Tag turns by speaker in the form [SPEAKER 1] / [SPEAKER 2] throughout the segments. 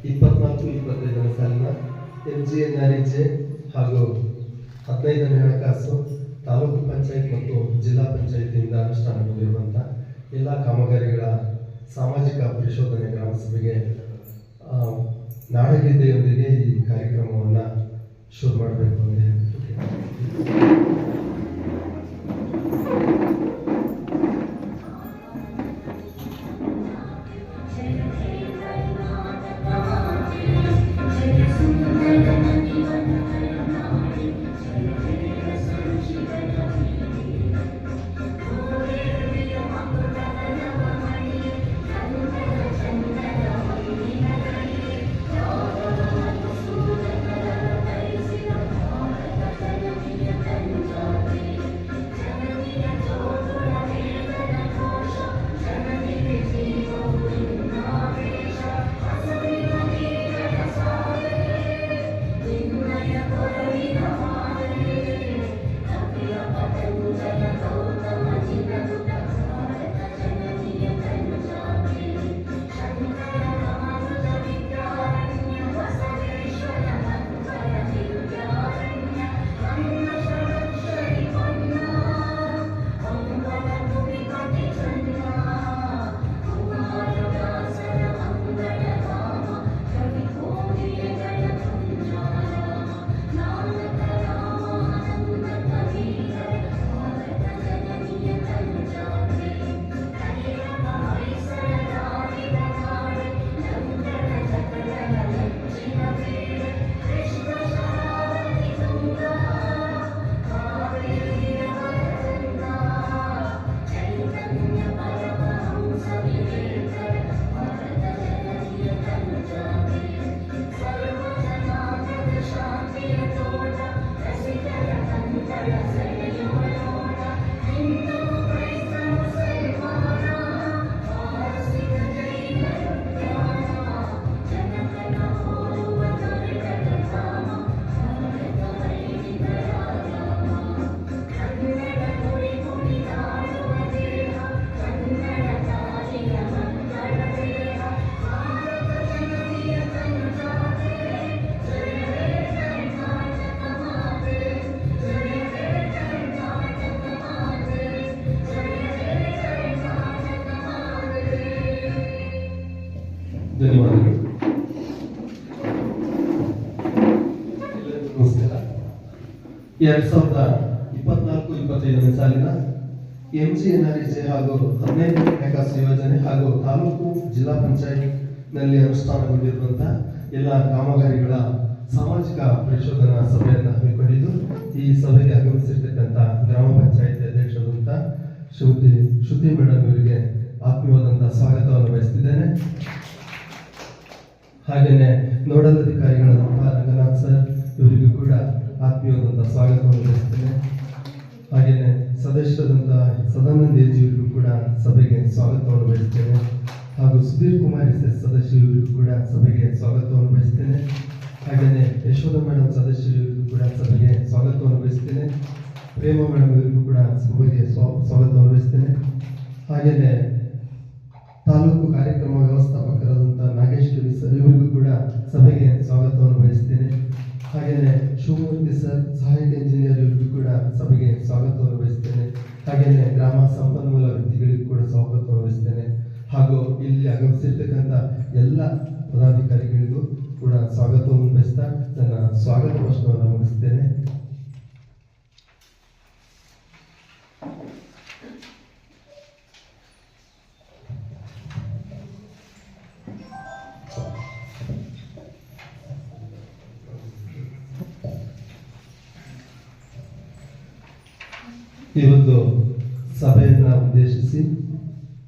[SPEAKER 1] 24-25ನೇ ಸಾಲಿನ MGNREJ ಹಾಗೂ 15ನೇ ಹಣಕಾಸು ತಾಲೂಕು ಪಂಚಾಯತ್ ಮತ್ತು ಜಿಲ್ಲಾ ಪಂಚಾಯತಿಯಿಂದ ಅನುಷ್ಠಾನಗೊಂಡಿರುವಂತಹ ಎಲ್ಲ ಕಾಮಗಾರಿಗಳ ಸಾಮಾಜಿಕ ಪರಿಶೋಧನೆ ಗ್ರಾಮಸಭೆಗೆ ನಾಡಗೀತೆಯೊಂದಿಗೆ ಈ ಕಾರ್ಯಕ್ರಮವನ್ನು ಶುರು ಮಾಡಬೇಕು ಅಂತ ಧನ್ಯವಾದಗಳು. ನಮಸ್ಕಾರ. 2024-25ನೇ ಸಾಲಿನ MGNREJ ಹಾಗೂ 15ನೇ ಹಣಕಾಸು ಯೋಜನೆ ಹಾಗೂ ತಾಲೂಕು ಜಿಲ್ಲಾ ಪಂಚಾಯತ್ ನಲ್ಲಿ ಅನುಷ್ಠಾನಗೊಂಡಿರುವಂತಹ ಎಲ್ಲ ಕಾಮಗಾರಿಗಳ ಸಾಮಾಜಿಕ ಪರಿಶೋಧನಾ ಸಭೆಯನ್ನು ಹಮ್ಮಿಕೊಂಡಿದ್ದು, ಈ ಸಭೆಗೆ ಆಗಮಿಸಿರ್ತಕ್ಕಂಥ ಗ್ರಾಮ ಪಂಚಾಯತ್ ಅಧ್ಯಕ್ಷರಾದಂಥ ಶ್ರುತಿ ಮೇಡಮ್ ಇವರಿಗೆ ಆತ್ಮೀಯವಾದಂತಹ ಸ್ವಾಗತವನ್ನು ಬಯಸ್ತಿದ್ದೇನೆ. ಹಾಗೆಯೇ ನೋಡಲ್ ಅಧಿಕಾರಿಗಳಾದಂತಹ ರಂಗನಾಥ್ ಸರ್ ಇವರಿಗೂ ಕೂಡ ಆತ್ಮೀಯವಾದಂತಹ ಸ್ವಾಗತವನ್ನು ಬಯಸ್ತೇನೆ. ಹಾಗೆಯೇ ಸದಸ್ಯರಾದಂತಹ ಸದಾನಂದ ಇವರಿಗೂ ಕೂಡ ಸಭೆಗೆ ಸ್ವಾಗತವನ್ನು ಬಯಸ್ತೇನೆ. ಹಾಗೂ ಸುಧೀರ್ ಕುಮಾರ್ ಸದಸ್ಯ ಇವರಿಗೂ ಕೂಡ ಸಭೆಗೆ ಸ್ವಾಗತವನ್ನು ಬಯಸ್ತೇನೆ. ಹಾಗೆಯೇ ಯಶೋಧ ಮೇಡಮ್ ಸದಸ್ಯರಿಗೂ ಕೂಡ ಸಭೆಗೆ ಸ್ವಾಗತವನ್ನು ಬಯಸ್ತೇನೆ. ಪ್ರೇಮ ಮೇಡಮ್ ಇವರಿಗೂ ಕೂಡ ಸಭೆಗೆ ಸ್ವಾಗತವನ್ನು ಬಯಸ್ತೇನೆ. ಹಾಗೆಯೇ ತಾಲೂಕು ಕಾರ್ಯಕ್ರಮ ವ್ಯವಸ್ಥಾಪಕರಾದಂತಹ ನಾಗೇಶ್ ಕಿವಿ ಸರ್ ಇವರಿಗೂ ಕೂಡ ಸಭೆಗೆ ಸ್ವಾಗತವನ್ನು ಬಯಸ್ತೇನೆ. ಹಾಗೆಯೇ ಶಿವಮೂರ್ತಿ ಸರ್ ಸಹಾಯಕ ಇಂಜಿನಿಯರ್ ಇವರಿಗೂ ಕೂಡ ಸಭೆಗೆ ಸ್ವಾಗತವನ್ನು ಬಯಸ್ತೇನೆ. ಹಾಗೆಯೇ ಗ್ರಾಮ ಸಂಪನ್ಮೂಲ ವ್ಯಕ್ತಿಗಳಿಗೂ ಕೂಡ ಸ್ವಾಗತವನ್ನು ಬಯಸ್ತೇನೆ. ಹಾಗೂ ಇಲ್ಲಿ ಆಗಮಿಸಿರ್ತಕ್ಕಂಥ ಎಲ್ಲ ಪದಾಧಿಕಾರಿಗಳಿಗೂ ಕೂಡ ಸ್ವಾಗತವನ್ನು ಬಯಸ್ತಾ ನನ್ನ ಸ್ವಾಗತ ಭಾಷಣವನ್ನು ಮುಗಿಸ್ತೇನೆ. ಇವತ್ತು ಸಭೆಯನ್ನು ಉದ್ದೇಶಿಸಿ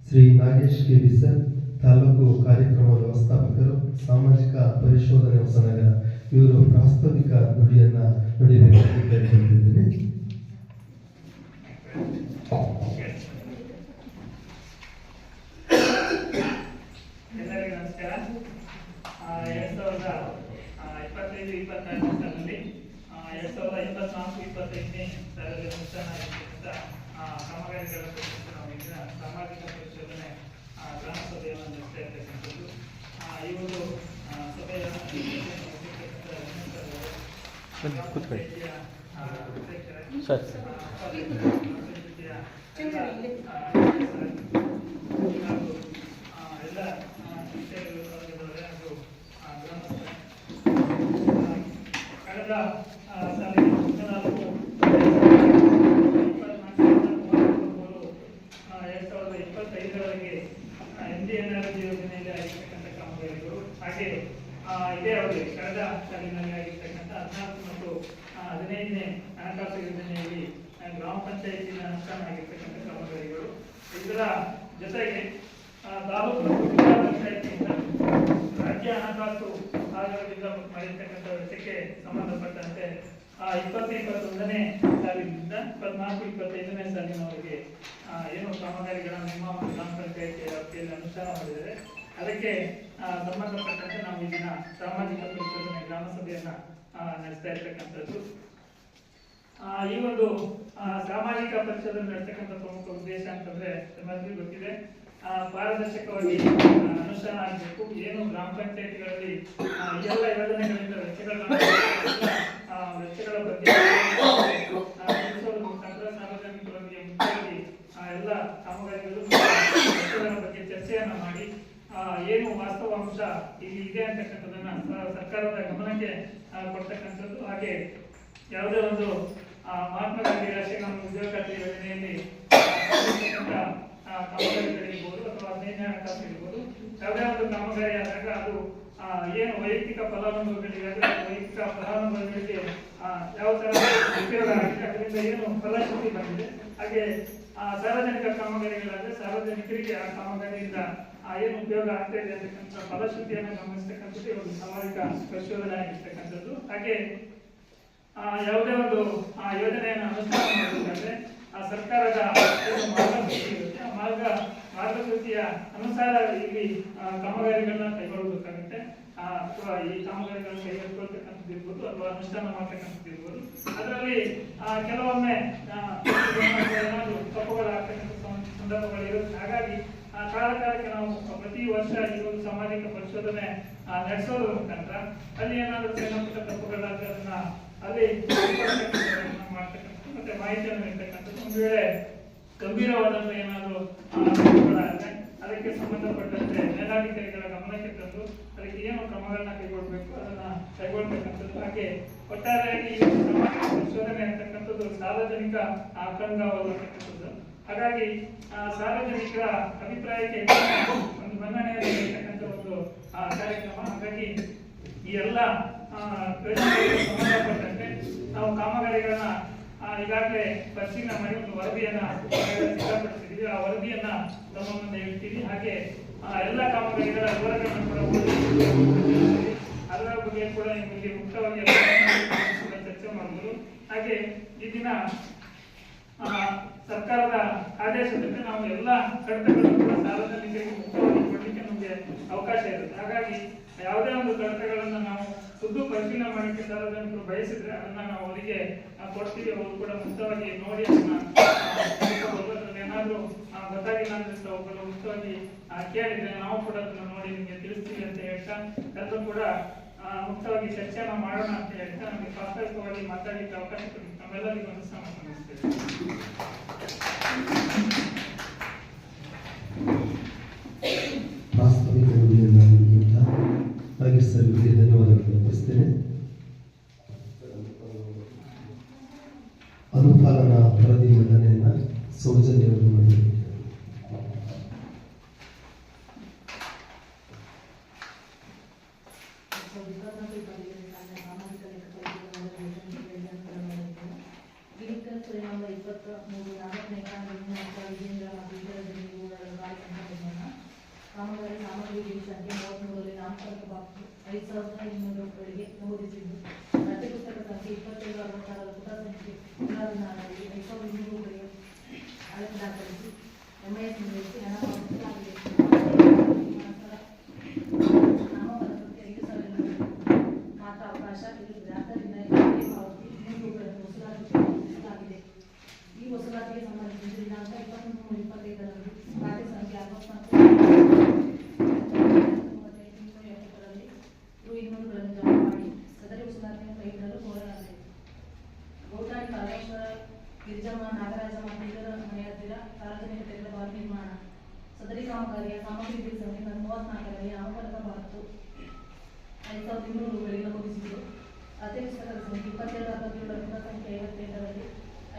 [SPEAKER 1] ಶ್ರೀ ನಾಗೇಶ್ ಕೆ.ವಿ. ಸರ್ ತಾಲೂಕು ಕಾರ್ಯಕ್ರಮ ವ್ಯವಸ್ಥಾಪಕರು ಸಾಮಾಜಿಕ ಪರಿಶೋಧನೆ ಹೊಸನಗರ ಇವರು ಪ್ರಾಸ್ತಾವಿಕ ನುಡಿಯನ್ನ ನುಡಿಬೇಕಾಗಿ ಕೇಳಿಕೊಂಡಿದ್ದೇನೆ.
[SPEAKER 2] ಎಲ್ಲರಿಗೂ ನಮಸ್ಕಾರ. 2025-26 ಸಾಲಿನಲ್ಲಿ 2024-25ನೇ ಸಾಲಿನಲ್ಲಿ ಅನುಷ್ಠಾನವಾಗಿರ್ತಕ್ಕಂಥ ಕಾಮಗಾರಿಗಳ ಕುರಿತು ನಾವು ಈಗ ಸಾಮಾಜಿಕ ಪರಿಶೋಧನೆ ಗ್ರಾಮ ಸಭೆಯನ್ನು ನಡೆಸ್ತಾ ಇರ್ತಕ್ಕಂಥದ್ದು. ಈ ಒಂದು ಸಭೆಯ
[SPEAKER 3] ಕೂತ್ಕೊಳ್ಳಿ
[SPEAKER 2] ಸರ್. ಎಲ್ಲ ವರ್ಗದವರೇ ಹಾಗೂ ಗ್ರಾಮಸ್ಥರೇ, ಕಳೆದ ಸಾಲಿನ 2025ರವರೆಗೆ NDNRG ಯೋಜನೆಯಲ್ಲಿ ಆಗಿರ್ತಕ್ಕಂಥ ಕಾಮಗಾರಿಗಳು, ಹಾಗೆ ಇದೇ ಅವಧಿಯಲ್ಲಿ ಕಳೆದ ಸಾಲಿನಲ್ಲಿ ಆಗಿರ್ತಕ್ಕಂಥ 14 ಮತ್ತು 15ನೇ ಹಣಕಾಸು ಯೋಜನೆಯಲ್ಲಿ ಗ್ರಾಮ ಪಂಚಾಯತಿನ ಅನುಷ್ಠಾನ ಆಗಿರ್ತಕ್ಕಂಥ ಕಾಮಗಾರಿಗಳು, ಇದರ ಜೊತೆಗೆ ತಾಲೂಕು ಮತ್ತು ಜಿಲ್ಲಾ ಪಂಚಾಯತಿಯಿಂದ ರಾಜ್ಯ ಹಣಕಾಸು ಆಯೋಗದಿಂದ ಮಾಡಿರ್ತಕ್ಕಂಥ ವೆಚ್ಚಕ್ಕೆ ಸಂಬಂಧಪಟ್ಟಂತೆ 2021ನೇ ಸಾಲಿನಿಂದ 24-25ನೇ ಸಾಲಿನವರೆಗೆ ಏನು ಕಾಮಗಾರಿಗಳ ನಿಮ್ಮ ಗ್ರಾಮ ಪಂಚಾಯತಿ ವ್ಯಾಪ್ತಿಯಲ್ಲಿ ಅನುಷ್ಠಾನ ಮಾಡಿದರೆ ಅದಕ್ಕೆ ಸಂಬಂಧಪಟ್ಟಂತೆ ನಾವು ಈ ದಿನ ಸಾಮಾಜಿಕ ಪರಿಶೋಧನೆ ಗ್ರಾಮ ಸಭೆಯನ್ನ ನಡೆಸ್ತಾ ಇರ್ತಕ್ಕಂಥದ್ದು. ಈ ಒಂದು ಸಾಮಾಜಿಕ ಪರಿಶೋಧನೆ ನಡೆಸ್ತಕ್ಕಂಥ ಪ್ರಮುಖ ಉದ್ದೇಶ ಅಂತಂದ್ರೆ ನಮಗೆ ಗೊತ್ತಿದೆ, ಪಾರದರ್ಶಕವಾಗಿ ಅನುಷ್ಠಾನ ಆಗಬೇಕು. ಏನು ಗ್ರಾಮ ಪಂಚಾಯತಿಗಳಲ್ಲಿ ಎಲ್ಲ ಯೋಜನೆಗಳಿಂದ ವೆಚ್ಚಗಳ ಬಗ್ಗೆ ಸಾರ್ವಜನಿಕರೊಂದಿಗೆ ಮುಖ್ಯವಾಗಿ ಎಲ್ಲ ಕಾಮಗಾರಿಗಳು ವೆಚ್ಚಗಳ ಬಗ್ಗೆ ಚರ್ಚೆಯನ್ನ ಮಾಡಿ ಏನು ವಾಸ್ತವಾಂಶ ಇಲ್ಲಿ ಇದೆ ಅಂತಕ್ಕಂಥದನ್ನ ಸರ್ಕಾರದ ಗಮನಕ್ಕೆ ಕೊಡ್ತಕ್ಕಂಥದ್ದು. ಹಾಗೆ ಯಾವುದೇ ಒಂದು ಮಹಾತ್ಮ ಗಾಂಧಿ ರಾಷ್ಟ್ರೀಯ ಗ್ರಾಮೀಣ ಉದ್ಯೋಗ ಖಾತ್ರಿ ಯೋಜನೆಯಲ್ಲಿ ಕಾಮಗಾರಿಗಳಿರ್ಬೋದು ಅಥವಾ 15ನೇ ಹಣಕಾಸು ಇರ್ಬೋದು, ಯಾವುದೇ ಒಂದು ಕಾಮಗಾರಿ ಆದಾಗ ಅದು ಏನು ವೈಯಕ್ತಿಕ ಫಲಾನುಭವಿಗಳಿಗಾದ್ರೆ ವೈಯಕ್ತಿಕ ಫಲಾನುಭವಿಗಳಿಗೆ ಯಾವ ತರ ಉಪಯೋಗ ಆಗಿದೆ, ಅದರಿಂದ ಏನು ಫಲಶ್ರುತಿ ಬಂದಿದೆ, ಹಾಗೆ ಸಾರ್ವಜನಿಕ ಕಾಮಗಾರಿಗಳಾದ್ರೆ ಸಾರ್ವಜನಿಕರಿಗೆ ಆ ಕಾಮಗಾರಿಯಿಂದ ಏನು ಉಪಯೋಗ ಆಗ್ತಾ ಇದೆ ಅಂತಕ್ಕಂಥ ಫಲಶ್ರುತಿಯನ್ನು ಗಮನಿಸ್ತಕ್ಕಂಥದ್ದು ಒಂದು ಸಾಮಾಜಿಕ ಪರಿಶೋಧನೆ ಆಗಿರ್ತಕ್ಕಂಥದ್ದು. ಹಾಗೆ ಯಾವುದೇ ಒಂದು ಯೋಜನೆಯನ್ನು ಅನುಷ್ಠಾನ ಮಾಡಬೇಕಾದ್ರೆ ಸರ್ಕಾರದ ಏನು ಮಾರ್ಗಸೂಚಿ ಇರುತ್ತೆ, ಆ ಮಾರ್ಗಸೂಚಿಯ ಅನುಸಾರ ಇಲ್ಲಿ ಕಾಮಗಾರಿಗಳನ್ನ ಕೈಗೊಳ್ಳಬೇಕಾಗುತ್ತೆ. ಅಥವಾ ಈ ಕಾಮಗಾರಿಗಳನ್ನ ಕೈಗೊಳ್ತಕ್ಕಂಥದ್ದು ಇರ್ಬೋದು ಅಥವಾ ಅನುಷ್ಠಾನ ಮಾಡ್ತಕ್ಕಂಥದ್ದು ಇರ್ಬೋದು. ಅದರಲ್ಲಿ ಕೆಲವೊಮ್ಮೆ ಏನಾದ್ರು ತಪ್ಪುಗಳಾಗ್ತಕ್ಕಂಥ ಸಂದರ್ಭಗಳು ಇರುತ್ತೆ. ಹಾಗಾಗಿ ಕಾಲಕಾಲಕ್ಕೆ ನಾವು ಪ್ರತಿ ವರ್ಷ ಈ ಒಂದು ಸಾಮಾಜಿಕ ಪರಿಶೋಧನೆ ನಡೆಸೋದ್ರ ಮುಖಾಂತರ ಅಲ್ಲಿ ಏನಾದರೂ ಸಣ್ಣ ಪುಟ್ಟ ತಪ್ಪುಗಳಾದ್ರೆ ಅದನ್ನ ಅಲ್ಲಿ ಮಾಡ್ತಕ್ಕಂಥದ್ದು ಮತ್ತೆ ಮಾಹಿತಿಯನ್ನು ನೀಡ್ತಕ್ಕಂಥದ್ದು. ಒಂದು ವೇಳೆ ಗಂಭೀರವಾದಂತ ಏನಾದರೂ ತಪ್ಪುಗಳಾದ್ರೆ ಅದಕ್ಕೆ ಸಂಬಂಧಪಟ್ಟಂತೆ ಮೇಲಾಧಿಕಾರಿಗಳ ಗಮನಕ್ಕೆ ತಂದು ಅದಕ್ಕೆ ಏನು ಕ್ರಮಗಳನ್ನ ಕೈಗೊಳ್ಳಬೇಕು ಅದನ್ನ ಕೈಗೊಳ್ತಕ್ಕಂಥದ್ದು. ಹಾಗೆ ಒಟ್ಟಾರೆಯಾಗಿ ಈ ಸಾಮಾಜಿಕ ಪರಿಶೋಧನೆ ಅಂತಕ್ಕಂಥದ್ದು ಸಾರ್ವಜನಿಕ ಆಕಾಂಗವಾಗಿರ್ತಕ್ಕಂಥದ್ದು. ಹಾಗಾಗಿ ಸಾರ್ವಜನಿಕರ ಅಭಿಪ್ರಾಯಕ್ಕೆ ಒಂದು ಮನ್ನಣೆಯನ್ನು ನೀಡತಕ್ಕಂಥ ಒಂದು ಕಾರ್ಯಕ್ರಮ. ಹಾಗಾಗಿ ಈ ಎಲ್ಲ ಸಂಬಂಧಪಟ್ಟಂತೆ ನಾವು ಕಾಮಗಾರಿಗಳನ್ನ ಈಗಾಗಲೇ ಪರಿಶೀಲನೆ ಮಾಡಿ ಒಂದು ವರದಿಯನ್ನ ಸಿದ್ಧಪಡಿಸಿದ್ದೀವಿ. ಆ ವರದಿಯನ್ನ ನಮ್ಮ ಮುಂದೆ ಇಡ್ತೀವಿ. ಹಾಗೆ ಎಲ್ಲ ಕಾಮಗಾರಿಗಳ ವಿವರಗಳನ್ನು ಕೂಡ ಅದರ ಬಗ್ಗೆ ಕೂಡ ನಿಮಗೆ ಮುಕ್ತವಾಗಿ ಚರ್ಚೆ ಮಾಡಬಹುದು. ಹಾಗೆ ಈ ದಿನ ಸರ್ಕಾರದ ಆದೇಶದಂತೆ ನಾವು ಎಲ್ಲ ಕಡತಗಳನ್ನು ಕೂಡ ಸಾರ್ವಜನಿಕರಿಗೆ ಮುಕ್ತವಾಗಿ ಕೊಡಲಿಕ್ಕೆ ನಮಗೆ ಅವಕಾಶ ಇರುತ್ತೆ. ಹಾಗಾಗಿ ಯಾವುದೇ ಒಂದು ಕಡತಗಳನ್ನು ನಾವು ಖುದ್ದು ಪರಿಶೀಲನೆ ಮಾಡಲಿಕ್ಕೆ ಸಾರ್ವಜನಿಕರು ಬಯಸಿದ್ರೆ ಅದನ್ನ ನಾವು ಅವರಿಗೆ ಕೊಡ್ತೀವಿ. ಅವರು ಕೂಡ ಮುಕ್ತವಾಗಿ ನೋಡಿ ಅದನ್ನ ಅದ್ರಲ್ಲಿ ಏನಾದ್ರೂ ಗೊತ್ತಾಗಿಲ್ಲ ಅಂದ್ರೆ ಒಬ್ಬರು ಮುಕ್ತವಾಗಿ ಕೇಳಿದ್ರೆ ನಾವು ಕೂಡ ಅದನ್ನ ನೋಡಿ ನಿಮಗೆ ತಿಳಿಸ್ತೀವಿ ಅಂತ ಹೇಳ್ತಾ ಎಲ್ಲರೂ ಕೂಡ ಮುಕ್ತವಾಗಿ ಚರ್ಚೆಯನ್ನು ಮಾಡೋಣ ಅಂತ ಹೇಳ್ತಾ ನಮಗೆ ಪ್ರಾಸ್ತಾವಿಕವಾಗಿ ಮಾತಾಡಲಿಕ್ಕೆ ಅವಕಾಶ ಕೊಡಿ. ನಮ್ಮೆಲ್ಲರಿಗೂ ಒಂದು ಸಮಸ್ಯೆ.
[SPEAKER 1] ಪ್ರಾಸ್ತಾವಿಕ ನುಡಿಯನ್ನಾಗಿರುವಂಥ ನಾಗೇಶ್ ಸರ್ಗೆ ಧನ್ಯವಾದಗಳನ್ನು ಅರ್ಪಿಸ್ತೇನೆ. ಅನುಪಾಲನಾ ವರದಿ ಮಂಡನೆಯನ್ನ ಸೌಜನ್ಯವನ್ನು ಮಾಡಿ
[SPEAKER 4] ಕಾಮಗಾರಿ ಸಾಮಗ್ರಿ ಸಂಖ್ಯೆ 33ರಲ್ಲಿ ನಾಮಫಲಕ ಬಾಕ್ಸ್ 5200 ರೂಪಾಯಿಗೆ ನಮೂದಿಸಿದ್ದು, ಪಠ್ಯಪುಸ್ತಕ ಸಂಖ್ಯೆ 2766 ಪುಟ ಸಂಖ್ಯೆ 14ರಲ್ಲಿ 5200 ರೂಪಾಯಿಗೆ ಅಳತೆ ದಾಖಲಿಸಿ MIS ನಿರ್ವಹಿಸಿ ಹಣ ಪಾವತಿಸಲಾಗಿದೆ. ನಾಮಫಲಕಕ್ಕೆ 5000 ಮಾತ್ರ ಅವಕಾಶ ಇರುತ್ತದೆ. ಆದ್ದರಿಂದ ಪಾವತಿ 3 ರೂಪಾಯಿಗಳನ್ನು ವಸೂಲಾಗಿದೆ. ಈ ವಸೂಲಾತಿಗೆ ಸಂಬಂಧಿಸಿದ ದಿನಾಂಕ 23/25ರಂದು ಖಾತೆ ಸಂಖ್ಯೆ 64 ಸಾಮಗ್ರಿ ಬಿಲ್ ಸಂಖ್ಯೆ 34ರಲ್ಲಿ ನಾಮಫಲಕ ಬಾರತು 5200 ರೂಪಾಯಿಗೆ ನಮೂದಿಸಿದ್ದು ಅದೇ ಪುಸ್ತಕದ ಸಂಖ್ಯೆ 2267 ಪುಟ ಸಂಖ್ಯೆ 58ರಲ್ಲಿ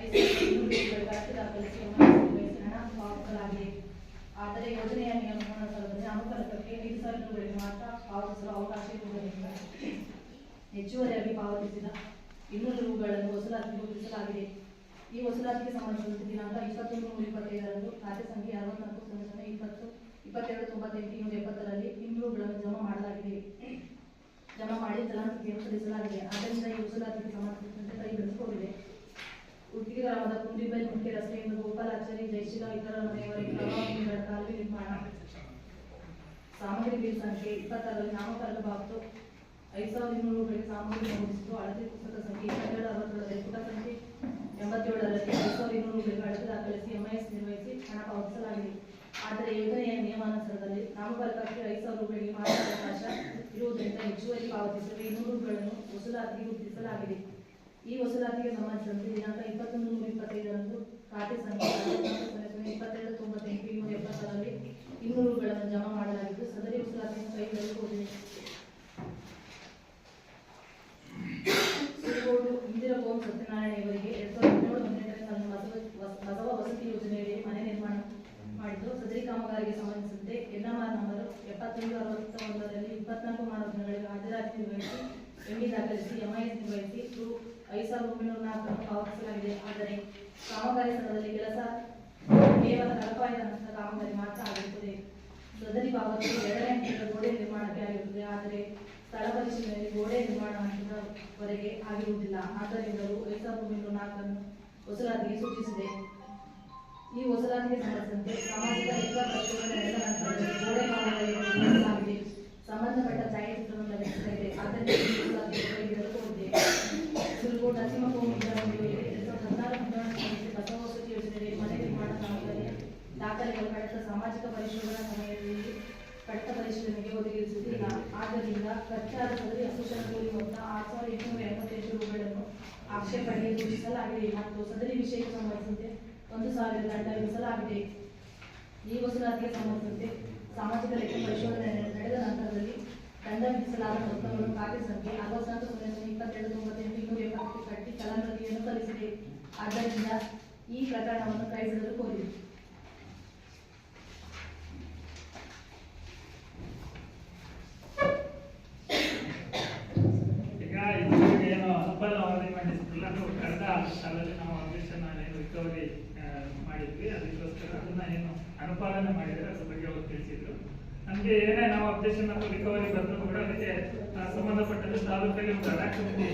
[SPEAKER 4] 5200 ರೂಪಾಯಿಗೆ ಅರ್ಜಿ ದಾಖಲಿಸಿ ಹಣ ಪಾವತಿಸಲಾಗಿದೆ. ಆದರೆ ಯೋಜನೆಯ ನಿಯಮಾನುಸಾರದಲ್ಲಿ ನಾಮಫಲಕಕ್ಕೆ 5000 ರೂಪಾಯಿಗೆ ಮಾತ್ರ ಪಾವತಿಸಲು ಅವಕಾಶ ಇರುವುದರಿಂದ ಹೆಚ್ಚುವರಿಯಾಗಿ ಪಾವತಿಸಿದ 200 ರೂಪಾಯಿಗಳನ್ನು ವಸೂಲಾತಿಗೆ ಗುರುತಿಸಲಾಗಿದೆ. ಈ ವಸೂಲಾತಿಗೆ ಸಂಬಂಧಿಸಿದಂತೆ ದಿನಾಂಕ 21/3/25ರಂದು ಖಾತೆ ಸಂಖ್ಯೆ 6400202298 270ರಲ್ಲಿ 200 ರೂಪಾಯಿಗಳನ್ನು ಜಮಾ ಮಾಡಿ ಚಲನಚಿತ್ರವನ್ನು ಸಲ್ಲಿಸಲಾಗಿದೆ. ಆದ್ದರಿಂದ ಈ ವಸೂಲಾತಿಗೆ ಸಂಬಂಧಿಸಿದಂತೆ ಕೈಗೆತ್ತಿಕೊಂಡಿದೆ. ಉಡುಪಿ ಗ್ರಾಮದ ಕುಂದಿಬೈಲ್ ಮುಖ್ಯ ರಸ್ತೆಯಿಂದ ಗೋಪಾಲಾಚಾರಿ ಜಯಶೀಲ ಇತರ ಮನೆಯವರೆಗೆ ಪ್ರವಾಹ ಕಾಲುವೆ ನಿರ್ಮಾಣ ಸಾಮಗ್ರಿ ಬಿಲ್ ಸಂಖ್ಯೆ 26ರಲ್ಲಿ ನಾಮಫಲಕ ಬಾಬತು 5200 ರೂಪಾಯಿಗೆ ಸಾಮಗ್ರಿ ನಮೂದಿಸಿದ್ದು ಹಳದಿ ಪುಸ್ತಕ ಸಂಖ್ಯೆ 2267 ಪುಟ ಸಂಖ್ಯೆ 87ರಲ್ಲಿ 5200 ರೂಪಾಯಿಗೆ ಅಳತೆ ದಾಖಲಿಸಿ MIS ನಿರ್ವಹಿಸಿ ಹಣ ಪಾವತಿಸಲಾಗಿದೆ. ಆದರೆ ಯೋಜನೆಯ ನಿಯಮಾನುಸಾರದಲ್ಲಿ ನಾಮಫಲಕಕ್ಕೆ 5000 ರೂಪಾಯಿಗೆ ಮಾತ್ರ ಅವಕಾಶ ಇರುವುದರಿಂದ ಹೆಚ್ಚುವರಿ ಪಾವತಿಸಲು 200 ರೂಪಾಯಿಗಳನ್ನು ವಸೂಲಾತಿಗೆ ಗುರುತಿಸಲಾಗಿದೆ. ಈ ವಸೂಲಾತಿಗೆ ಸಂಬಂಧಿಸಿದಂತೆ ದಿನಾಂಕ 21/3/25ರಂದು ಖಾತೆ ಸಂಖ್ಯೆ 2298 270ರಲ್ಲಿ 200 ರೂಪಾಯಿಗಳನ್ನು ಜಮಾ ಮಾಡಲಾಗಿದ್ದು ಸದರಿ ವಸೂಲಾತಿಯನ್ನು ಕೈಗೆತ್ತಿಕೊಂಡಿದೆ. ಸುರಗೋಡು ಇಂದಿರಾ ಭವನ್ ಸತ್ಯನಾರಾಯಣ ಇವರಿಗೆ 2017-18ರಲ್ಲಿ ಬಸವ ವಸತಿ ಯೋಜನೆಯಡಿ ಮನೆ ನಿರ್ಮಾಣ ಮಾಡಿದ್ದು ಸದರಿ ಕಾಮಗಾರಿಗೆ ಸಂಬಂಧಿಸಿದಂತೆ NMR ನಂಬರ್ 7561ರಲ್ಲಿ 24 ಮಾನವ ದಿನಗಳಿಗೆ ಹಾಜರಾತಿ ನಿರ್ವಹಿಸಿ ME ದಾಖಲಿಸಿ MIS ನಿರ್ವಹಿಸಿ ರು 5904 ಪಾವತಿಸಲಾಗಿದೆ. ಆದರೆ ಕಾಮಗಾರಿ ಸ್ಥಳದಲ್ಲಿ ಕೆಲಸ ಕೇವಲ ತಳಪಾಯದ ಹಂತದ ಕಾಮಗಾರಿ ಮಾತ್ರ ಆಗಿರುತ್ತದೆ. ಸದರಿ ಪಾವತಿ 2ನೇ ಹಂತದ ಗೋಡೆ ನಿರ್ಮಾಣಕ್ಕೆ ಆಗಿರುತ್ತದೆ. ಆದರೆ ಸ್ಥಳ ಪರಿಶೀಲನೆಯಲ್ಲಿ ಗೋಡೆ ನಿರ್ಮಾಣ ಹಂತದವರೆಗೆ ಆಗಿರುವುದಿಲ್ಲ. ಆದ್ದರಿಂದಲೂ 5904 ವಸೂಲಾತಿಗೆ ಸೂಚಿಸಿದೆ. ಈ ವಸೂಲಾತಿಗೆ ಸಂಬಂಧಿಸಿದಂತೆ ಸಾಮಾಜಿಕ ಲೆಕ್ಕ ಪರಿಶೋಧನೆ ನಡೆದ ನಂತರದಲ್ಲಿ ಗೋಡೆ ಕಾಮಗಾರಿ ನಡೆಸಲಾಗಿದೆ. ಸಂಬಂಧಪಟ್ಟ ಛಾಯಾಚಿತ್ರವನ್ನು ಲಭಿಸಲಾಗಿದೆ. ಆದ್ದರಿಂದ ಈ ವಸೂಲಾತಿಗೆ ಕೈಗೆತ್ತಿಕೊಂಡಿದೆ. ಸುರಗೋಡು ನರಸಿಂಹಕೋಮುಂಡಿಯವರಿಗೆ 2014-15 ಬಸವ ವಸತಿ ಯೋಜನೆಯಲ್ಲಿ ಮನೆ ನಿರ್ಮಾಣ ಕಾಮಗಾರಿಯ ದಾಖಲೆಗಳು ಕಳೆದ ಸಾಮಾಜಿಕ ಪರಿಶೋಧನಾ ಸಮಯದಲ್ಲಿ ಕಡತ ಪರಿಶೀಲನೆಗೆ ಒದಗಿಸುತ್ತಿಲ್ಲ. ಆದ್ದರಿಂದ ಖರ್ಚಾದ ಸದರಿ ಅಕುಶಲ ಕೂಲಿ ಮೊತ್ತ 6888 ರೂಪಾಯಿಗಳನ್ನು ಆಕ್ಷೇಪಣೆಗೆ ಸೂಚಿಸಲಾಗಿದೆ ಮತ್ತು ಸದರಿ ವಿಷಯಕ್ಕೆ ಸಂಬಂಧಿಸಿದಂತೆ 1000 ದಂಡ ವಿಧಿಸಲಾಗಿದೆ. ಈ ವಸೂಲಾತಿಗೆ ಸಂಬಂಧಿಸಿದಂತೆ ಸಾಮಾಜಿಕ ಲೆಕ್ಕ ಪರಿಶೋಧನೆ ನಡೆದ ನಂತರದಲ್ಲಿ ದಂಡ ವಿಧಿಸಲಾದ ಮೊತ್ತವನ್ನು ಖಾತೆ ಸಂಖ್ಯೆ 64002298 ಕಟ್ಟಿ ಚಲನವಧಿಯನ್ನು ಸಲ್ಲಿಸಿದೆ. ಆದ್ದರಿಂದ ಈ ಪ್ರಕರಣವನ್ನು ಕೈಬಿಡಲು ಕೋರಿದೆ.
[SPEAKER 2] ಏನು ಅನುಪಾಲ ವರದಿ ಮಾಡಿರ್ತಿಲ್ಲ ಅದು ಕಳೆದ ಕಾಲದಲ್ಲಿ ನಾವು ಅಬ್ಜೆಕ್ಷನ್ ರಿಕವರಿ ಮಾಡಿದ್ವಿ. ಅದಕ್ಕೋಸ್ಕರ ಅದನ್ನ ಏನು ಅನುಪಾಲನೆ ಮಾಡಿದರೆ ಅದ್ರ ಬಗ್ಗೆ ಅವರು ತಿಳಿಸಿದ್ರು. ನಮಗೆ ಏನೇ ನಾವು ಅಬ್ಜೆಕ್ಷನ್ ಅಥವಾ ರಿಕವರಿ ಬಂದರೂ ಕೂಡ ಅದಕ್ಕೆ ಸಂಬಂಧಪಟ್ಟಂತೆ ತಾಲೂಕಲ್ಲಿ ಒಂದು ಅಡಾಕ್ ಕಮಿಟಿ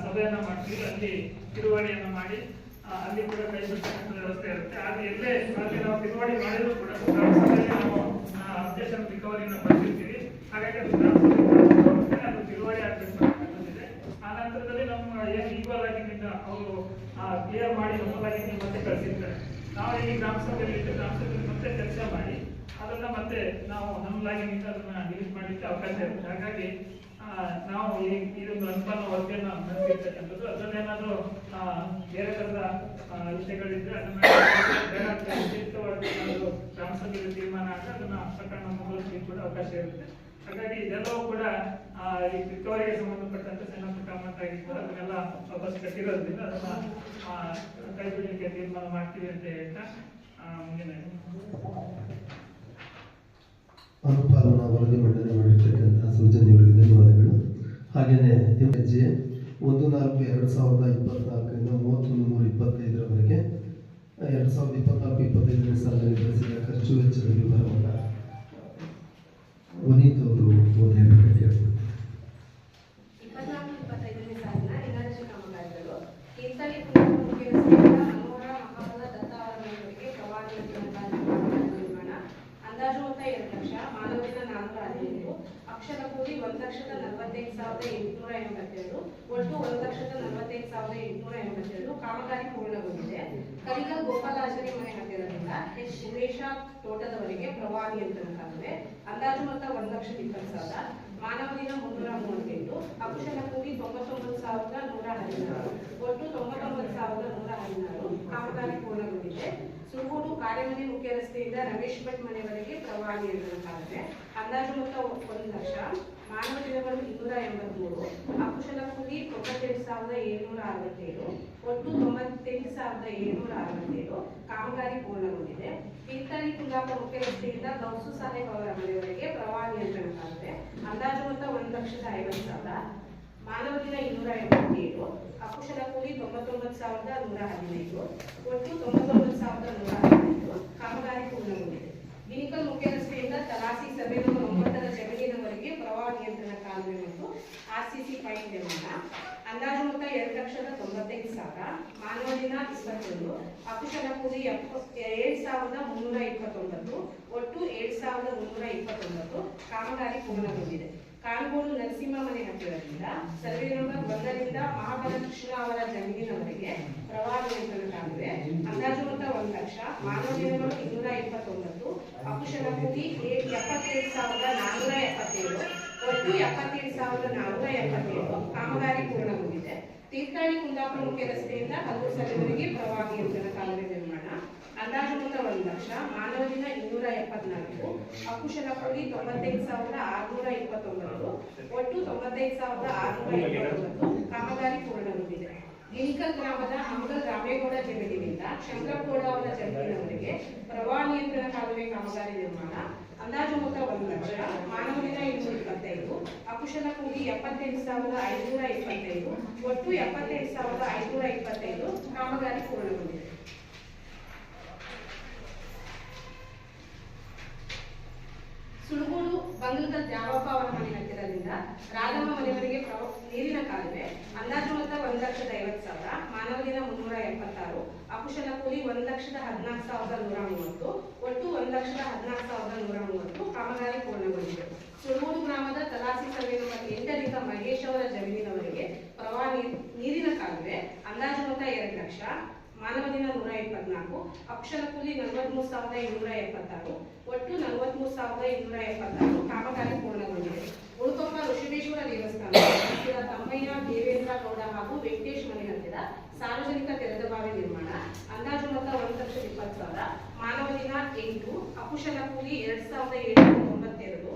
[SPEAKER 2] ಸಭೆಯನ್ನ ಮಾಡ್ತೀವಿ. ಅಲ್ಲಿ ತಿರುವಳಿಯನ್ನು ಮಾಡಿ ಅಲ್ಲಿ ಕೂಡ ಕೈ ಬಿಡ್ತಕ್ಕಂಥ ವ್ಯವಸ್ಥೆ ಇರುತ್ತೆ. ಆದ್ರೆ ಎಲ್ಲೇ ಅಲ್ಲಿ ನಾವು ತಿರುವಳಿ ಮಾಡಿದ್ರು ಕೂಡ ಗ್ರಾಮಸಭೆಯಲ್ಲಿ ನಾವು ಅಬ್ಜೆಕ್ಷನ್ ರಿಕವರಿನ ಬರ್ತಿರ್ತೀವಿ. ಹಾಗಾಗಿ ಅದು ಗ್ರಾಮಸಭೆ ಅದು ತಿರುವಳಿ ಆಗ್ಬೇಕು ಬಂದಿದೆ. ಆ ನಂತರದಲ್ಲಿ ನಮ್ಮ ಏನು ಈಕ್ವಲ್ ಆಗಿ ಅವರು ಕ್ಲಿಯರ್ ಮಾಡಿ ನಮ್ಮಲ್ಲಾಗಿ ಮತ್ತೆ ಕಳಿಸಿರ್ತಾರೆ. ನಾವು ಈ ಗ್ರಾಮಸಭೆಯಲ್ಲಿ ಮತ್ತೆ ಚರ್ಚೆ ಮಾಡಿ ಅದನ್ನ ಮತ್ತೆ ನಾವು ನಮ್ಮಲ್ಲಾಗಿ ಅದನ್ನ ಡಿಲೀಟ್ ಮಾಡಲಿಕ್ಕೆ ಅವಕಾಶ ಇರುತ್ತೆ. ಹಾಗಾಗಿ ನಾವು ಇದೊಂದು ಅನುಪಾಲ ವರದಿಯನ್ನು ನಡೆಸಿರ್ತಕ್ಕಂಥದ್ದು. ಅದನ್ನೇನಾದ್ರೂ ಬೇರೆ ತರದ ವಿಷಯಗಳಿದ್ರೆ ಅದನ್ನ ಗ್ರಾಮಸಭೆಯಲ್ಲಿ ತೀರ್ಮಾನ ಆದರೆ ಅದನ್ನ ಪ್ರಕರಣ ಮುಂದುವರಿಸಲಿಕ್ಕೆ ಕೂಡ ಅವಕಾಶ ಇರುತ್ತೆ. ಹಾಗಾಗಿ ಇದೆಲ್ಲವೂ ಕೂಡ ಈ ರಿಕವರಿಗೆ ಸಂಬಂಧಪಟ್ಟಂತೆ ಸಣ್ಣ ಪುಟ್ಟ ಅಮೌಂಟ್ ಆಗಿತ್ತು. ಅದನ್ನೆಲ್ಲ ವಾಪಸ್ ಕಟ್ಟಿರೋದ್ರಿಂದ ಅದನ್ನ ಕೈ ಬಿಡಲಿಕ್ಕೆ ತೀರ್ಮಾನ ಮಾಡ್ತೀವಿ ಅಂತ ಹೇಳ್ತಾ ಮುಂದಿನ
[SPEAKER 1] ಅನುಪಾಲನಾ ವರದಿ ಮಂಡನೆ ಮಾಡಿರ್ತಕ್ಕಂಥ ಸೌಜನ್ಯವರಿಗೆ ಧನ್ಯವಾದಗಳು. ಹಾಗೆಯೇ ಹೆಜ್ಜೆ 1/4/2024ರಿಂದ 31/3/25ರವರೆಗೆ 2024-25ನೇ ಸಾಲಿನಲ್ಲಿ ನಡೆಸಿದ ಖರ್ಚು ವೆಚ್ಚದ ವಿವರವನ್ನು ವನೀತ್ ಅವರು ಓದಲೇಬೇಕು ಕೇಳ್ತಾರೆ.
[SPEAKER 5] 24-25ನೇ ಸಾಲಿನ ಇಲಾಖೆ ಕಾಮಗಾರಿಗಳು ತೀರ್ಥಹಳ್ಳಿ ಮುಖ್ಯ ರಸ್ತೆಯಿಂದ ಮನೋಹರ ಮಹಾಬಲ ದತ್ತ ಅವರ ಮನೆಯವರಿಗೆ ಪ್ರವಾಹ ನಿರ್ಮಾಣ ಅಂದಾಜು ಮೊತ್ತ 2 ಲಕ್ಷ, ಮಾನವ ದಿನ 415, ಅಕ್ಷರ ಕೂಲಿ 1,45,882, ಒಟ್ಟು 1,45,882 ಕಾಮಗಾರಿ ಪೂರ್ಣಗೊಂಡಿದೆ. ಕರಿಗಲ್ ಗೋಪಾಲಾಚಾರಿ ಮನೆ ಹತ್ತಿರದಿಂದ ಎಚ್ ಉಮೇಶ ತೋಟದವರೆಗೆ ಪ್ರವಾಹ ನಿಯಂತ್ರಣ ಕಾಲುವೆ ಅಂದಾಜು ಮೊತ್ತ 1,20,000, ಮಾನವ ದಿನ 338, ಅಕುಶಲ ಕೂಲಿ 99,116, ಒಟ್ಟು 99,000 1,116 ಕಾಮಗಾರಿ ಪೂರ್ಣಗೊಂಡಿದೆ. ಸುರಗೋಡು ಕಾರ್ಯಮನೆ ಮುಖ್ಯ ರಸ್ತೆಯಿಂದ ರಮೇಶ್ ಭಟ್ ಮನೆವರೆಗೆ ಪ್ರವಾಹ ನಿಯಂತ್ರಣಕ್ಕಾಗಿದೆ. ಅಂದಾಜು ಮೊತ್ತ 1 ಲಕ್ಷ. ಮಾನವ ದಿನಗಳು 283. ಅಕುಶಲ ಕೂಲಿ 98,767. ಒಟ್ಟು 98,767 ಕಾಮಗಾರಿ ಪೂರ್ಣಗೊಂಡಿದೆ. ತೀರ್ಥಹಳ್ಳಿ ಕುಂದಾಪುರ ಮುಖ್ಯ ರಸ್ತೆಯಿಂದ ಗೌಸು ಸಾಹೇಬ್ ಅವರ ಮನೆಯವರೆಗೆ ಪ್ರವಾಹ ನಿಯಂತ್ರಣಕ್ಕಾಗಿದೆ. ಅಂದಾಜು ಮೊತ್ತ 1,50,000. ಮಾನವ ದಿನ 287. ಅಕುಶಲ ಕೂಲಿ 99,115. ಒಟ್ಟು 99,115 ಕಾಮಗಾರಿ ಪೂರ್ಣಗೊಂಡಿದೆ. ಗಿನಿಕಲ್ ಮುಖ್ಯ ರಸ್ತೆಯಿಂದ ತಲಾಸಿ ಸರ್ವೆ ನಂಬರ್ 9ರ ಜಮೀನಿನವರೆಗೆ ಪ್ರವಾಹ ನಿಯಂತ್ರಣ ಕಾಲುವೆ ಮತ್ತು RCC ಪೈಪ್ ನಿರ್ಮಾಣ. ಅಂದಾಜು ಮೊತ್ತ 2,95,000. ಮಾನವ ದಿನ 21. ಅಕುಶಲ ಕೂಲಿ 7,329. ಒಟ್ಟು 7,329 ಕಾಮಗಾರಿ ಪೂರ್ಣಗೊಂಡಿದೆ. ಕಾನುಗೋಡು ನರಸಿಂಹ ಮನೆ ಹತ್ತಿರದಿಂದ ಸರ್ವೆ ನಂಬರ್ 1ರಿಂದ ಮಹಾಬಲ ಕೃಷ್ಣ ಅವರ ಜಮೀನಿನವರೆಗೆ ಪ್ರವಾಹ ನಿಯಂತ್ರಣ ಕಾಲುವೆ. ಅಂದಾಜು ಮೊತ್ತ 1 ಲಕ್ಷ. ಮಾನವ ದಿನಗಳು 229. ಅಕುಶಲ ಕೂಲಿ 77,477. ಒಟ್ಟು 77,477 ಕಾಮಗಾರಿ ಪೂರ್ಣಗೊಂಡಿದೆ. ತೀರ್ಥಹಳ್ಳಿ ಕುಂದಾಪುರ ಮುಖ್ಯ ರಸ್ತೆಯಿಂದ ಹಲವು ಸರ್ವೆವರೆಗೆ ಪ್ರವಾಹ ನಿಯಂತ್ರಣ ಕಾಲುವೆ ನಿರ್ಮಾಣ. ಅಂದಾಜು ಮೊತ್ತ 1 ಲಕ್ಷ. ಮಾನವ ದಿನ 274. ಅಕುಶಲ ಕೂಲಿ 95,629. ಒಟ್ಟು 95,629 ಕಾಮಗಾರಿ ಪೂರ್ಣಗೊಂಡಿದೆ. ಗಿನಿಕಲ್ ಗ್ರಾಮದ ಹಂಗಲ್ ರಾಮೇಗೌಡ ಜಮೀನಿನಿಂದ ಶಂಕರಗೌಡ ಅವರ ಜಮೀನಿನವರೆಗೆ ಪ್ರವಾಹ ನಿಯಂತ್ರಣ ಕಾಲುವೆ ಕಾಮಗಾರಿ ನಿರ್ಮಾಣ. ಅಂದಾಜು ಮೊತ್ತ 1 ಲಕ್ಷ. ಮಾನವ ದಿನ 225. ಅಕುಶಲ ಕೂಲಿ 78,525. ಒಟ್ಟು 78,525 ಕಾಮಗಾರಿ ಪೂರ್ಣಗೊಂಡಿದೆ. ಸುಳಗೋಡು ಬಂಗಲ್ಕಲ್ ದ್ಯಾವಪ್ಪ ಅವರ ಮನೆ ಹತ್ತಿರದಿಂದ ರಾಧಮ್ಮ ಮನೆಯವರೆಗೆ ನೀರಿನ ಕಾಲುವೆ. ಅಂದಾಜು ಮೊತ್ತ 1,50,000. ಮಾನವ ದಿನ 376. ಅಕುಶಲ ಕೂಲಿ 1,14,130. ಒಟ್ಟು 1,14,130 ಕಾಮಗಾರಿ ಪೂರ್ಣಗೊಂಡಿದೆ. ಸುಳಗೋಡು ಗ್ರಾಮದ ತಲಾಸಿ ಸರ್ವೆ ನಂಬರ್ 8ರಿಂದ ಮಹೇಶ್ ಅವರ ಜಮೀನಿನವರೆಗೆ ಪ್ರವಾಹ ನೀರಿನ ಕಾಲುವೆ. ಅಂದಾಜು ಮೊತ್ತ 2 ಲಕ್ಷ. ಮಾನವ ದಿನ 124. ಅಕ್ಷರ ಕೂಲಿ 43,276. ಒಟ್ಟು 43,276 ಕಾಮಗಾರಿ ಪೂರ್ಣಗೊಂಡಿದೆ. ಉಳುಕೊಪ್ಪ ಋಷಿಬೇಶ್ವರ ದೇವಸ್ಥಾನ ಹತ್ತಿರ ತಮ್ಮಯ್ಯ ದೇವೇಂದ್ರ ಗೌಡ ಹಾಗೂ ವೆಂಕಟೇಶ್ ಮನೆ ಹತ್ತಿರ ಸಾರ್ವಜನಿಕ ತೆರೆದ ಬಾವಿ ನಿರ್ಮಾಣ. ಅಂದಾಜು ಮೊತ್ತ 1,20,000. ಮಾನವ ದಿನ 8. ಅಕುಶಲ ಕೂಲಿ 2,792.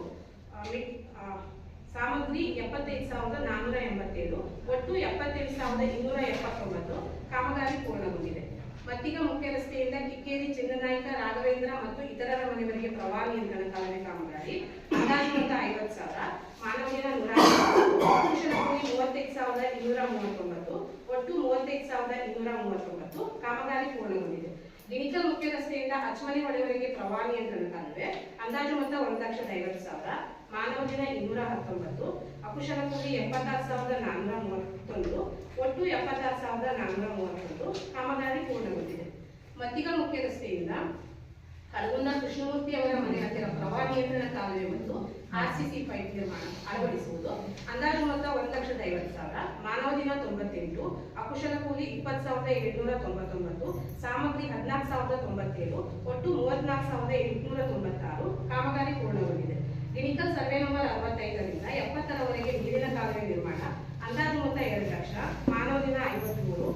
[SPEAKER 5] ಸಾಮಗ್ರಿ 75,487. ಒಟ್ಟು 77,279 ಕಾಮಗಾರಿ ಪೂರ್ಣಗೊಂಡಿದೆ. ಮತ್ತಿಗ ಮುಖ್ಯ ರಸ್ತೆಯಿಂದ ಕಿಕ್ಕೇರಿ ಚಿನ್ನನಾಯಕ ರಾಘವೇಂದ್ರ ಮತ್ತು ಇತರರ ಮನೆಯವರೆಗೆ ಪ್ರವಾಹ ನಿಯಂತ್ರಣ ಕಾಲುವೆ ಕಾಮಗಾರಿ. ಅಂದಾಜು ಮೊತ್ತ 50,000. ಮಾನವ ದಿನ 150. ಅಕುಶಲ ಕೂಲಿ 35,239. ಒಟ್ಟು 35,239 ಕಾಮಗಾರಿ ಪೂರ್ಣಗೊಂಡಿದೆ. ಗಿನಿಕಲ್ ಮುಖ್ಯ ರಸ್ತೆಯಿಂದ ಅಚ್ಚಮನೆ ಹೊಳೆವರೆಗೆ ಪ್ರವಾಹ ನಿಯಂತ್ರಣ ಕಾಲುವೆ. ಅಂದಾಜು ಮೊತ್ತ 1,50,000. ಮಾನವ ದಿನ 219. ಅಕುಶಲ ಕೂಲಿ 76,431. ಒಟ್ಟು 76,431 ಕಾಮಗಾರಿ ಪೂರ್ಣಗೊಂಡಿದೆ. ಮತ್ತಿಗ ಮುಖ್ಯ ರಸ್ತೆಯಿಂದ ಕಳಗುಂದ ಕೃಷ್ಣಮೂರ್ತಿ ಅವರ ಮನೆ ಹತ್ತಿರ ಪ್ರವಾಹ ನಿಯಂತ್ರಣ ಕಾಲುವೆ ಮತ್ತು RCC ಪೈಪ್ ನಿರ್ಮಾಣ ಅಳವಡಿಸುವುದು. ಅಂದಾಜು ಮೊತ್ತ 1,50,000. ಮಾನವ ದಿನ 98. ಅಕುಶಲ ಕೂಲಿ 20,799. ಸಾಮಗ್ರಿ 14,097. ಒಟ್ಟು 34,896 ಕಾಮಗಾರಿ ಪೂರ್ಣಗೊಂಡಿದೆ. ಗಿನಿಕಲ್ ಸರ್ವೆ ನಂಬರ್ 65ರಿಂದ 70ರವರೆಗೆ ನೀರಿನ ಕಾಲುವೆ ನಿರ್ಮಾಣ. ಅಂದಾಜು ಮೊತ್ತ 2 ಲಕ್ಷ. ಮಾನವ ದಿನ 53.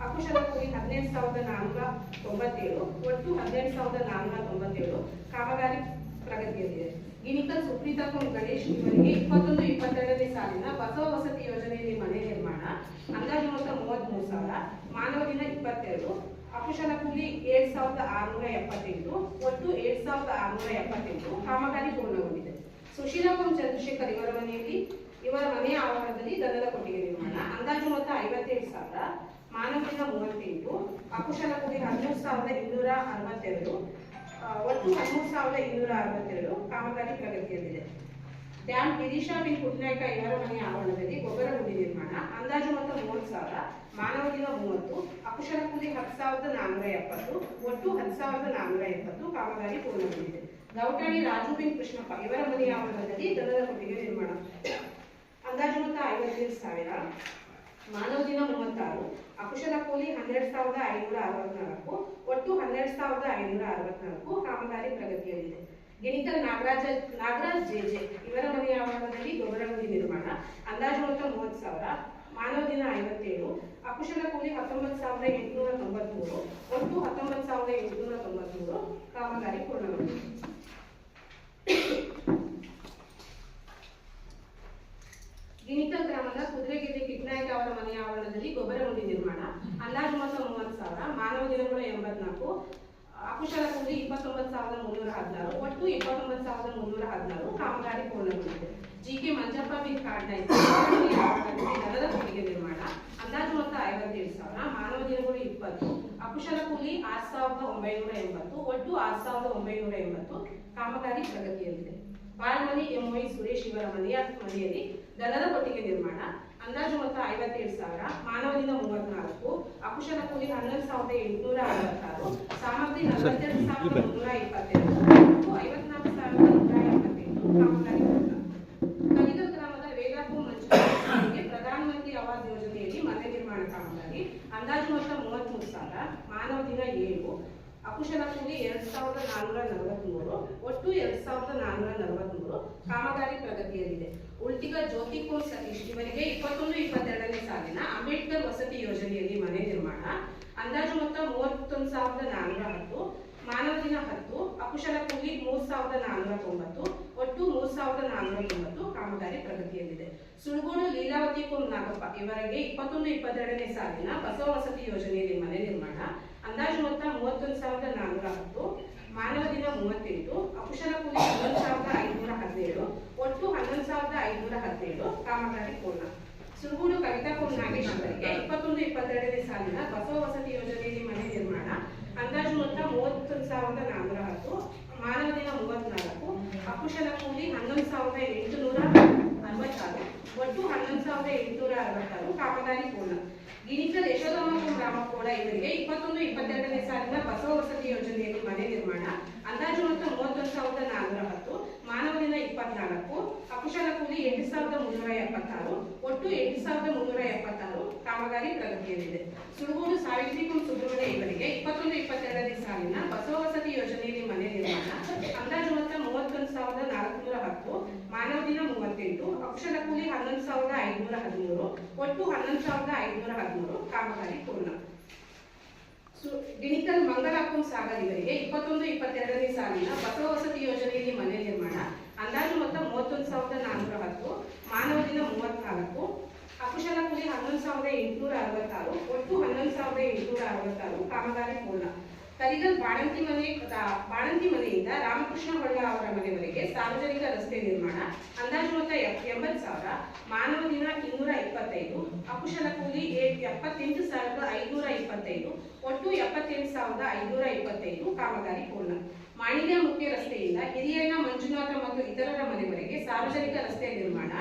[SPEAKER 5] ಅಕುಶಲ ಕೂಲಿ 18,497. ಒಟ್ಟು 18,497 ಕಾಮಗಾರಿ ಪ್ರಗತಿಯಲ್ಲಿದೆ. ಗಿನಿಕಲ್ ಸುಪ್ರೀತಕ್ಕಂ ಗಣೇಶ್ ಇವರಿಗೆ 21-22ನೇ ಸಾಲಿನ ಬಸವ ವಸತಿ ಯೋಜನೆಯಲ್ಲಿ ಮನೆ ನಿರ್ಮಾಣ. ಅಂದಾಜು ಮೊತ್ತ 33,000. ಮಾನವ ದಿನ 22. ಅಕುಶಲ ಕೂಲಿ 7,678. ಒಟ್ಟು 7,678 ಕಾಮಗಾರಿ ಪೂರ್ಣಗೊಂಡಿದೆ. ಸುಶೀಲಕಂ ಚಂದ್ರಶೇಖರ್ ಇವರ ಮನೆಯ ಆವರಣದಲ್ಲಿ ದನದ ಕೊಟ್ಟಿಗೆ ನಿರ್ಮಾಣ. ಅಂದಾಜು ಮೊತ್ತ 57,000. ಮಾನವ ದಿನ 38. ಅಕುಶಲ ಕೂಲಿ 13,262. ಒಟ್ಟು 13,262 ಕಾಮಗಾರಿ ಪ್ರಗತಿಯಲ್ಲಿದೆ. ಡ್ಯಾಂ ಗಿರೀಶಾ ಬಿನ್ ಪುಟ್ನಾಯಕ ಇವರ ಮನೆಯ ಆವರಣದಲ್ಲಿ ಗೊಬ್ಬರ ಗುಂಡಿ ನಿರ್ಮಾಣ. ಅಂದಾಜು ಮೊತ್ತ 30,000. ಮಾನವ ದಿನ 30. ಅಕುಶಲ ಕೂಲಿ 10,470. ಒಟ್ಟು 10,470 ಕಾಮಗಾರಿ ಪೂರ್ಣಗೊಂಡಿದೆ. ಗೌಟಾಣಿ ರಾಜು ಬಿನ್ ಕೃಷ್ಣಪ್ಪ ಇವರ ಮನೆಯ ಆವರಣದಲ್ಲಿ ದನದ ಕೊಟ್ಟಿಗೆ ನಿರ್ಮಾಣ. ಅಂದಾಜು ಮೊತ್ತ 55,000. ಮಾನವ ದಿನ 36. ಅಕುಶಲ ಕೂಲಿ 12,564. ಒಟ್ಟು 12,564 ಕಾಮಗಾರಿ ಪ್ರಗತಿಯಲ್ಲಿದೆ. ಗಿನಿಕಲ್ ನಾಗರಾಜ್ ಜೆಜೆ ಇವರ ಮನೆಯ ಆವರಣದಲ್ಲಿ ಗೊಬ್ಬರ ಗುಂಡಿ ನಿರ್ಮಾಣ. ಅಂದಾಜು ಮೊತ್ತ 30,000. ಮಾನವ ದಿನ 57, ಅಕುಶಲ ಕೂಲಿ 19,893, ಒಟ್ಟು 19,893 ಕಾಮಗಾರಿ ಪೂರ್ಣಗೊಂಡಿದೆ. ಗಿಣಿಕಲ್ ಗ್ರಾಮದ ಕುದುರೆಗೆರೆ ಕಿಟ್ನಾಯಕ ಅವರ ಮನೆಯ ಆವರಣದಲ್ಲಿ ಗೊಬ್ಬರ ಗುಂಡಿ ನಿರ್ಮಾಣ, ಅಂದಾಜು ಮೊತ್ತ 30,000, ಮಾನವ ದಿನಗಳು 84, ಅಕುಶಲ ಕೂಲಿ 29,316, ಒಟ್ಟು 29,316 ಕಾಮಗಾರಿ ಪೂರ್ಣಗೊಂಡಿದೆ. ಜಿಕೆ ಮಂಜಪ್ಪ ಬಿ ಕಾಡ್ನಾಯ್ಕ ದನದ ಕೊಟ್ಟಿಗೆ ನಿರ್ಮಾಣ, ಅಂದಾಜು ಮೊತ್ತ 57,000, ಮಾನವ ದಿನಗಳು 20, ಅಕುಶಲ ಕೂಲಿ 6,980, ಒಟ್ಟು 6,980 ಕಾಮಗಾರಿ ಪ್ರಗತಿಯಲ್ಲಿದೆ. ಬಾಳ್ಮನಿ ಎಂವೈ ಸುರೇಶ್ ಇವರ ಮನೆಯಲ್ಲಿ ದನದ ಕೊಟ್ಟಿಗೆ ನಿರ್ಮಾಣ, ಅಂದಾಜು ಮೊತ್ತ 57,000, ಮಾನವದಿಂದ 34, ಅಕುಶಲ ಕೂಲಿ 11,866, ಸಾಮಗ್ರಿ 42,322, 54,188 ಕಾಮಗಾರಿ ಪೂರ್ಣ. ಕಲಿಗಲ್ ಗ್ರಾಮದ ವೇದಾಪುರ ಮಂಜುನಾಥರಿಗೆ ಪ್ರಧಾನಮಂತ್ರಿ ಆವಾಸ್ ಯೋಜನೆಯಲ್ಲಿ ಮನೆ ನಿರ್ಮಾಣ ಕಾಮಗಾರಿ, ಅಂದಾಜು ಮೊತ್ತ 33,000, ಮಾನವ ದಿನ 7, ಅಕುಶಲ ಕೂಲಿ 2,443, ಒಟ್ಟು 2,443 ಕಾಮಗಾರಿ ಪ್ರಗತಿಯಲ್ಲಿದೆ. ಉಳ್ತಿಗ ಜ್ಯೋತಿಕುಮಾರ್ ಸತೀಶ್ ಇವರಿಗೆ 21-22ನೇ ಸಾಲಿನ ಅಂಬೇಡ್ಕರ್ ವಸತಿ ಯೋಜನೆಯಲ್ಲಿ ಮನೆ ನಿರ್ಮಾಣ, ಅಂದಾಜು ಮೊತ್ತ 31,410, ಮಾನವ ದಿನ 10, ಅಕುಶಲ ಕೂಲಿ 3,490, ಒಟ್ಟು 3,490 ಕಾಮಗಾರಿ ಪ್ರಗತಿಯಲ್ಲಿದೆ. ಸುಳ್ಗೋಡು ಲೀಲಾವತಿ ನಾಗಪ್ಪ ಇವರಿಗೆ 21-22ನೇ ಸಾಲಿನ ಬಸವ ವಸತಿ ಯೋಜನೆಯಲ್ಲಿ ಮನೆ ನಿರ್ಮಾಣ, ಅಂದಾಜು ಮೊತ್ತ 31,410, ಮಾನವ ದಿನ 38, ಅಕುಶಲ ಕೂಲಿ 11,517, ಒಟ್ಟು 11,517 ಕಾಮಗಾರಿ ಪೂರ್ಣ. ಸುಳ್ಗೋಡು ಕವಿತಾ ನಾಗೇಶ್ ಅವರಿಗೆ 21-22ನೇ ಸಾಲಿನ ಬಸವ ವಸತಿ ಯೋಜನೆಯಲ್ಲಿ ಮನೆ ನಿರ್ಮಾಣ, ಅಂದಾಜು ಮೊತ್ತ 31,410, ಮಾನವ ದಿನ 34, ಅಕುಶಲ ಕೂಲಿ 11,866, ಒಟ್ಟು 11,866 ಕಾಮಗಾರಿ ಪೂರ್ಣ. ಗಿಣಿಕಲ್ ಯಶೋಧಮ್ಮ ರಾಮಕೋಡ ಇವರಿಗೆ 21-22ನೇ ಸಾಲಿನ ಬಸವ ವಸತಿ ಯೋಜನೆಯಲ್ಲಿ ಮನೆ ನಿರ್ಮಾಣ, ಅಂದಾಜು ಮೊತ್ತ 31,410, ಮಾನವ ದಿನ 24, ಅಕುಶಲ ಕೂಲಿ 8,376, ಒಟ್ಟು 8,376 ಕಾಮಗಾರಿ ಪ್ರಗತಿಯಲ್ಲಿದೆ. ಸುಳ್ಗೋಡು ಸಾವಿತ್ರಿ ಸುಬ್ರಹ್ಮಣ್ಯ ಇವರಿಗೆ 21-22ನೇ ಸಾಲಿನ ಬಸವ ವಸತಿ ಯೋಜನೆಯಲ್ಲಿ ಮನೆ ನಿರ್ಮಾಣ, ಅಂದಾಜು ಮೊತ್ತ 31,410, ಮಾನವ ದಿನ 38, ಅಕುಶಲ ಕೂಲಿ 11,513, ಒಟ್ಟು 11,513 ಕಾಮಗಾರಿ ಪೂರ್ಣ. ಗಿಣಿಕಲ್ ಮಂಗಲಾಪುಂ ಸಾಗರ್ ಇವರಿಗೆ 21-22ನೇ ಸಾಲಿನ ಬಸವ ವಸತಿ ಯೋಜನೆಯಲ್ಲಿ ಮನೆ ನಿರ್ಮಾಣ, ಅಂದಾಜು ಮೊತ್ತ 31,410, ಮಾನವ ದಿನ 34, ಅಕುಶಲ ಕೂಲಿ 11,866, ಒಟ್ಟು 11,866 ಕಾಮಗಾರಿ ಪೂರ್ಣ. ಕಲಿಗಲ್ ಬಾಣಂತಿ ಮನೆಯಿಂದ ರಾಮಕೃಷ್ಣ ಹೊಳ್ಳ ಅವರ ಮನೆಯವರೆಗೆ ಸಾರ್ವಜನಿಕ ರಸ್ತೆ ನಿರ್ಮಾಣ, ಅಂದಾಜು ಮೊತ್ತ 80,000, ಮಾನವ ದಿನ 225, ಅಕುಶಲ ಕೂಲಿ 78,525, ಒಟ್ಟು 78,525 ಕಾಮಗಾರಿ ಪೂರ್ಣ. ಮಾಣಿಲ್ಯ ಮುಖ್ಯ ರಸ್ತೆಯಿಂದ ಹಿರಿಯಣ್ಣ ಮಂಜುನಾಥ ಮತ್ತು ಇತರರ ಮನೆವರೆಗೆ ಸಾರ್ವಜನಿಕ ರಸ್ತೆ ನಿರ್ಮಾಣ,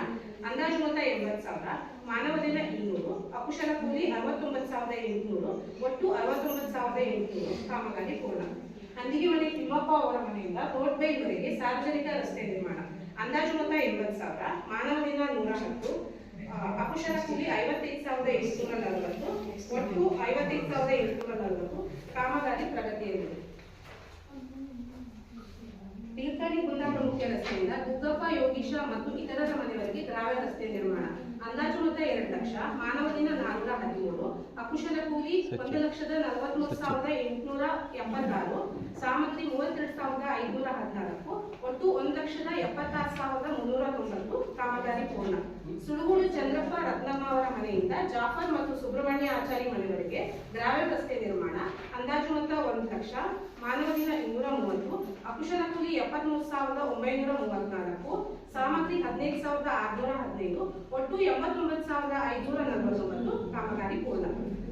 [SPEAKER 5] ಅಂದಾಜು ಮೊತ್ತ 80,000, ಮಾನವ ದಿನ 200, ಅಕುಶಲ ಕೂಲಿ 69,800, ಒಟ್ಟು 69,800 ಕಾಮಗಾರಿ ಪೂರ್ಣ. ಹಂದಿಗೆ ಮನೆ ತಿಮ್ಮಪ್ಪ ಅವರ ಮನೆಯಿಂದ ರೋಡ್ಬೈಲ್ವರೆಗೆ ಸಾರ್ವಜನಿಕ ರಸ್ತೆ ನಿರ್ಮಾಣ, ಅಂದಾಜು ಮೊತ್ತ 80,000, ಮಾನವ ದಿನ 110, ಅಕುಶಲ ಕೂಲಿ 55,840, ಒಟ್ಟು 55,840 ಕಾಮಗಾರಿ ಪ್ರಗತಿಯಲ್ಲಿದೆ. ತೀರ್ಥಹಳ್ಳಿ ಕುಂದಾಪುರ ಮುಖ್ಯ ರಸ್ತೆಯಿಂದ ದುಗ್ಗಪ್ಪ ಯೋಗೀಶ ಮತ್ತು ಇತರರ ಮನೆಯವರೆಗೆ ಗ್ರಾವ್ಯ ರಸ್ತೆ ನಿರ್ಮಾಣ, ಅಂದಾಜು ಮೊತ್ತ 2 ಲಕ್ಷ, ಮಾನವ ದಿನ 413, ಅಕುಶಲ ಕೂಲಿ 1,43,876, ಸಾಮಗ್ರಿ 32,514, ಒಟ್ಟು 1,76,390 ಕಾಮಗಾರಿ ಪೂರ್ಣ. ಸುಳುಗೋಡು ಚಂದ್ರಪ್ಪ ರತ್ನಮ್ಮ ಅವರ ಮನೆಯಿಂದ ಜಾಫರ್ ಮತ್ತು ಸುಬ್ರಹ್ಮಣ್ಯ ಆಚಾರಿ ಮನೆಯವರೆಗೆ ಗ್ರಾವ್ಯ ರಸ್ತೆ ನಿರ್ಮಾಣ, ಅಂದಾಜು ಮೊತ್ತ 1 ಲಕ್ಷ, ಮಾನವ ದಿನ 230, ಅಕುಶಲ ಕೂಲಿ 73,934, ಸಾಮಗ್ರಿ 15,615, ಒಟ್ಟು 89,549 ಕಾಮಗಾರಿ ಪೂರ್ಣ.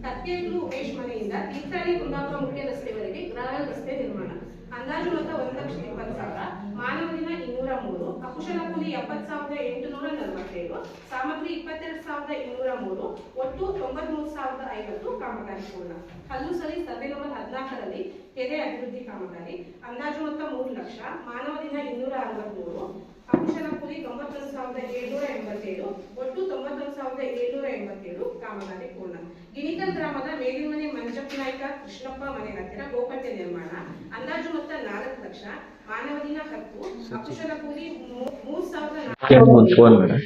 [SPEAKER 5] ಕತ್ತೆಯಲ್ಲೂ ಉಮೇಶ್ ಮನೆಯಿಂದ ತೀರ್ಥಹಳ್ಳಿ ಕುಂದಾಪುರ ಮುಖ್ಯ ರಸ್ತೆವರೆಗೆ ಗ್ರಾವೆಲ್ ರಸ್ತೆ ನಿರ್ಮಾಣ, ಅಂದಾಜು ಮೊತ್ತ 1,20,000, ಮಾನವ ದಿನ 203, ಅಕುಶಲ ಕೂಲಿ 70,847, ಸಾಮಗ್ರಿ 22,203, ಒಟ್ಟು 93,050 ಕಾಮಗಾರಿ ಪೂರ್ಣ. ಕಲ್ಲುಸರಿ ಸರ್ವೆ ನಂಬರ್ 14ರಲ್ಲಿ ಕೆರೆ ಅಭಿವೃದ್ಧಿ ಕಾಮಗಾರಿ, ಅಂದಾಜು ಮೊತ್ತ 3 ಲಕ್ಷ, ಮಾನವ ದಿನ 263, ಅಕುಶಲ ಕೂಲಿ 91,787, ಒಟ್ಟು 91,787 ಕಾಮಗಾರಿ ಪೂರ್ಣ. ಗಿಣಿಕಲ್ ಗ್ರಾಮದ ಮೇಲಿನ ಮಂಜಪ್ಪ ನಾಯ್ಕ ಕೃಷ್ಣಪ್ಪ ಮನೆ ಹತ್ತಿರ ಗೋಕಟ್ಟೆ ನಿರ್ಮಾಣ, ಅಂದಾಜು ಮೊತ್ತ 4 ಲಕ್ಷ, ಮಾನವ ದಿನ 10, ಅಕುಶಲ ಕೂಲಿ 3,000,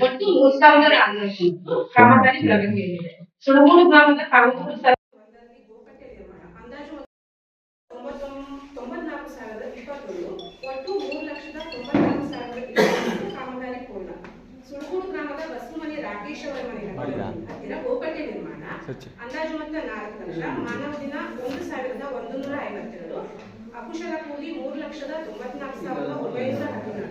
[SPEAKER 5] ಒಟ್ಟು 3,400 ಕಾಮಗಾರಿ ಪ್ರಗತಿಯಲ್ಲಿದೆ. ಸುಳಗೋಡು ಗ್ರಾಮದ ಕಾಂಗೂರು ಒಂದರಲ್ಲಿ ಗೋಕಟ್ಟೆ ನಿರ್ಮಾಣ ಅಂದಾಜು 94,021 ಒಟ್ಟು 3,94,020 ಕಾಮಗಾರಿ ಪೂರ್ಣ. ಸುಳಗೋಡು ಗ್ರಾಮದ ಬಸವಮನೆ ರಾಕೇಶ್ ಅವರ ಮನೆ ಹತ್ತಿರ ಗೋಕಟ್ಟೆ ನಿರ್ಮಾಣ ಅಂದಾಜು ಮೊತ್ತ 4 ಲಕ್ಷ, ಮಾನವ ದಿನ 1,152, ಅಕುಶಲ ಕೂಲಿ 3,94,914,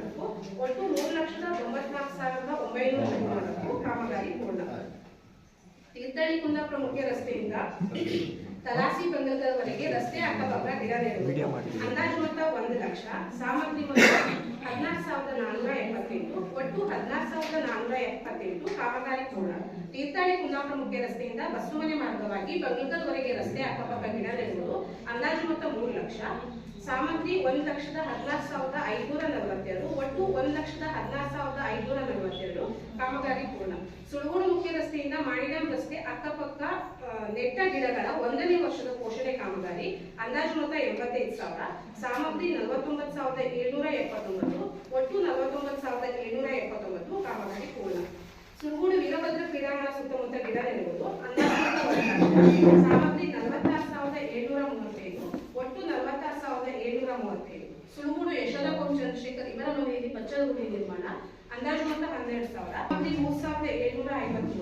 [SPEAKER 5] ಒಟ್ಟು 3,94,914 ಕಾಮಗಾರಿ ಪೂರ್ಣ. ತೀರ್ಥಹಳ್ಳಿ ಕುಂದಾಪುರ ಮುಖ್ಯ ರಸ್ತೆಯಿಂದ ತಲಾಸಿ ಬಂಗಲದವರೆಗೆ ರಸ್ತೆ ಅಕ್ಕಪಕ್ಕ ಗಿಡ ನೆಡುವುದು ಅಂದಾಜು ಮೊತ್ತ 1 ಲಕ್ಷ, ಸಾಮಗ್ರಿ ಮೊತ್ತ 14,478, ಒಟ್ಟು 14,478 ಕಾಮಗಾರಿ ಪೂರ್ಣ. ತೀರ್ಥಹಳ್ಳಿ ಕುಂದಾಪುರ ಮುಖ್ಯ ರಸ್ತೆಯಿಂದ ಬಸವಮನೆ ಮಾರ್ಗವಾಗಿ ಬಂಗಲದವರೆಗೆ ರಸ್ತೆ ಅಕ್ಕಪಕ್ಕ ಗಿಡ ನೆಡುವುದು ಅಂದಾಜು ಮೊತ್ತ 3 ಲಕ್ಷ, ಸಾಮಗ್ರಿ 1,14,542, ಒಟ್ಟು 1,14,542 ಕಾಮಗಾರಿ ಪೂರ್ಣ. ಸುಳಗೋಡು ಮುಖ್ಯ ರಸ್ತೆಯಿಂದ ಮಾಣಿಡ್ಯಾಂ ರಸ್ತೆ ಅಕ್ಕಪಕ್ಕ ನೆಟ್ಟ ಗಿಡಗಳ 1ನೇ ವರ್ಷದ ಪೋಷಣೆ ಕಾಮಗಾರಿ ಅಂದಾಜು ಮೊತ್ತ 85,000, ಸಾಮಗ್ರಿ 49,779, ಒಟ್ಟು 49,779 ಕಾಮಗಾರಿ ಪೂರ್ಣ. ಸುಳಗೋಡು ವೀರಭದ್ರ ಕ್ರೀಡಾಂಗಣ ಸುತ್ತಮುತ್ತ ಗಿಡ ನೆಡುವುದು ಅಂದಾಜು ಮೊತ್ತ 1 ಲಕ್ಷ, ಸಾಮಗ್ರಿ 46,735, ಒಟ್ಟು 46,735. ಸುಳಗೋಡು ಯಶೋಧ ಗೌಡ್ ಚಂದ್ರಶೇಖರ್ ಇವರ ಮನೆಯಲ್ಲಿ ಪಚ್ಚಲ ಗುಡಿ ನಿರ್ಮಾಣ ಅಂದಾಜು ಮೊತ್ತ 12,000, ಸಾಮಗ್ರಿ 3,753,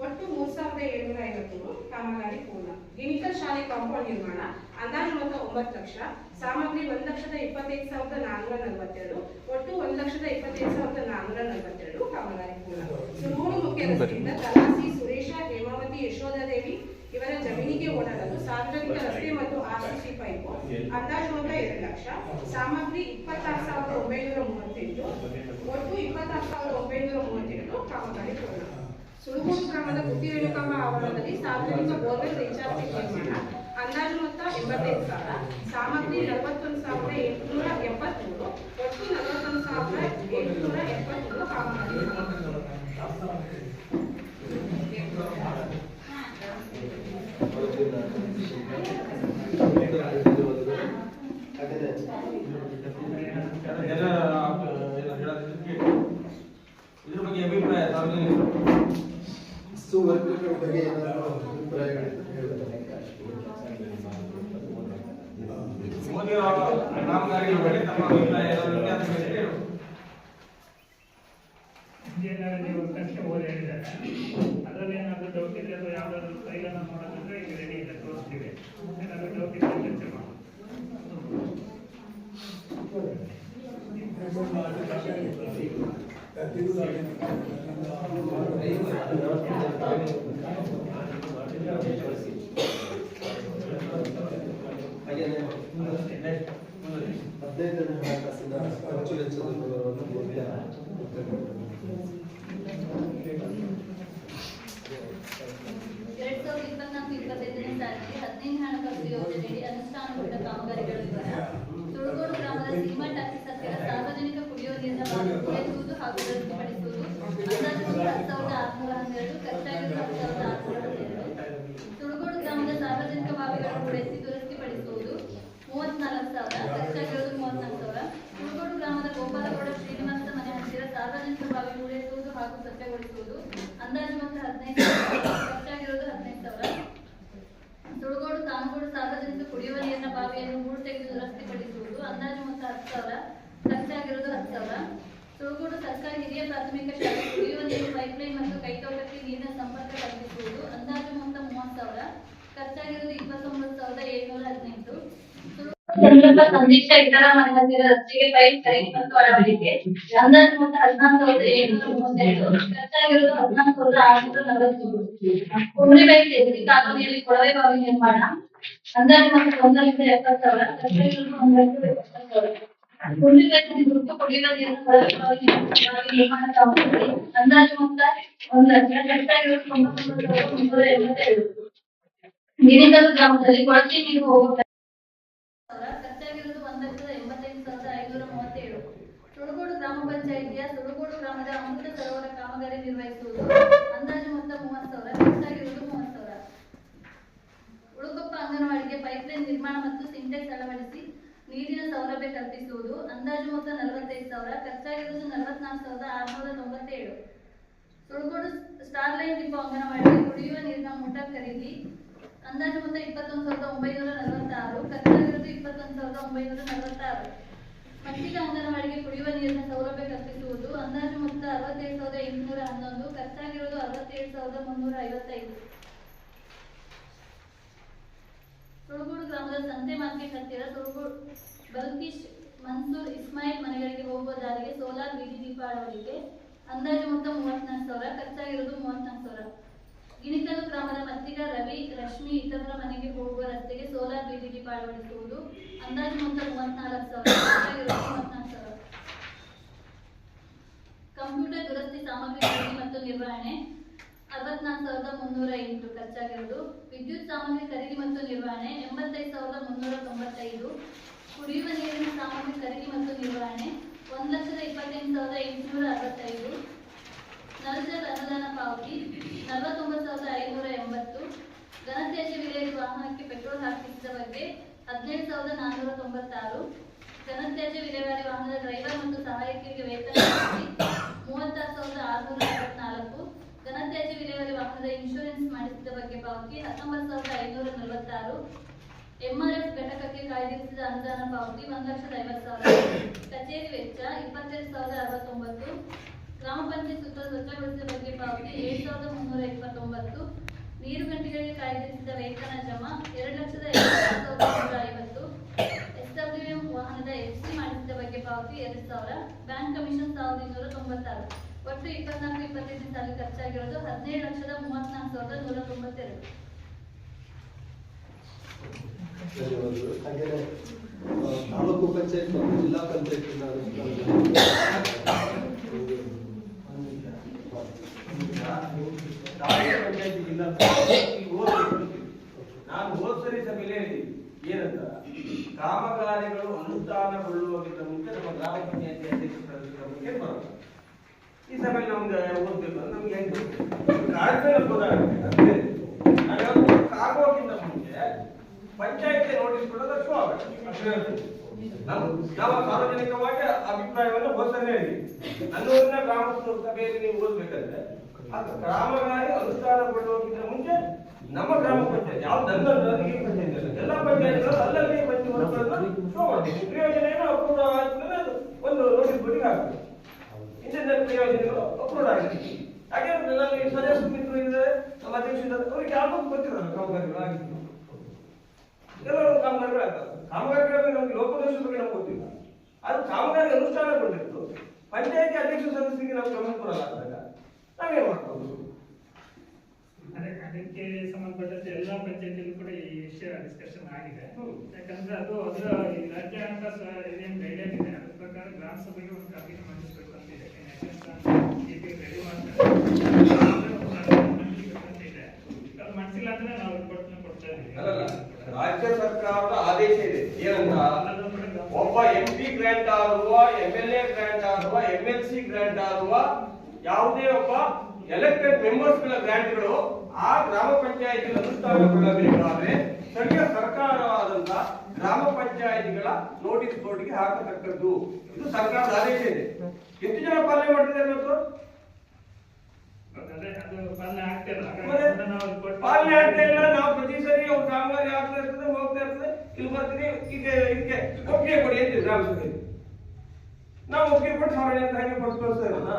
[SPEAKER 5] ಒಟ್ಟು 3,753 ಕಾಮಗಾರಿ ಪೂರ್ಣ. ಗಿಣಿಕಲ್ ಶಾಲೆ ಕಾಂಪೌಂಡ್ ನಿರ್ಮಾಣ ಅಂದಾಜು ಮೊತ್ತ 9 ಲಕ್ಷ, ಸಾಮಗ್ರಿ 1,25,442, ಒಟ್ಟು 1,25,442 ಕಾಮಗಾರಿ ಪೂರ್ಣ. ಸುಳಗೋಡು ಮುಖ್ಯ ರಸ್ತೆಯಿಂದ ತಲಾಸಿ ಸುರೇಶ, ಹೇಮಾವತಿ, ಯಶೋಧಾದೇವಿ ಇವರ ಜಮೀನಿಗೆ ಓಡಾಡಲು ಸಾರ್ವಜನಿಕ ರಸ್ತೆ ಮತ್ತು ಆರ್ಸಿಸಿ ಪೈಪು ಅಂದಾಜು ಮೊತ್ತ 2 ಲಕ್ಷ, ಸಾಮಗ್ರಿ 26,938, ಒಟ್ಟು 26,938 ಕಾಮಗಾರಿ ಪೂರ್ಣ. ಸುಳಗೋಡು ಗ್ರಾಮದ ಗುತ್ತಿ ರೇಣುಕಮ್ಮ ಆವರಣದಲ್ಲಿ ಸಾರ್ವಜನಿಕ ಬೋರ್ವೆಲ್ ರೀಚಾರ್ಜ್ ನಿರ್ಮಾಣ ಅಂದಾಜು ಮೊತ್ತ 85,000, ಸಾಮಗ್ರಿ 41,873, ಒಟ್ಟು 41,873 ಕಾಮಗಾರಿ.
[SPEAKER 6] ಇದ್ರ ಬಗ್ಗೆ ಅಭಿಪ್ರಾಯ ಸಾರ್ವಜನಿಕರು
[SPEAKER 1] ಸುವರ್ಗಗಳ ಬಗ್ಗೆ ಏನಾದರೂ ಅಭಿಪ್ರಾಯಗಳಿದ್ರೆ ಹೇಳ್ತಾರೆ.
[SPEAKER 6] ಮೋದಿ ಅವರ ಕಾಮಗಾರಿಗಳ ಬಗ್ಗೆ ತಮ್ಮ ಅಭಿಪ್ರಾಯ ಏನಾದರೂ ಅದರ ಬಗ್ಗೆ ಹೇಳಿ.
[SPEAKER 2] ಇಂಜಿನಿಯರ್ ನೀವು ಸಂಖ್ಯೆ ಓದಿ ಹೇಳಿದ್ದಾರೆ, ಅದರಲ್ಲಿ ಏನಾದರೂ ಡೌಟ್ ಇದೆ ಅಥವಾ ಯಾವುದಾದ್ರು ಫೈಲನ್ನು ಮಾಡೋದಿದ್ರೆ ಈಗ ರೆಡಿ ಇದೆ, ತೋರಿಸ್ತೀವಿ. ಏನಾದರೂ ಡೌಟ್ ಇದೆ ಚರ್ಚೆ ಮಾಡಿ.
[SPEAKER 1] ಹಾಗೆಯೇ 15ನೇ ಹಣಕಾಸಿನ ಖರ್ಚು ವೆಚ್ಚದ ವಿವರವನ್ನು ಮೊದಲ
[SPEAKER 4] 2024-25ನೇ ಸಾಲಿಗೆ 15ನೇ ಹಣಕಾಸು ಯೋಜನೆಯಡಿ ಅನುಷ್ಠಾನಗೊಂಡ ಕಾಮಗಾರಿಗಳ ವಿವರ. ಸುಳಗೋಡು ಗ್ರಾಮದ ಸೀಮಾ ಟಾಕೀಸ್ ಹತ್ತಿರ ಸಾರ್ವಜನಿಕ ಕುಡಿಯುವ ನೀರಿನ ಬಾವಿ ಪೂರೈಸುವುದು ಹಾಗೂ ದುರಸ್ತಿಪಡಿಸುವುದು ಅಂದಾಜು 10,612, ಖರ್ಚಾಗಿರುವ 10,612. ಸುಳಗೋಡು ಗ್ರಾಮದ ಸಾರ್ವಜನಿಕ ಬಾವಿಗಳನ್ನು ಪೂರೈಸಿ ದುರಸ್ತಿಪಡಿಸುವುದು 34,000, ಖರ್ಚಾಗಿರುವುದು 34,000. ಸುಳಗೋಡು ಗ್ರಾಮದ ಗೋಪಾಲಗೌಡ ಶ್ರೀನಿವಾಸ ಮನೆ ಹತ್ತಿರ ಸಾರ್ವಜನಿಕ ಬಾವಿ ಪೂರೈಸುವುದು ಹಾಗೂ ಸ್ವಚ್ಛಗೊಳಿಸುವುದು ಅಂದಾಜು ಮೊತ್ತ 15,000, ಖರ್ಚಾಗಿರುವುದು 15,000. ಸುಳಗೋಡು ಕಾನಗೋಡು ಸಾರ್ವಜನಿಕ ಕುಡಿಯುವ ನೀರಿನ ಬಾವಿಯನ್ನು ಹೂಳು ತೆಗೆದು ದುರಸ್ತಿಪಡಿಸುವುದು ಅಂದಾಜು ಮೊತ್ತ 10,000, ಖರ್ಚಾಗಿರುವುದು 10,000. ಸುಳಗೋಡು ಸರ್ಕಾರಿ ಹಿರಿಯ ಪ್ರಾಥಮಿಕ ಶಾಲೆ ಕುಡಿಯುವ ನೀರು ಪೈಪ್ಲೈನ್ ಮತ್ತು ಕೈತೋಟಕ್ಕೆ ನೀರಿನ ಸಂಪರ್ಕ ಕಲ್ಪಿಸುವುದು ಅಂದಾಜು ಮೊತ್ತ 30,000, ಖರ್ಚಾಗಿರುವುದು 29,718. ಚಂದ್ರಪ್ಪ ಸಂದೇಶ ಇತರ ಮನೆ ಹತ್ತಿರ ರಸ್ತೆಗೆ ಪೈಪ್ ಖರೀದಿ ಮತ್ತು ಅಳವಡಿಕೆ ಅಂದಾಜು ಮೊತ್ತ 14,732, ಖರ್ಚಾಗಿರುವುದು 14,643. ಕುಂಬ್ರಿಬೈಲ್ ಎಸ್ಸಿ ಕಾಲೋನಿಯಲ್ಲಿ ಕೊಳವೆ ಬಾವಿ ನಿರ್ಮಾಣ ಅಂದಾಜು ಮೊತ್ತ 1,70,000, ಖರ್ಚಾಗಿರುವುದು 1,70,000. ಕುಂಬ್ರಿಬೈಲ್ ಮೃತ ಕುಡಿಯುವ ನೀರಿನ ಕೊಳವೆ ಬಾವಿ ನಿರ್ಮಾಣ ಕಾಮಗಾರಿ ಅಂದಾಜು ಮೊತ್ತ 1 ಲಕ್ಷ, ಖರ್ಚಾಗಿರುವುದು 99,387. ಗಿರಿಕಲ್ ಗ್ರಾಮದಲ್ಲಿ ಕೊಳಚೆ ನೀರು ಹೋಗುವ ಖರ್ಚಾಗಿರುವುದು 1,85,537. ಸುಳಗೋಡು ಗ್ರಾಮ ಪಂಚಾಯಿತಿಯ ಸುಳಗೋಡು ಗ್ರಾಮದ ಅಮೃತ ಸರೋವರ ಕಾಮಗಾರಿ ನಿರ್ವಹಿಸುವುದು ಅಂದಾಜು ಮೊತ್ತ 30,000, ಖರ್ಚಾಗಿರುವುದು 30,000. ಉಳುಕೊಪ್ಪ ಅಂಗನವಾಡಿಗೆ ಪೈಪ್ಲೈನ್ ನಿರ್ಮಾಣ ಮತ್ತು ಸಿಂಟೆಕ್ಸ್ ಅಳವಡಿಸಿ ನೀರಿನ ಸೌಲಭ್ಯ ಕಲ್ಪಿಸುವುದು ಅಂದಾಜು ಮೊತ್ತ 45,000, ಖರ್ಚಾಗಿರುವುದು 44,697. ಸುಳಗೋಡು ಸ್ಟಾರ್ಲೈನ್ ಡಿಪೋ ಅಂಗನವಾಡಿಗೆ
[SPEAKER 7] ಕುಡಿಯುವ ನೀರಿನ ಮೋಟಾರ್ ಖರೀದಿ ಅಂದಾಜು ಮೊತ್ತ 21,946, ಖರ್ಚಾಗಿರುವುದು 21,946. ಮತ್ತಿಗೆ ಅಂಗನವಾಡಿಗೆ ಕುಡಿಯುವ ನೀರಿನ ಸೌಲಭ್ಯ ಕಲ್ಪಿಸುವುದು ಅಂದಾಜು ಮೊತ್ತ 67,811, ಖರ್ಚಾಗಿರುವುದು 67,355. ಸುಳಗೋಡು ಗ್ರಾಮದ ಸಂತೆ ಮಾರ್ಕೆಟ್ ಹತ್ತಿರ ಸುಳಗೋಡು ಬಲ್ಕಿಶ್ ಮನ್ಸೂರ್ ಇಸ್ಮಾಯಿಲ್ ಮನೆಗಳಿಗೆ ಹೋಗುವ ದಾರಿಗೆ ಸೋಲಾರ್ ಬೀದಿ ದೀಪ ಅಳವಡಿಕೆ ಅಂದಾಜು ಮೊತ್ತ 34,000, ಖರ್ಚಾಗಿರುವುದು 34,000. ಗಿಣಿಕಲ್ಲು ಗ್ರಾಮದ ಮತ್ತಿಗ ರವಿ ರಶ್ಮಿ ಇತರರ ಮನೆಗೆ ಹೋಗುವ ರಸ್ತೆಗೆ ಸೋಲಾರ್ ಬೀದಿ ದೀಪ ಅಳವಡಿಸುವುದು ಅಂದಾಜು ಮೊತ್ತ 34,000, ಖರ್ಚಾಗಿರುವುದು 34,000. ಕಂಪ್ಯೂಟರ್ ದುರಸ್ತಿ ಸಾಮಗ್ರಿ ಖರೀದಿ ಮತ್ತು ನಿರ್ವಹಣೆ 64,308, ಖರ್ಚಾಗಿರುವುದು. ವಿದ್ಯುತ್ ಸಾಮಗ್ರಿ ಖರೀದಿ ಮತ್ತು ನಿರ್ವಹಣೆ 85,395. ಕುಡಿಯುವ ನೀರಿನ ಸಾಮಗ್ರಿ ಖರೀದಿ ಮತ್ತು ನಿರ್ವಹಣೆ 1,28,865. ನಲ್ಜಲ್ ಅನುದಾನ ಪಾವತಿ 49,580. ಘನತ್ಯಾಜ್ಯ ವಿಲೇವಾರಿ ವಾಹನಕ್ಕೆ ಪೆಟ್ರೋಲ್ ಹಾಕಿಸಿದ ಬಗ್ಗೆ 17,496. ಘನತ್ಯಾಜ್ಯ ವಿಲೇವಾರಿ ವಾಹನದ ಡ್ರೈವರ್ ಮತ್ತು ಸಹಾಯಕರಿಗೆ ವೇತನ 36,664. ಘನತ್ಯಾಜ್ಯ ವಿಲೇವಾರಿ ವಾಹನದ ಇನ್ಶೂರೆನ್ಸ್ ಮಾಡಿಸಿದ ಬಗ್ಗೆ ಪಾವತಿ 19,546. ಎಂಆರ್ಎಫ್ ಘಟಕಕ್ಕೆ ಕಾಯ್ದಿರಿಸಿದ ಅನುದಾನ ಪಾವತಿ 1,50,000. ಕಚೇರಿ ವೆಚ್ಚ 22,069. ಗ್ರಾಮ ಪಂಚಾಯತ್ ಸುತ್ತ ಸ್ವಚ್ಛಗೊಳಿಸಿದ ಬಗ್ಗೆ ಪಾವತಿ 7,329. ನೀರು ಗಂಟೆಗಳಿಗೆ ಕಾಯ್ದಿರಿಸಿದ ವೇತನ ಜಮಾ 2,70,150. SWM ವಾಹನದ FC ಮಾಡಿಸಿದ ಬಗ್ಗೆ ಪಾವತಿ 2,000. Bank commission 1,296. ಒಟ್ಟು 24-25 ಸಾಲಿ ಖರ್ಚಾಗಿರೋದು 17,34,192.
[SPEAKER 1] ಧನ್ಯವಾದಗಳು. ಹಾಗೆಯೇ ತಾಲೂಕು ಪಂಚಾಯತ್ ಮತ್ತು ಜಿಲ್ಲಾ ಪಂಚಾಯತ್
[SPEAKER 6] ನಾನು ಹೋದ್ಸರಿ ಸಭೆಯಲ್ಲಿ ಹೇಳಿದ್ದೀನಿ ಏನಂತ, ಕಾಮಗಾರಿಗಳು ಅನುಷ್ಠಾನಗೊಳ್ಳುವುದಕ್ಕಿಂತ ಮುಂಚೆ ನಮ್ಮ ಗ್ರಾಮ ಪಂಚಾಯತಿ ಅಧ್ಯಕ್ಷರ ಬಗ್ಗೆ ಬರೋದು. ಈ ಸಭೆಯಲ್ಲಿ ನಮ್ಗೆ ಓದ್ಬೇಕು ಅಂದ್ರೆ ನಮ್ಗೆ ಹೆಂಗ್ ಗೊತ್ತಾಗುತ್ತೆ. ಆಗೋಕ್ಕಿಂತ ಮುಂಚೆ ಪಂಚಾಯತಿ ನೋಟಿಸ್ ಕೊಡೋದು ಶೋ ಆಗುತ್ತೆ. ನಾವು ಸಾರ್ವಜನಿಕವಾಗಿ ಅಭಿಪ್ರಾಯವನ್ನು ಹೋದ್ಸರಿ ಹೇಳಿ ನನ್ನೂರಿನ ಗ್ರಾಮಸ್ಥರ ಸಭೆಯಲ್ಲಿ ನೀವು ಓದ್ಬೇಕಂದ್ರೆ ಅದು ಕಾಮಗಾರಿ ಅನುಷ್ಠಾನಗೊಳ್ಳುವುದಕ್ಕಿಂತ ಮುಂಚೆ ನಮ್ಮ ಗ್ರಾಮ ಪಂಚಾಯತ್ ಯಾವ ಈ ಪಂಚಾಯತ್ ಎಲ್ಲ ಪಂಚಾಯತ್ಗಳು ಅಲ್ಲಲ್ಲಿ ಪಂಚಾಯತ್ಗಳನ್ನು ಶೋ ಮಾಡ್ತೀವಿ. ಕ್ರಿಯೋಜನೆಯನ್ನು ಅಪ್ರೂವ್ ಆದ್ಮೇಲೆ ಒಂದು ನೋಟಿಸ್ ಬೋರ್ಡಿಗೆ ಹಾಕ್ತೀವಿ. ಇಂದಿನ ಕ್ರಿಯೋಜನೆಗಳು ಅಪ್ರೂವ್ ಆಗಿದೆ. ಹಾಗೆ ನಮಗೆ ಸದಸ್ಯ ಮಿತ್ರರು ಇದ್ದಾರೆ, ನಮ್ಮ ಅಧ್ಯಕ್ಷರು ಅವ್ರಿಗೆ ಯಾವ್ದು ಗೊತ್ತಿರೋಲ್ಲ ಕಾಮಗಾರಿಗಳು ಆಗಿತ್ತು. ಎಲ್ಲರೂ ಕಾಮಗಾರಿಗಳು ಆಗ್ತದೆ. ಕಾಮಗಾರಿಗಳ ನಮ್ಗೆ ಲೋಪದೋಷದ ಬಗ್ಗೆ ನಮ್ಗೆ ಗೊತ್ತಿಲ್ಲ. ಅದು ಕಾಮಗಾರಿ ಅನುಷ್ಠಾನಗೊಂಡಿತ್ತು ಪಂಚಾಯತಿ ಅಧ್ಯಕ್ಷ ಸದಸ್ಯರಿಗೆ ನಾವು ಗಮನ ಕೊಡಲ್ಲ ಅಂದಾಗ ನಾವೇನ್ ಮಾಡ್ಬೋದು?
[SPEAKER 2] ಅದಕ್ಕೆ ಸಂಬಂಧಪಟ್ಟಂತೆ ಎಲ್ಲಾ ಪಂಚಾಯತಿಯಲ್ಲೂ ಕೂಡ ಈ ವಿಷಯ ಡಿಸ್ಕಷನ್ ಆಗಿದೆ. ಯಾಕಂದ್ರೆ ಅದು ಅದರ ಈ ರಾಜ್ಯ ಹಣಕಾಸು ಏನೇನು ಗೈಡ್ಲೈನ್ ಇದೆ ಅದ್ರ ಪ್ರಕಾರ ಗ್ರಾಮ ಸಭೆಗೆ ಒಂದು ಕಾಪಿನ ಮಂಡಿಸಬೇಕು ಅಂತ ಇದೆ. ರೆಡಿ ಮಾಡ್ತಾರೆ ಅದು ಮಾಡಿಸಿಲ್ಲ ಅಂದ್ರೆ ನಾವು ರಿಪೋರ್ಟ್ ಕೊಡ್ತಾ ಇದ್ದೀವಿ.
[SPEAKER 6] ರಾಜ್ಯ ಸರ್ಕಾರದ ಆದೇಶ ಇದೆ ಏನಂತ, ಒಬ್ಬ MP ಗ್ರಾಂಟ್ ಆಗುವ, MLA ಗ್ರಾಂಟ್ ಆಗುವ, MLC ಗ್ರಾಂಟ್ ಆಗುವ ಯಾವುದೇ ಒಬ್ಬ ಎಲೆಕ್ಟೆಡ್ ಮೆಂಬರ್ಸ್ ಗಳ ಗ್ರಾಂಟ್ಗಳು ಆ ಗ್ರಾಮ ಪಂಚಾಯತಿ ಅನುಷ್ಠಾನಗೊಳ್ಳಬೇಕಾದ್ರೆ ಸ್ಥಳೀಯ ಸರ್ಕಾರವಾದಂತ ಗ್ರಾಮ ಪಂಚಾಯತಿಗಳ ನೋಟಿಸ್ ಬೋರ್ಡ್ಗೆ ಹಾಕತಕ್ಕದ್ದು. ಇದು ಸರ್ಕಾರದ ಆದೇಶ ಇದೆ. ಎಷ್ಟು ಜನ ಪಾಲನೆ ಮಾಡ್ತಿದ್ದಾರೆ ಇವತ್ತು? ಪಾಲನೆ ಆಗ್ತಾ ಇಲ್ಲ. ನಾವು ಪ್ರತಿ ಸರಿ ಅವ್ರ ಕಾಮಗಾರಿ ಆಗ್ತಾ ಇರ್ತದೆ, ಹೋಗ್ತಾ ಇರ್ತದೆ, ಇಲ್ಲಿ ಬರ್ತೀವಿ, ಈಗ ಇದಕ್ಕೆ ಒಪ್ಪಿಗೆ ಕೊಡಿ ಅಂತೀವಿ ಗ್ರಾಮ ಸಭೆಯಲ್ಲಿ. ನಾವು ಒಪ್ಪಿಗೆ ಕೊಟ್ಟು ಸಾರ್ವಜನಿಕ ಹಾಗೆ ಕೊಟ್ಟು ತೋರಿಸ್ತಾ ಇರೋದ.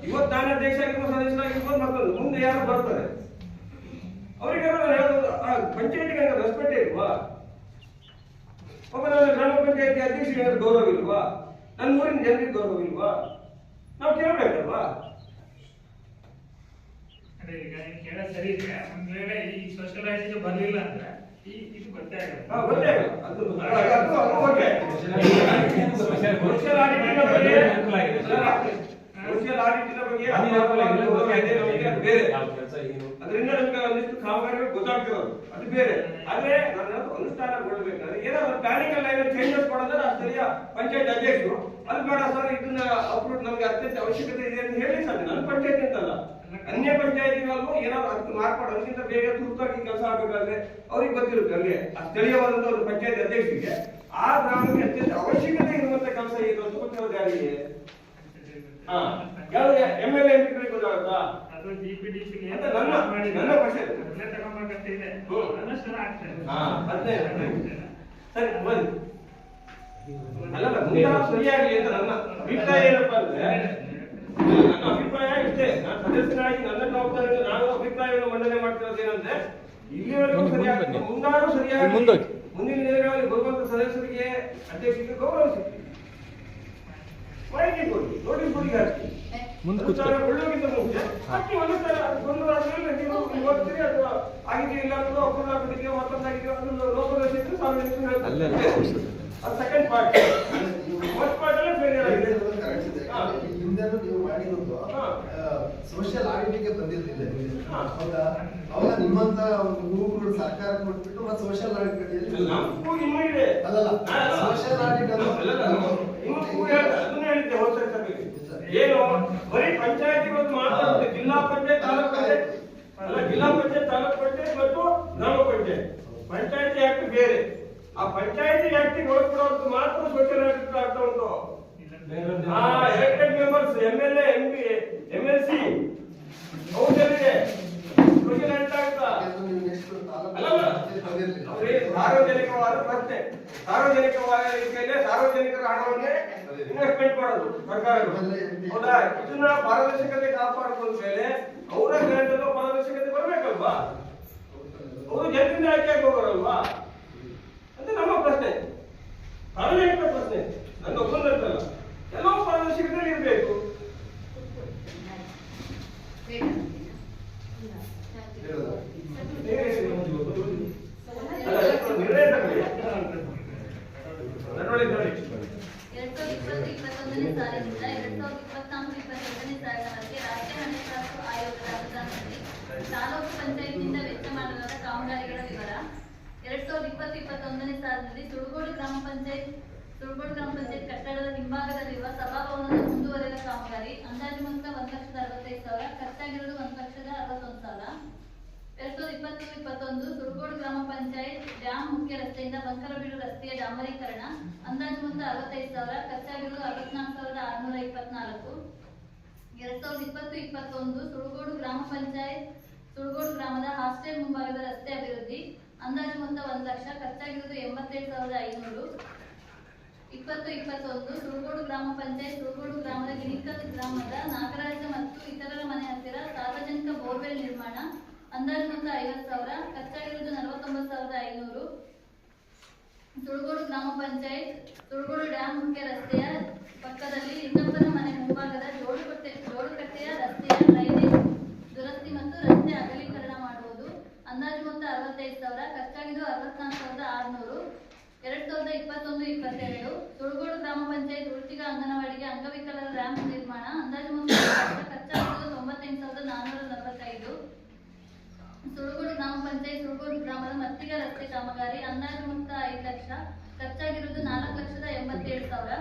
[SPEAKER 6] ಇವತ್ತು ನಾನು ಅಧ್ಯಕ್ಷ ಆಗಿರ್ಬೋದು, ಸದಸ್ಯರಾಗಿರ್ಬೋದು, ಮತ್ತೊಂದು ಮುಂದೆ ಯಾರು ಬರ್ತಾರೆ ಅವರಿಗೆ ಪಂಚಾಯತಿಗೆ ರೆಸ್ಪೆಕ್ಟ್ ಇಲ್ವಾ? ಒಬ್ಬ ನನ್ನ ಗ್ರಾಮ ಪಂಚಾಯತಿ ಅಧ್ಯಕ್ಷರಿಗೆ ಗೌರವ ಇಲ್ವಾ? ನನ್ನ ಊರಿನ ಜನರಿಗೆ ಗೌರವ ಇಲ್ವಾ? ನಾವು ಕೇಳಬೇಕಲ್ವಾ?
[SPEAKER 2] ಅದೇ ಈಗ ಕೇಳ ಸರಿ ಇದೆ. ಒಂದ್ ವೇಳೆ ಈ ಸೋಷಿಯಲೈಸಿಗೆ ಬರಲಿಲ್ಲ ಅಂದ್ರೆ ಇದು ಗೊತ್ತೇ ಆಗಲ್ಲ.
[SPEAKER 6] ಅದರಿಂದ ನಮ್ಗೆ ಒಂದಿಷ್ಟು ಕಾಮಗಾರಿಗಳು ಗೊತ್ತಾಗ್ತಿರೋದು ಅದು ಬೇರೆ. ಆದ್ರೆ ನಾನು ಅನುಷ್ಠಾನಗೊಳ್ಳಬೇಕಾದ್ರೆ ಏನಾದ್ರು ಪ್ಲಾನಿಂಗ್ ಲೈನ್ ಚೇಂಜಸ್ ಕೊಡೋದ್ರೆ ಆ ಸ್ಥಳೀಯ ಪಂಚಾಯತ್ ಅಧ್ಯಕ್ಷರು ಅಲ್ಲಿ ಬೇಡ ಸರ್ ಇದನ್ನ ಅಪ್ರೂವ್ ನಮ್ಗೆ ಅತ್ಯಂತ ಅವಶ್ಯಕತೆ ಇದೆ ಅಂತ ಹೇಳಿ ಸರ್. ನನ್ನ ಪಂಚಾಯತಿ ಅಂತಲ್ಲ, ಅನ್ಯ ಪಂಚಾಯತಿಗಳಲ್ಲೂ ಏನಾದ್ರು ಅದಕ್ಕೆ ಮಾರ್ಪಾಡು ಅದಕ್ಕಿಂತ ಬೇಗ ತುರ್ತಾಗಿ ಕೆಲಸ ಆಗ್ಬೇಕಾದ್ರೆ ಅವ್ರಿಗೆ ಗೊತ್ತಿರುತ್ತೆ. ಅಲ್ಲಿ ಆ ಸ್ಥಳೀಯವಾದಂತ ಒಂದು ಪಂಚಾಯತ್ ಅಧ್ಯಕ್ಷರಿಗೆ ಆ ಗ್ರಾಮಕ್ಕೆ ಅತ್ಯಂತ ಅವಶ್ಯಕತೆ ಇರುವಂತ ಕೆಲಸ ಏನು ಅಂತ ಗೊತ್ತಿರೋದು ಯಾರಿಗೆ? MLA MP ಗಳಿಗೆ ಗೊತ್ತಾಗುತ್ತಾ?
[SPEAKER 2] ಅದು ಜಿಪಿಡಿಸಿಗೆ
[SPEAKER 6] ಅಂತ ನನ್ನ question.
[SPEAKER 2] ಅದನ್ನೇ ತಗೊಂಬರ್ಕಂತಿದೆ. ಅನುಷ್ಠಾನ ಆಗ್ತಾ ಇದೆ.
[SPEAKER 6] ಅದೇ ಸರಿ ಬನ್ನಿ. ಅಲ್ಲಲ್ಲ ಮುಂದಾರು ಸರಿಯಾಗಲಿ ಅಂತ ನನ್ನ ಅಭಿಪ್ರಾಯ ಏನಪ್ಪಾ ಅಂದ್ರೆ, ನನ್ನ ಅಭಿಪ್ರಾಯ ಇಷ್ಟೇ. ನಾನು ಸದಸ್ಯನಾಗಿ ನನ್ನ ಜವಾಬ್ದಾರಿಯಿಂದ ನಾನು ಅಭಿಪ್ರಾಯವನ್ನು ಮಂಡನೆ ಮಾಡ್ತಿರೋದೇನಂದ್ರೆ, ಇಲ್ಲಿವರೆಗೂ ಸರಿಯಾಗಿ ಮುಂದಾರು ಸರಿಯಾಗಿ ಮುಂದಿನ ದಿನಗಳಲ್ಲಿ ಬರುವಂತ ಸದಸ್ಯರಿಗೆ ಅಧ್ಯಕ್ಷರಿಗೆ ಗೌರವ ಸಿಗ್ತದೆ. ಮಾಹಿತಿ ಕೊಡಿ, ನೋಟಿಸ್ ಕೊಡಿ ಹಾಕಿ. ಒಳ್ಳೆಗಿಂತ ಮುಂಚೆ ಹಾಕಿ ಒಂದೊಂದು ಆದ್ಮೇಲೆ ನೀವು ಓದ್ತೀರಿ ಅಥವಾ ಆಗಿದೆಯೋ ಇಲ್ಲ ಅನ್ನೋದು ಅಪ್ರೂವ್ ಆಗಿದೆಯೋ ಮತ್ತೊಂದಾಗಿದೆಯೋ ಅದನ್ನು ಲೋಪದೋಷಿತ್ತು ಸಾರ್ವಜನಿಕರು ಹೇಳ್ತಾರೆ. ಅದು ಸೆಕೆಂಡ್ ಪಾರ್ಟ್. ಫಸ್ಟ್ ಪಾರ್ಟ್ ಅಲ್ಲೇ ಫೇಲಿಯರ್ ಆಗಿದೆ.
[SPEAKER 1] ಹಿಂದೆನೂ ನೀವು ಮಾಡಿರೋದು ಸೋಷಿಯಲ್ ಆಡಿಟಿಗೆ ಬಂದಿರ್ಲಿಲ್ಲ ಹೌದಾ? ಅವಾಗ ನಿಮ್ಮಂತ ಯುವಕರು ಸರ್ಕಾರ ಕೊಟ್ಬಿಟ್ಟು ಮತ್ತೆ ಸೋಷಿಯಲ್ ಆಡಿಟ್
[SPEAKER 6] ನಮಗೂ ಇನ್ನೂ ಇದೆ.
[SPEAKER 1] ಅಲ್ಲಲ್ಲ ಸೋಷಿಯಲ್ ಆಡಿಟ್
[SPEAKER 6] ಅದನ್ನ ಹೇಳಿದ್ದೆ ಹೋಲ್ಸೇಲ್ ಸಭೆಗೆ. ಏನು ಬರೀ ಪಂಚಾಯತಿಗಳು ಮಾತ್ರ, ಜಿಲ್ಲಾ ಪಂಚಾಯತ್ ತಾಲೂಕು ಪಂಚಾಯತ್ ಅಲ್ಲ, ಜಿಲ್ಲಾ ಪಂಚಾಯತ್ ತಾಲೂಕು ಪಂಚಾಯತ್ ಮತ್ತು ಗ್ರಾಮ ಪಂಚಾಯತ್. ಪಂಚಾಯತಿ ಆಕ್ಟ್ ಬೇರೆ. ಆ ಪಂಚಾಯತಿ ಆಕ್ಟಿಗೆ ಒಳಪಡೋದು ಮಾತ್ರ ಸೋಷಿಯಲ್ ಆಡಿಟ್ ಆಗ್ತಾ ಉಂಟು. Elected members MLA MP MLC ಹೌದಲ್ಲಿದೆ ಸೋಷಿಯಲ್ ಆಡಿಟ್ ಆಗ್ತಾ ಸಾರ್ವಜನಿಕವಾದ ಪ್ರಶ್ನೆ. ಸಾರ್ವಜನಿಕವಾದ ರೀತಿಯಲ್ಲಿ ಸಾರ್ವಜನಿಕರ ಹಣವನ್ನೇ ಇನ್ವೆಸ್ಟ್ಮೆಂಟ್ ಮಾಡೋದು ಸರ್ಕಾರಗಳು. ಹೌದಾ? ಇದನ್ನ ಪಾರದರ್ಶಕತೆ ಕಾಪಾಡಿಕೊಂಡ ಮೇಲೆ ಅವರ ಗ್ರಾಂಟಲ್ಲೂ ಪಾರದರ್ಶಕತೆ ಬರ್ಬೇಕಲ್ವಾ? ಅವರು ಜನರಿಂದ ಆಯ್ಕೆಯಾಗಿ ಹೋಗೋರಲ್ವಾ ಅಂತ ನಮ್ಮ ಪ್ರಶ್ನೆ, ಸಾರ್ವಜನಿಕ ಪ್ರಶ್ನೆ. ನನ್ನ ಒಪ್ಪಂದಲ್ಲ, ಎಲ್ಲವೂ ಪಾರದರ್ಶಕತೆಯಲ್ಲಿ ಇರಬೇಕು. ನಿರ್ಣಯ ತಗೊಳ್ಳಿ. ನಡವಳಿಕೆ ನೋಡಿ.
[SPEAKER 7] 2020-21ನೇ ಸಾಲಿನಿಂದ 2024-22ನೇ ಸಾಲಿನವರೆಗೆ ರಾಷ್ಟ್ರೀಯ ಹಣಕಾಸು ಆಯೋಗದ ಅನುದಾನದಲ್ಲಿ ತಾಲೂಕು ಪಂಚಾಯತ್ನಿಂದ ವೆಚ್ಚ ಮಾಡಲಾದ ಕಾಮಗಾರಿಗಳ ವಿವರ. 2020-21ನೇ ಸಾಲಿನಲ್ಲಿ ಸುರಗೋಡು ಗ್ರಾಮ ಪಂಚಾಯತ್ ಕಟ್ಟಡದ ಹಿಂಭಾಗದಲ್ಲಿರುವ ಸಭಾಭವನದ ಮುಂದುವರೆದ ಕಾಮಗಾರಿ. ಅಂದಾಜು ಮೊತ್ತ 1,65,000, ಖರ್ಚಾಗಿರುವುದು 1,61,000. 2020-21 ಸುರಗೋಡು ಗ್ರಾಮ ಪಂಚಾಯತ್ ಡ್ಯಾಂ ಮುಖ್ಯ ರಸ್ತೆಯಿಂದ ಬಂಕರಬೀಡು ರಸ್ತೆಯ ಡಾಂಬರೀಕರಣ. ಅಂದಾಜು ಮೊತ್ತ 65,000, ಖರ್ಚಾಗಿರುವುದು 64,624. 2020-21 ಸುರಗೋಡು ಗ್ರಾಮ ಪಂಚಾಯತ್ ಸುರಗೋಡು ಗ್ರಾಮದ ಹಾಸ್ಟೆಲ್ ಮುಂಭಾಗದ ರಸ್ತೆ ಅಭಿವೃದ್ಧಿ. ಅಂದಾಜು ಮೊತ್ತ 1,00,000, ಖರ್ಚಾಗಿರುವುದು 87,500. 2020-21 ಸುರಗೋಡು ಗ್ರಾಮ ಪಂಚಾಯತ್ ಸುರಗೋಡು ಗ್ರಾಮದ ಗಿಣಿಕಲ್ ಗ್ರಾಮದ ನಾಗರಾಜ ಮತ್ತು ಇತರರ ಮನೆ ಹತ್ತಿರ ಸಾರ್ವಜನಿಕ ಬೋರ್ವೆಲ್ ನಿರ್ಮಾಣ. ಅಂದಾಜು ಮೊತ್ತ 50,000, ಖರ್ಚಾಗಿರುವುದು 49,500. ಸುರಗೋಡು ಗ್ರಾಮ ಪಂಚಾಯತ್ ಸುರಗೋಡು ಡ್ಯಾಂ ಮುಖ್ಯ ರಸ್ತೆಯ ಪಕ್ಕದಲ್ಲಿ ಲಿಂಗಪ್ಪನ ಮನೆ ಮುಂಭಾಗದ ಜೋಡುಕಟ್ಟೆಯ ರಸ್ತೆಯ ಡ್ರೈನೇಜ್ ದುರಸ್ತಿ ಮತ್ತು ರಸ್ತೆ ಅಗಲೀಕರಣ ಮಾಡುವುದು. ಅಂದಾಜು ಮೊತ್ತ 65,000, ಖರ್ಚಾಗಿದ್ದು 64,600. 2021-22 ಸುರಗೋಡು ಗ್ರಾಮ ಪಂಚಾಯತ್ ಉಳ್ತಿಗ ಅಂಗನವಾಡಿಗೆ ಅಂಗವಿಕಲರ ರ್ಯಾಂಪ್ ನಿರ್ಮಾಣ. ಅಂದಾಜು ಮೊತ್ತ 1,00,000, ಖರ್ಚಾಗಿದ್ದು 98,445. ಸುರಗೋಡು ಗ್ರಾಮ ಪಂಚಾಯತ್ ಸುರಗೋಡು ಗ್ರಾಮದ ಮತ್ತಿಗ ರಸ್ತೆ ಕಾಮಗಾರಿ. ಅಂದಾಜು ಮೊತ್ತ 5,00,000, ಖರ್ಚಾಗಿರುವುದು 4,87,000.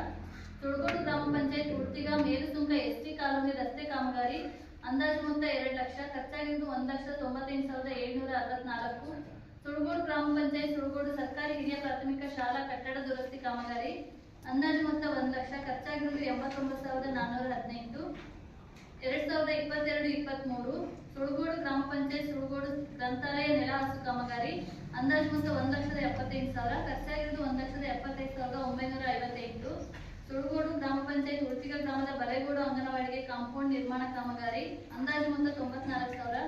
[SPEAKER 7] ಸುರಗೋಡು ಗ್ರಾಮ ಪಂಚಾಯತ್ ಉಳ್ತಿಗ ಮೇಲುಸುಂಕ ST ಕಾಲೋನಿ ರಸ್ತೆ ಕಾಮಗಾರಿ. ಅಂದಾಜು ಮೊತ್ತ 2,00,000, ಖರ್ಚಾಗಿರುವುದು 1,98,764. ಸುರಗೋಡು ಗ್ರಾಮ ಪಂಚಾಯತ್ ಸುರಗೋಡು ಸರ್ಕಾರಿ ಹಿರಿಯ ಪ್ರಾಥಮಿಕ ಶಾಲಾ ಕಟ್ಟಡ ದುರಸ್ತಿ ಕಾಮಗಾರಿ. ಅಂದಾಜು ಮೊತ್ತ 1,00,000, ಖರ್ಚಾಗಿರುವುದು 89,418. 2022-23 ಸುರಗೋಡು ಗ್ರಾಮ ಪಂಚಾಯತ್ ಸುರಗೋಡು ಗ್ರಂಥಾಲಯ ನೆಲಹಾಸು ಕಾಮಗಾರಿ. ಅಂದಾಜು ಮೊತ್ತ 1,78,000, ಖರ್ಚಾಗಿರುವುದು 1,75,958. ಸುರಗೋಡು ಗ್ರಾಮ ಪಂಚಾಯತ್ ಉಳ್ತಿಗ ಗ್ರಾಮದ ಬಲೆಗೋಡು ಅಂಗನವಾಡಿಗೆ ಕಾಂಪೌಂಡ್ ನಿರ್ಮಾಣ ಕಾಮಗಾರಿ. ಅಂದಾಜು ಮೊತ್ತ 94,000,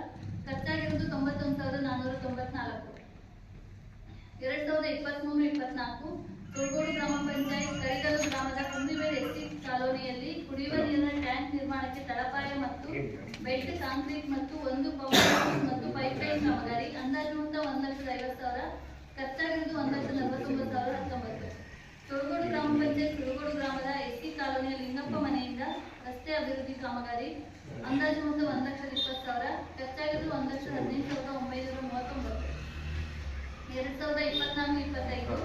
[SPEAKER 7] ಖರ್ಚಾಗಿರುವುದು 91,494. 2023-24 ಸುರಗೋಡು ಗ್ರಾಮ ಪಂಚಾಯತ್ ಕರಿಗಲ್ಲು ಗ್ರಾಮದ ಕುಂದಿಬೇಡ್ ST ಕಾಲೋನಿಯಲ್ಲಿ ಕುಡಿಯುವ ನೀರಿನ ಟ್ಯಾಂಕ್ ನಿರ್ಮಾಣಕ್ಕೆ ತಳಪಾಯ ಮತ್ತು ಬೆಲ್ಟ್ ಕಾಂಕ್ರೀಟ್ ಮತ್ತು ಒಂದು ಪಂಪ್ ಮತ್ತು ಪೈಪ್ಲೈನ್ ಕಾಮಗಾರಿ. ಅಂದಾಜು ಮೊತ್ತ 1,50,000, ಖರ್ಚಾಗಿರುವುದು 1,49,019. ಸುರಗೋಡು ಗ್ರಾಮ ಪಂಚಾಯತ್ ಸುರಗೋಡು ಗ್ರಾಮದ ST ಕಾಲೋನಿಯ ಲಿಂಗಪ್ಪ ಮನೆಯಿಂದ ರಸ್ತೆ ಅಭಿವೃದ್ಧಿ ಕಾಮಗಾರಿ. ಅಂದಾಜು ಮೊತ್ತ 1,20,000, ಖರ್ಚಾಗಿರುವುದು 1,18,939. 2024-25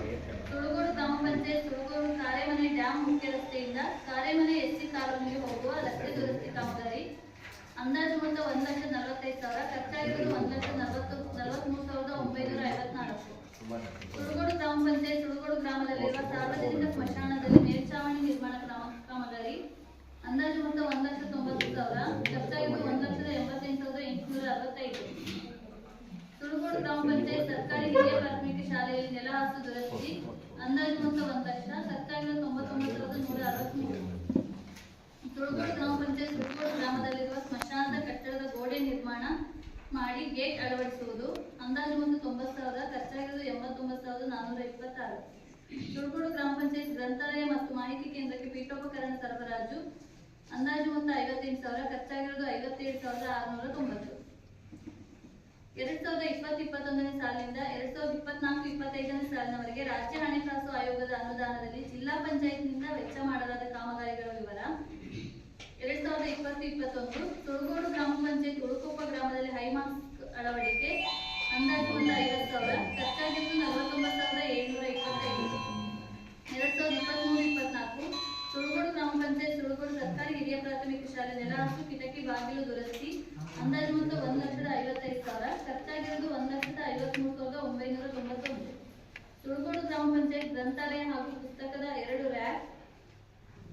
[SPEAKER 7] ಸುರಗೋಡು ಗ್ರಾಮ ಪಂಚಾಯತ್ ಸುರಗೋಡು ಕಾರೆಮನೆ ಡ್ಯಾಂ ಮುಖ್ಯ ರಸ್ತೆಯಿಂದ ಕಾರೆಮನೆ ST ಕಾಲೋನಿಗೆ ಹೋಗುವ ರಸ್ತೆ ದುರಸ್ತಿ ಕಾಮಗಾರಿ. ಅಂದಾಜು ಮೊತ್ತ 1,45,000, ಖರ್ಚಾಗಿರುವುದು 1,43,954. ಸುರಗೋಡು ಗ್ರಾಮ ಪಂಚಾಯತ್ ಸುರಗೋಡು ಗ್ರಾಮದಲ್ಲಿರುವ ಸಾರ್ವಜನಿಕ ಸ್ಮಶಾನದಲ್ಲಿ ಮೇಲ್ಛಾವಣಿ ನಿರ್ಮಾಣ ಕಾಮಗಾರಿ. ಅಂದಾಜು ಮೊತ್ತ 1,90,000, ಖರ್ಚಾಗಿರುವುದು 1,80,000. ಗೇಟ್ ಅಳವಡಿಸುವುದು. ಅಂದಾಜು ಮೊತ್ತ 90,000, ಖರ್ಚಾಗಿರುವುದು 89,426. ಸುರಗೋಡು ಗ್ರಾಮ ಪಂಚಾಯತ್ ಗ್ರಂಥಾಲಯ ಮತ್ತು ಮಾಹಿತಿ ಕೇಂದ್ರಕ್ಕೆ ಪೀಠೋಪಕರಣ ಸರಬರಾಜು. ಅಂದಾಜು ಮೊತ್ತ 58,000, ಖರ್ಚಾಗಿರುವುದು 57,690. 2020-21ನೇ ಸಾಲಿನಿಂದ 2024-25ನೇ ಸಾಲಿನವರೆಗೆ ರಾಜ್ಯ ಹಣಕಾಸು ಆಯೋಗದ ಅನುದಾನದಲ್ಲಿ ಜಿಲ್ಲಾ ಪಂಚಾಯತ್ನಿಂದ ವೆಚ್ಚ ಮಾಡಲಾದ ಕಾಮಗಾರಿಗಳ ವಿವರ. 2020-21 ಸುರಗೋಡು ಗ್ರಾಮ ಪಂಚಾಯತ್ ಉಳುಕೊಪ್ಪ ಗ್ರಾಮದಲ್ಲಿ ಹೈಮಾಸ್ಕ್ ಅಳವಡಿಕೆ. ಅಂದಾಜು ಮೊತ್ತ 50,000, ಖರ್ಚಾಗಿರುವುದು 49,725. 2023-24 ಸುರಗೋಡು ಗ್ರಾಮ ಪಂಚಾಯತ್ ಸುರಗೋಡು ಸರ್ಕಾರಿ ಹಿರಿಯ ಪ್ರಾಥಮಿಕ ಶಾಲೆ ನೆಲಹಾಸು ಕಿಟಕಿ ಬಾಗಿಲು ದುರಸ್ತಿ. ಅಂದಾಜು ಮೊತ್ತ 1,55,000, ಖರ್ಚಾಗಿರುವುದು 1,53,991. ಸುರಗೋಡು ಗ್ರಾಮ ಪಂಚಾಯತ್ ಗ್ರಂಥಾಲಯ ಹಾಗೂ ಪುಸ್ತಕದ 2 ರ್ಯಾಕ್,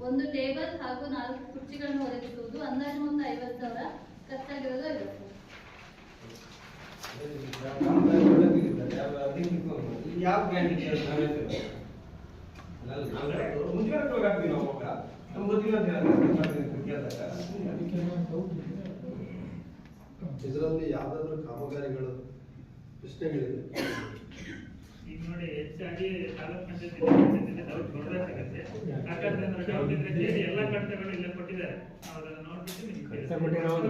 [SPEAKER 7] 1 ಟೇಬಲ್ ಹಾಗೂ 4 ಕುರ್ಚಿಗಳನ್ನು ಒದಗಿಸುವುದು. ಅಂದಾಜು ಮೊತ್ತ 50,000, ಖರ್ಚಾಗಿರುವುದು 50,000.
[SPEAKER 6] ಯಾವ ಕ್ಯಾಂಟೀನ್ ಮುಂಚೆ ಹಾಕ್ತೀವಿ ನಾವು ನಮ್ಗೆ ಗೊತ್ತಿಲ್ಲ
[SPEAKER 1] ಇದರಲ್ಲಿ ಯಾವ್ದಾದ್ರು ಕಾಮಗಾರಿಗಳು ಪ್ರಶ್ನೆಗಳಿದೆ?
[SPEAKER 2] ಈಗ ನೋಡಿ, ಹೆಚ್ಚಾಗಿ ತಾಲೂಕ್ ಪಂಚಾಯತ್ ಡೌಟ್ ಕೊಡಬೇಕಾಗತ್ತೆ. ಯಾಕಂದ್ರೆ ಡೌಟ್ ಇದ್ರೆ ಕೇಳಿ ಎಲ್ಲ ಕಟ್ಟಡಗಳು ಇಲ್ಲೇ ಕೊಟ್ಟಿದ್ದಾರೆ. ನಾವು ಅದನ್ನ ನೋಡ್ಬಿಟ್ಟು ನಿಮ್ಗೆ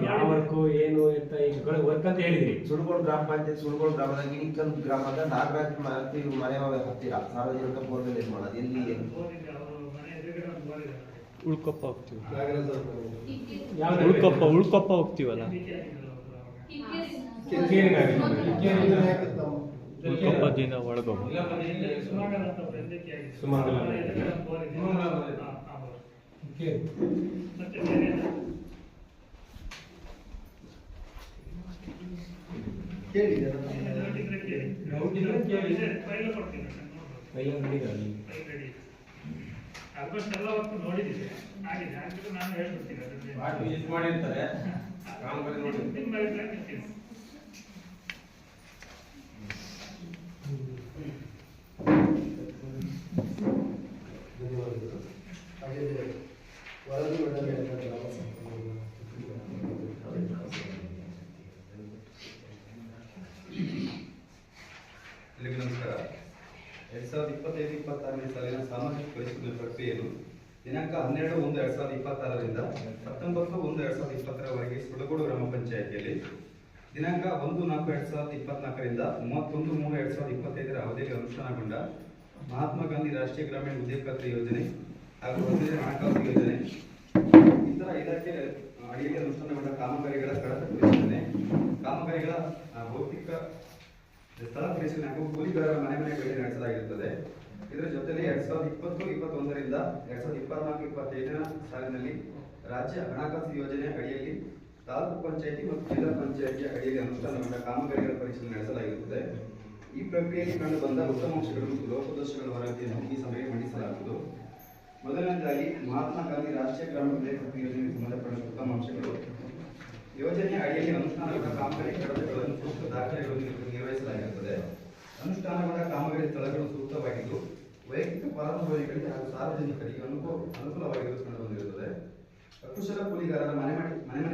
[SPEAKER 8] ಯಾವ ವರ್ಕು ಏನು ಅಂತ ಈಗ ವರ್ಕ್ ಅಂತ ಹೇಳಿದ್ರಿ.
[SPEAKER 3] ಸುರಗೋಡು ಗ್ರಾಮ ಪಂಚಾಯತ್ ಸುರಗೋಡು ಗ್ರಾಮದ ಗಿಣಿಕಲ್ ಗ್ರಾಮದ ನಾಗರಾಜ್ ಮನೆ ಹತ್ತಿರ ಸಾರ್ವಜನಿಕ ಬೋರ್ವೆಲ್ ನಿರ್ಮಾಣ ಎಲ್ಲಿ
[SPEAKER 2] ಓದಿದ್ರೆ ಅವರು ಮನೆ ಎದುರುಗಡೆ ಒಂದು ಬೋರ್ ಇದೆ.
[SPEAKER 3] ಉಳ್ಕೊಪ್ಪ ಹೋಗ್ತೀವಿ.
[SPEAKER 1] ನಾಗರಾಜ್ ಅವರು
[SPEAKER 3] ಉಳ್ಕೊಪ್ಪ ಹೋಗ್ತೀವಲ್ಲ, ಉಳ್ಕೊಪ್ಪದಿಂದ ಒಳಗೋಗ
[SPEAKER 2] ಸುಮಾರು ಅಂತ ಬೆಂದಕ್ಕೆ ಆಗಿದೆ.
[SPEAKER 8] ಸುಮಂಗಲ.
[SPEAKER 2] ಎದುರುಗಡೆ ಒಂದು ಬೋರ್ ಇದೆ. ಆ ಬೋರ್. ಮತ್ತೆ ಬೇರೆ
[SPEAKER 1] ಕೇಳಿ
[SPEAKER 2] ಡೌಟ್ ಇದ್ರೆ ಕೇಳಿ. ಫೈಲ್ ಕೊಡ್ತೀನಿ ನಾನು, ನೋಡ್ಬೋದು. File ready. ಆಲ್ಮೋಸ್ಟ್ ಎಲ್ಲ ಹೊತ್ತು ನೋಡಿದ್ದೀವಿ, ಆಗಿದೆ. ಆಗಿದ್ದು ನಾನು ಹೇಳ್ಬಿಡ್ತೀನಿ ಅದನ್ನ.
[SPEAKER 6] ವಿಸಿಟ್ ಮಾಡಿರ್ತಾರೆ ಕಾಮಗಾರಿ ನೋಡಿ.
[SPEAKER 2] ನಿಮ್ಮ ಅಭಿಪ್ರಾಯ ಹೇಳ್ತೀನಿ.
[SPEAKER 1] ಧನ್ಯವಾದಗಳು. ಹಾಗೆ ವರದಿ ಮಂಡಳಿ ಗ್ರಾಮ
[SPEAKER 9] ಎಲ್ಲರಿಗೂ ನಮಸ್ಕಾರ. 2025-26ನೇ ಸಾಲಿನ ಸಾಮಾಜಿಕ ಪರಿಶೀಲನೆ ಪ್ರಕ್ರಿಯೆಯನ್ನು ದಿನಾಂಕ 12/1/2026ರಿಂದ 19/1/2020ರವರೆಗೆ ಸುರಗೋಡು ಗ್ರಾಮ ಪಂಚಾಯಿತಿಯಲ್ಲಿ, ದಿನಾಂಕ 1/4/2024ರಿಂದ 31/3/2025ರ ಅವಧಿಯಲ್ಲಿ ಅನುಷ್ಠಾನಗೊಂಡ ಮಹಾತ್ಮ ಗಾಂಧಿ ರಾಷ್ಟ್ರೀಯ ಗ್ರಾಮೀಣ ಉದ್ಯೋಗ ಖಾತ್ರಿ ಯೋಜನೆ ಹಾಗೂ ರಾಷ್ಟ್ರೀಯ ಹಣಕಾಸು ಯೋಜನೆ ಇತರ ಇಲಾಖೆ ಅಡಿಯಲ್ಲಿ ಅನುಷ್ಠಾನಗೊಂಡ ಕಾಮಗಾರಿಗಳ ಕಡತ ಪರಿಶೀಲನೆ, ಕಾಮಗಾರಿಗಳ ಭೌತಿಕ ಸ್ಥಳ ಪರಿಶೀಲನೆ ಹಾಗೂ ಕೂಲಿಗಾರರ ಮನೆ ಭೇಟಿ ನಡೆಸಲಾಗಿರುತ್ತದೆ. ಇದರ ಜೊತೆಗೆ 2020-21ರಿಂದ 2024-25ನೇ ಸಾಲಿನಲ್ಲಿ ರಾಜ್ಯ ಹಣಕಾಸು ಯೋಜನೆ ಅಡಿಯಲ್ಲಿ ತಾಲೂಕು ಪಂಚಾಯಿತಿ ಮತ್ತು ಜಿಲ್ಲಾ ಪಂಚಾಯಿತಿಯ ಅಡಿಯಲ್ಲಿ ಅನುಷ್ಠಾನಗೊಂಡ ಕಾಮಗಾರಿಗಳ ಪರಿಶೀಲನೆ ನಡೆಸಲಾಗಿರುತ್ತದೆ. ಈ ಪ್ರಕ್ರಿಯೆಯಲ್ಲಿ ಕಂಡುಬಂದ ಉತ್ತಮ ಅಂಶಗಳು ಮತ್ತು ಲೋಪದೋಷಗಳ ವರದಿಯನ್ನು ಈ ಸಭೆಗೆ ಮಂಡಿಸಲಾಗುವುದು. ಮೊದಲನೇದಾಗಿ ಮಹಾತ್ಮ ಗಾಂಧಿ ರಾಷ್ಟ್ರೀಯ ಗ್ರಾಮೀಣ ಉದ್ಯೋಗ ಖಾತ್ರಿ ಯೋಜನೆಗೆ ಸಂಬಂಧಪಟ್ಟ ಉತ್ತಮ ಅಂಶಗಳು. ಯೋಜನೆಯ ಅಡಿಯಲ್ಲಿ ಅನುಷ್ಠಾನಗೊಂಡ ಕಾಮಗಾರಿ ಕಡತಗಳನ್ನು ಸೂಕ್ತ ದಾಖಲೆಗಳನ್ನು ನಿರ್ವಹಿಸಲಾಗಿರುತ್ತದೆ. ಅನುಷ್ಠಾನಗೊಂಡ ಕಾಮಗಾರಿ ಸ್ಥಳಗಳು ಸೂಕ್ತವಾಗಿದ್ದು ವೈಯಕ್ತಿಕ ಫಲಾನುಭವಿಗಳಿಗೆ ಹಾಗೂ ಸಾರ್ವಜನಿಕರಿಗೆ ಅನುಕೂಲವಾಗಿರುವುದು ಕಂಡುಬಂದಿರುತ್ತದೆ. ಅಕುಶಲ ಕೂಲಿಗಾರರ ಮನೆ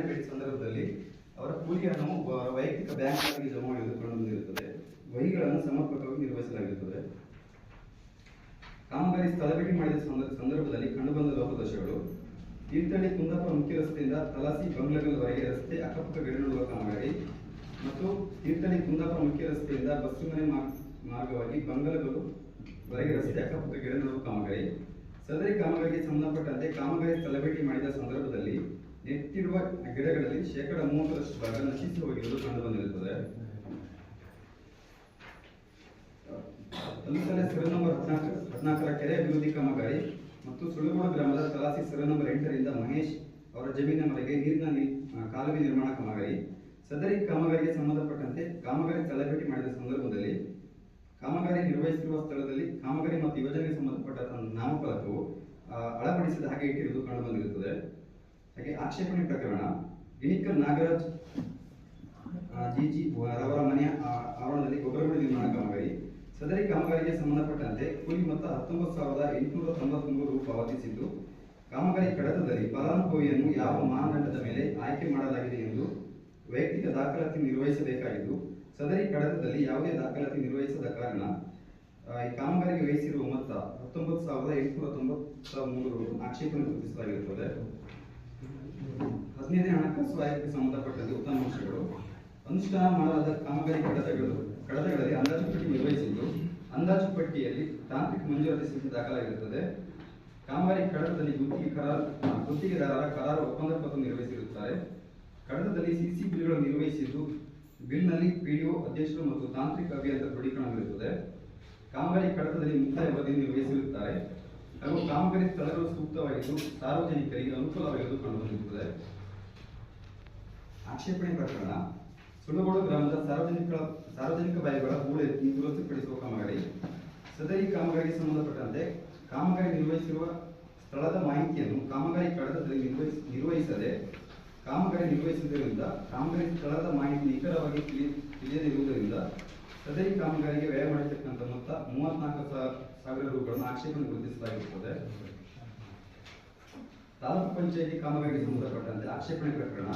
[SPEAKER 9] ಭೇಟಿ ಸಂದರ್ಭದಲ್ಲಿ ಅವರ ಕೂಲಿ ಹಣವು ವೈಯಕ್ತಿಕ ಬ್ಯಾಂಕ್ ಖಾತೆಗೆ ಜಮಾ ಮಾಡುವುದು ಕಂಡುಬಂದಿರುತ್ತದೆ. ವಹಿಗಳನ್ನು ಸಮರ್ಪಕವಾಗಿ ನಿರ್ವಹಿಸಲಾಗಿರುತ್ತದೆ. ಕಾಮಗಾರಿ ಸ್ಥಳ ಭೇಟಿ ಮಾಡಿದ ಸಂದರ್ಭದಲ್ಲಿ ಕಂಡುಬಂದ ಲೋಪದೋಷಗಳು: ತೀರ್ಥಹಳ್ಳಿ ಕುಂದಾಪುರ ಮುಖ್ಯ ರಸ್ತೆಯಿಂದ ತಲಾಸಿ ಬಂಗ್ಲಗಲ್ವರೆಗೆ ರಸ್ತೆ ಅಕ್ಕಪಕ್ಕ ಗಿಡ ನೆಡುವ ಕಾಮಗಾರಿ ಮತ್ತು ತೀರ್ಥಹಳ್ಳಿ ಕುಂದಾಪುರ ಮುಖ್ಯ ರಸ್ತೆಯಿಂದ ಬಸ್ಸುಮನೆ ಮಾರ್ಗವಾಗಿ ಬಂಗಲಗಲ್ಲು ವರೆಗೆ ರಸ್ತೆ ಅಕ್ಕಪಕ್ಕ ಗಿಡ ನೆಡುವ ಕಾಮಗಾರಿ. ಸದರಿ ಕಾಮಗಾರಿಗೆ ಸಂಬಂಧಪಟ್ಟಂತೆ ಕಾಮಗಾರಿ ಸ್ಥಳ ಭೇಟಿ ಮಾಡಿದ ಸಂದರ್ಭದಲ್ಲಿ ನೆಟ್ಟಿರುವ ಗಿಡಗಳಲ್ಲಿ 30% ಭಾಗ ನಶಿಸಿ ಹೋಗಿರುವುದು ಕಂಡುಬಂದಿರುತ್ತದೆ. ಅನುಸರಣೆ ಸರ್ವೆ ನಂಬರ್ 14ರ ಕೆರೆ ಅಭಿವೃದ್ಧಿ ಕಾಮಗಾರಿ ಮತ್ತು ಸುರಗೋಡು ಗ್ರಾಮದ ತಲಾಸಿ ಸರ್ವೆ ನಂಬರ್ 8ರಿಂದ ಮಹೇಶ್ ಅವರ ಜಮೀನಿನವರೆಗೆ ನೀರಿನ ಕಾಲುವೆ ನಿರ್ಮಾಣ ಕಾಮಗಾರಿ. ಸದರಿ ಕಾಮಗಾರಿಗೆ ಸಂಬಂಧಪಟ್ಟಂತೆ ಕಾಮಗಾರಿ ಸ್ಥಳ ಭೇಟಿ ಮಾಡಿದ ಸಂದರ್ಭದಲ್ಲಿ ಕಾಮಗಾರಿ ನಿರ್ವಹಿಸಿರುವ ಸ್ಥಳದಲ್ಲಿ ಕಾಮಗಾರಿ ಮತ್ತು ಯೋಜನೆಗೆ ಸಂಬಂಧಪಟ್ಟ ನಾಮಫಲಕವು ಅಳವಡಿಸಿದ ಹಾಗೆ ಇಟ್ಟಿರುವುದು ಕಂಡುಬಂದಿರುತ್ತದೆ. ಹಾಗೆ ಆಕ್ಷೇಪಣೆ ಪ್ರಕರಣ: ಗಿಣಿಕಲ್ ನಾಗರಾಜ್ ಜಿಜಿ ರವರ ಮನೆಯ ಆವರಣದಲ್ಲಿ ಗೊಬ್ಬರಗುಡಿ ನಿರ್ಮಾಣ ಕಾಮಗಾರಿ. ಸದರಿ ಕಾಮಗಾರಿಗೆ ಸಂಬಂಧಪಟ್ಟಂತೆ ಕೂಲಿ ಮೊತ್ತ 19,893 ರು ಪಾವತಿಸಿದ್ದು, ಕಾಮಗಾರಿ ಕಡತದಲ್ಲಿ ಫಲಾನುಭವಿಯನ್ನು ಯಾವ ಮಾನದಂಡದ ಮೇಲೆ ಆಯ್ಕೆ ಮಾಡಲಾಗಿದೆ ಎಂದು ವೈಯಕ್ತಿಕ ದಾಖಲಾತಿ ನಿರ್ವಹಿಸಬೇಕಾಗಿದ್ದು ಸದರಿ ಕಡತದಲ್ಲಿ ಯಾವುದೇ ದಾಖಲಾತಿ ನಿರ್ವಹಿಸದ ಕಾರಣ ಈ ಕಾಮಗಾರಿಗೆ ವಹಿಸಿರುವ ಮೊತ್ತ 19,893 ಆಕ್ಷೇಪಣೆ ಗುರುತಿಸಲಾಗಿರುತ್ತದೆ. 15ನೇ ಹಣಕಾಸು ಆಯೋಗಕ್ಕೆ ಸಂಬಂಧಪಟ್ಟಂತೆ ಉತ್ತಮ ಅಂಶಗಳು: ಅನುಷ್ಠಾನ ಮಾಡಲಾದ ಕಾಮಗಾರಿ ಕಡತಗಳಲ್ಲಿ ಅಂದಾಜು ಪಟ್ಟಿ ನಿರ್ವಹಿಸಿದ್ದು ಅಂದಾಜು ಪಟ್ಟಿಯಲ್ಲಿ ತಾಂತ್ರಿಕ ಮಂಜೂರಾತಿ ಸ್ಥಿತಿ ದಾಖಲಾಗಿರುತ್ತದೆ. ಕಾಮಗಾರಿ ಕಡತದಲ್ಲಿ ಗುತ್ತಿಗೆದಾರರ ಕರಾರು ಒಪ್ಪಂದ ಪತ್ರ ನಿರ್ವಹಿಸಿರುತ್ತಾರೆ. ಕಡತದಲ್ಲಿ ಸಿಸಿ ಬಿಲ್ಗಳು ನಿರ್ವಹಿಸಿದ್ದು ಬಿಲ್ನಲ್ಲಿ ಪಿಡಿಒ ಅಧ್ಯಕ್ಷರು ಮತ್ತು ತಾಂತ್ರಿಕ ಅಭಿಯಂತರ ದೃಢೀಕರಣವಿರುತ್ತದೆ. ಕಾಮಗಾರಿ ಕಡತದಲ್ಲಿ ಮುಕ್ತಾಯ ವರದಿ ನಿರ್ವಹಿಸಿರುತ್ತಾರೆ ಹಾಗೂ ಕಾಮಗಾರಿ ಸ್ಥಳಗಳು ಸೂಕ್ತವಾಗಿದ್ದು ಸಾರ್ವಜನಿಕರಿಗೆ ಅನುಕೂಲವಾಗಿರುವುದು ಕಂಡುಬಂದಿರುತ್ತದೆ. ಆಕ್ಷೇಪಣೆ ಪ್ರಕರಣ: ಸುಳಗೋಡು ಗ್ರಾಮದ ಸಾರ್ವಜನಿಕ ಬಾವಿಗಳ ಹೂಳು ಎತ್ತಿ ದುರಸ್ತಿಪಡಿಸುವ ಕಾಮಗಾರಿ. ಸದರಿ ಕಾಮಗಾರಿಗೆ ಸಂಬಂಧಪಟ್ಟಂತೆ ಕಾಮಗಾರಿ ನಿರ್ವಹಿಸಿರುವ ಸ್ಥಳದ ಮಾಹಿತಿಯನ್ನು ಕಾಮಗಾರಿ ಕಡತದಲ್ಲಿ ನಿರ್ವಹಿಸದೆ ಕಾಮಗಾರಿ ನಿರ್ವಹಿಸುವುದರಿಂದ ಕಾಮಗಾರಿ ಸ್ಥಳದ ಮಾಹಿತಿ ನಿಖರವಾಗಿ ತಿಳಿಯದಿರುವುದರಿಂದ ಸದರಿ ಕಾಮಗಾರಿಗೆ ವ್ಯಯ ಮಾಡಿರ್ತಕ್ಕಂಥ ಮೊತ್ತ 34,000 ರೂಗಳನ್ನು ಆಕ್ಷೇಪಣೆ ಗುರುತಿಸಲಾಗಿರುತ್ತದೆ. ತಾಲೂಕು ಪಂಚಾಯಿತಿ ಕಾಮಗಾರಿಗೆ ಸಂಬಂಧಪಟ್ಟಂತೆ ಆಕ್ಷೇಪಣೆ ಪ್ರಕರಣ: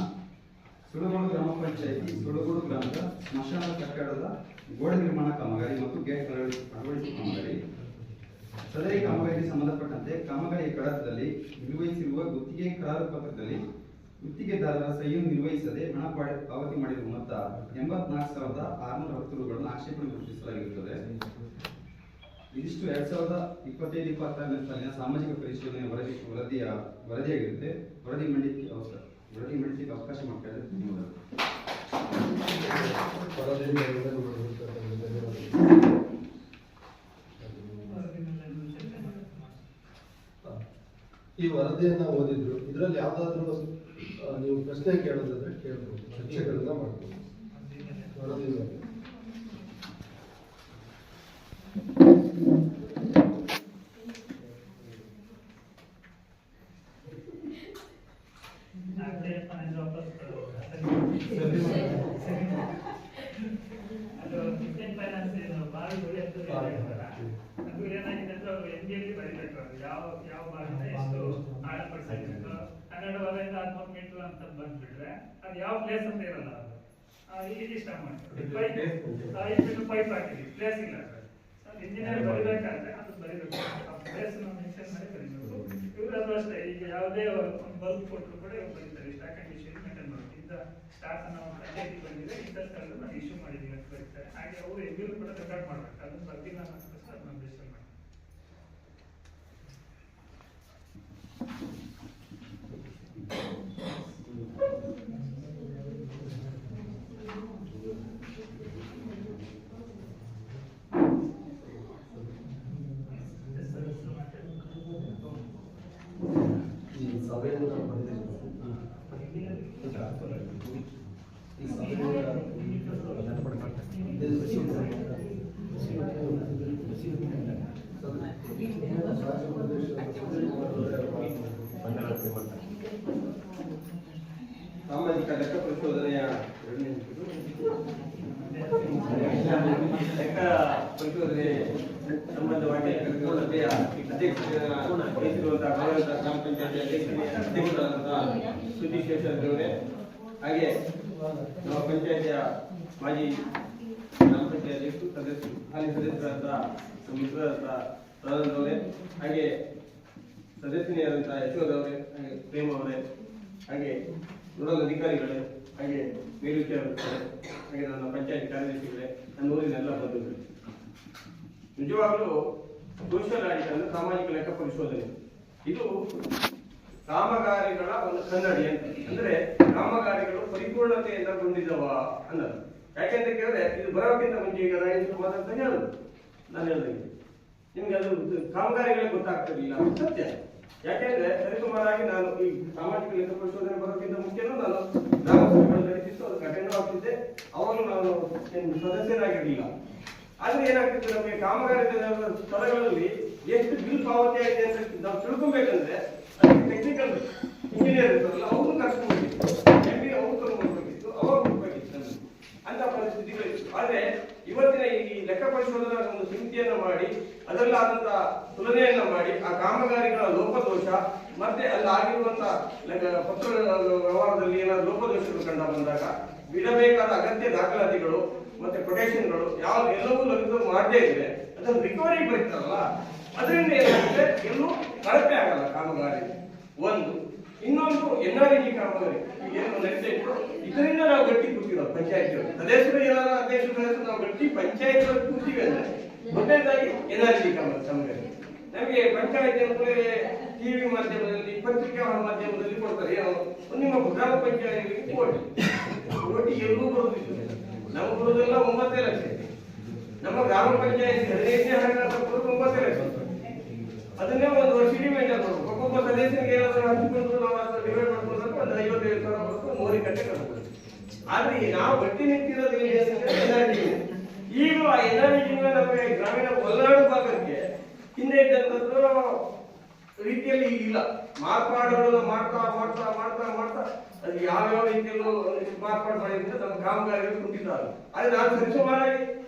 [SPEAKER 9] ಸುಳಗೋಡು ಗ್ರಾಮ ಪಂಚಾಯಿತಿ ಸುಳಗೋಡು ಗ್ರಾಮದ ಸ್ಮಶಾನ ಕಟ್ಟಡದ ಗೋಡೆ ನಿರ್ಮಾಣ ಕಾಮಗಾರಿ ಮತ್ತು ಗೇಟ್ ಅಳವಡಿಕೆ ಕಾಮಗಾರಿ. ಸದರಿ ಕಾಮಗಾರಿಗೆ ಸಂಬಂಧಪಟ್ಟಂತೆ ಕಾಮಗಾರಿಯ ಕಡತದಲ್ಲಿ ನಿರ್ವಹಿಸಿರುವ ಗುತ್ತಿಗೆ ಕರಾರು ಪತ್ರದಲ್ಲಿ ಗುತ್ತಿಗೆದಾರರ ಸಹಿಯನ್ನು ನಿರ್ವಹಿಸದೆ ಹಣ ಪಾವತಿ ಮಾಡಿರುವ ಮೊತ್ತ 84,610 ರೂಗಳನ್ನು ಆಕ್ಷೇಪಣೆ ಗುರುತಿಸಲಾಗಿರುತ್ತದೆ. ಇದಿಷ್ಟು 2025-26ನೇ ಸಾಲಿನ ಸಾಮಾಜಿಕ ಪರಿಶೋಧನೆ ವರದಿಯಾಗಿರುತ್ತೆ. ವರದಿ ಮಂಡಿಕೆ ಅವಕಾಶ ಮಾಡ್ತಾರೆ.
[SPEAKER 1] ಈ ವರದಿಯನ್ನ ಓದಿದ್ರು, ಇದರಲ್ಲಿ ಯಾವ್ದಾದ್ರು ನೀವು ಪ್ರಶ್ನೆ ಕೇಳೋದಾದ್ರೆ ಕೇಳಬಹುದು, ಚರ್ಚೆಗಳನ್ನ ಮಾಡ್ಬೋದು. ವರದಿ
[SPEAKER 2] ಅದು ಕಿಚನ್ ಫೈನಾನ್ಸ್ ಭಾಳ ಏನಾಗಿದೆ ಅಂದ್ರೆ ಅವರು ಎನ್ಜಿಯಲ್ಲಿ ಬರೀಬೇಕು, ಅದು ಯಾವ ಭಾಗನ ಎಷ್ಟು ಆಳಪಡಿಸಬೇಕು. 12 ವರೆಯಿಂದ 13 ಮೀಟರ್ ಅಂತ ಬಂದ್ಬಿಟ್ರೆ ಅದು ಯಾವ ಪ್ಲೇಸ್ ಅಂತ ಇರಲ್ಲ. ಅದು ಇಲ್ಲಿ ಇಷ್ಟ ಮಾಡ್ತಾರೆ ಪೈಪ್ ಹಾಕಿದ್ವಿ, ಪ್ಲೇಸ್ ಇಲ್ಲ. ಇಂಜಿನಿಯರ್ ಬರೀಬೇಕಾದ್ರೆ ಅದು ಬರೀಬೇಕು, ಆ ಪ್ಲೇಸ್ ಮೆನ್ಷನ್ ಮಾಡಿ ಬರೀಬೇಕು. ಇವರು ಅದು ಅಷ್ಟೇ, ಈಗ ಯಾವುದೇ ಒಂದು ಬಲ್ಬ್ ಕೊಟ್ಟರು ಕೂಡ ಇವ್ರು ಬರೀತಾರೆ, ಸ್ಟಾಕ್ ಅಂಡ್ ಇಶ್ಯೂ ಮೇಂಟೈನ್ ಮಾಡ್ತೀವಿ. ಇಂದ ಸ್ಟಾಕ್ ನಾವು ಪಂಚಾಯತಿ ಬಂದಿದೆ, ಇಂಥ ಸ್ಥಳದಲ್ಲಿ ನಾವು ಇಶ್ಯೂ ಮಾಡಿದ್ದೀವಿ ಅಂತ ಬರೀತಾರೆ. ಹಾಗೆ ಅವರು ಎಲ್ಲಿಯೂ ಕೂಡ ರೆಕಾರ್ಡ್ ಮಾಡ್ಬೇಕು. ಅದನ್ನು ಬರ್ದಿಲ್ಲ ಅನ್ನೋದಕ್ಕೋಸ್ಕರ ಅದನ್ನ ರಿಜಿಸ್ಟರ್ ಮಾಡಿ.
[SPEAKER 3] ಸಾಮಾಜಿಕ ಲೆಕ್ಕ ಪರಿಶೋಧನೆಯ ಲೆಕ್ಕ ಪರಿಶೋಧನೆ ಸಂಬಂಧವಾಗಿ ಅಧ್ಯಕ್ಷರಾಗಿರುವಂತಹ ಗ್ರಾಮ ಪಂಚಾಯತಿ ಅಧ್ಯಕ್ಷರಾದಂತಹ ಸುದ್ದಿ ಶೇಷರವರೇ, ಹಾಗೆ ನಮ್ಮ ಪಂಚಾಯತಿಯ ಮಾಜಿ ಗ್ರಾಮ ಪಂಚಾಯತಿ ಸದಸ್ಯರು, ಹಾಲಿ ಸದಸ್ಯರಾದಂತಹ ಮಿತ್ರರಾದಂತಹ ಪ್ರಧಾನದವರೇ, ಹಾಗೆ ಸದಸ್ಯನಿಯಾದಂತಹ ಯಶೋದವರೇ, ಹಾಗೆ ಪ್ರೇಮ ಅವರೇ, ಹಾಗೆ ನೋಡಲ್ ಅಧಿಕಾರಿಗಳೇ, ಹಾಗೆ ಮೇಲ್ವಿಚಾರಕರೇ, ಹಾಗೆ ನನ್ನ ಪಂಚಾಯತ್ ಕಾರ್ಯದರ್ಶಿಗಳೇ, ನನ್ನ ಊರಿನೆಲ್ಲ ಬಂಧುಗಳೇ, ನಿಜವಾಗ್ಲೂ ಸೋಷಿಯಲ್ ಆಡಿಟ್ ಅಂದ್ರೆ ಸಾಮಾಜಿಕ ಲೆಕ್ಕ ಪರಿಶೋಧನೆ ಇದು ಕಾಮಗಾರಿಗಳ ಒಂದು ಕನ್ನಡಿ ಅಂತ. ಅಂದ್ರೆ ಕಾಮಗಾರಿಗಳು ಪರಿಪೂರ್ಣತೆಯಿಂದ ಗೊಂಡಿದ್ದವ ಅನ್ನೋದು. ಯಾಕೆಂತ ಕೇಳಿದ್ರೆ ಇದು ಬರೋಕ್ಕಿಂತ ಮುಂಚೆ ಈಗ ನಾನು ಮಾತಾಡ್ತಾ ಹೇಳುದು, ನಾನು ಹೇಳಿದಂಗೆ ನಿಮ್ಗೆ ಅದು ಕಾಮಗಾರಿಗಳೇ ಗೊತ್ತಾಗ್ತಿರ್ಲಿಲ್ಲ, ಸತ್ಯ. ಯಾಕೆಂದ್ರೆ ಸರಿಸುಮಾರಾಗಿ ನಾನು ಈ ಸಾಮಾಜಿಕ ಲೆಕ್ಕ ಪರಿಶೋಧನೆ ಬರೋಕ್ಕಿಂತ ಮುಂಚೆನೂ ನಾನು ಗ್ರಾಮಸಭೆಗಳು ನಡೆಸಿತ್ತು, ಅದಕ್ಕೆ ಅಟೆಂಡ್ ಆಗ್ತಿದ್ದೆ. ಅವಾಗ ನಾನು ಸದಸ್ಯನಾಗಿರ್ಲಿಲ್ಲ. ಆದ್ರೆ ಏನಾಗ್ತಿತ್ತು, ನಮಗೆ ಕಾಮಗಾರಿ ಸ್ಥಳಗಳಲ್ಲಿ ಎಷ್ಟು ಬಿಲ್ ಪಾವತಿ ಆಗಿದೆ ಅಂತ ನಾವು ತಿಳ್ಕೊಬೇಕಂದ್ರೆ ಅದಕ್ಕೆ ಟೆಕ್ನಿಕಲ್ ಇಂಜಿನಿಯರ್ ಇರ್ತಾರಲ್ಲ ಅವ್ರು ಕರ್ಕೊಂಡ್ಬಿಟ್ಟಿತ್ತು, ಅವ್ರು ಕರ್ಕೊಂಡ್ಬಿಟ್ಟಿತ್ತು, ಅವಾಗ ಹೋಗ್ಬೇಕಿತ್ತು ಅಂತ ಪರಿಸ್ಥಿತಿಗಳಿತ್ತು. ಆದ್ರೆ ಇವತ್ತಿನ ಈ ಲೆಕ್ಕ ಪರಿಶೋಧನಾ ಒಂದು ಸಮಿತಿಯನ್ನ ಮಾಡಿ ಅದರಲ್ಲಾದಂತಹ ತುಲನೆಯನ್ನ ಮಾಡಿ ಆ ಕಾಮಗಾರಿಗಳ ಲೋಪದೋಷ ಮತ್ತೆ ಅಲ್ಲಿ ಆಗಿರುವಂತ ಪತ್ರ ವ್ಯವಹಾರದಲ್ಲಿ ಏನಾದ್ರು ಲೋಪದೋಷಗಳು ಕಂಡ ಬಂದಾಗ ಬಿಡಬೇಕಾದ ಅಗತ್ಯ ದಾಖಲಾತಿಗಳು ಮತ್ತೆ ಕೊಟೇಶನ್ಗಳು ಎಲ್ಲವೂ ಲಭ್ಯ ಮಾಡದೇ ಇದ್ರೆ ಅದನ್ನು ರಿಕವರಿ ಬರೀತಾರಲ್ಲ, ಅದರಿಂದ ಏನಾಗುತ್ತೆ, ಎಲ್ಲೂ ಕಳಪೆ ಆಗಲ್ಲ ಕಾಮಗಾರಿ. ಒಂದು ಇನ್ನೊಂದು NREG ಕಾಮಗಾರಿ ಏನು ನಡೀತಾ ಇತ್ತು, ಇದರಿಂದ ನಾವು ಗಟ್ಟಿ ಕೂತಿರೋದು ಪಂಚಾಯತ್ ಸದಸ್ಯರು ಏನಾದ್ರು ಅಧ್ಯಕ್ಷ ಸದಸ್ಯರು ನಾವು ಗಟ್ಟಿ ಪಂಚಾಯತ್ ಕೂತೀವಿ ಅಂದ್ರೆ ಮೊದಲನೇದಾಗಿ NREG ಕಾಮಗಾರಿ. ನಮಗೆ ಪಂಚಾಯತ್ ಟಿವಿ ಮಾಧ್ಯಮದಲ್ಲಿ ಪತ್ರಿಕಾ ಮಾಧ್ಯಮದಲ್ಲಿ ಕೊಡ್ತಾರೆ, ಏನೋ ನಿಮ್ಮ ಗ್ರಾಮ ಪಂಚಾಯತ್ ಓಟಿ ಎಲ್ಲೂ ಬರುವುದಿಲ್ಲ. ನಮ್ಮ ಬರುವುದೆಲ್ಲ 9 ಲಕ್ಷ, ನಮ್ಮ ಗ್ರಾಮ ಪಂಚಾಯತ್ 15ನೇ ಹಣಕಾಸು 9 ಲಕ್ಷ. ಅದನ್ನೇ ಒಂದು ವರ್ಷ ಡಿಮ್ಯಾಂಡ್ ಆಗ್ಬೋದು. ಒಬ್ಬೊಬ್ಬ ಸದಸ್ಯರಿಗೆ ಏನಾದರೂ ಹಂಚಿಕೊಂಡು ನಾವು ಅದನ್ನು ಡಿವೈಡ್ ಮಾಡ್ಕೊಂಡ್ರೆ ಒಂದು 55,000 ಬರುತ್ತೆ, 3 ಗಂಟೆ ಕಟ್ಬೋದು. ಆದ್ರೆ ನಾವು ಗಟ್ಟಿ ನಿಂತಿರೋದು ಈಗ ಆ NREG ನಮಗೆ ಗ್ರಾಮೀಣ ಮಲೆನಾಡು ಭಾಗಕ್ಕೆ ಹಿಂದೆ ಇದ್ದಂಥದ್ದು ರೀತಿಯಲ್ಲಿ ಇಲ್ಲ. ಮಾರ್ಪಾಡುಗಳನ್ನು ಮಾಡ್ತಾ ಮಾಡ್ತಾ ಮಾಡ್ತಾ ಮಾಡ್ತಾ ಅದು ಯಾವ್ಯಾವ ರೀತಿಯಲ್ಲೂ ಮಾರ್ಪಾಡು ಮಾಡಿದ್ರೆ ನಮ್ಮ ಕಾಮಗಾರಿಗಳು ಕುಂಟಿದ್ದಾರೆ. ಆದ್ರೆ ನಾನು ಸರಿಸುಮಾರಾಗಿ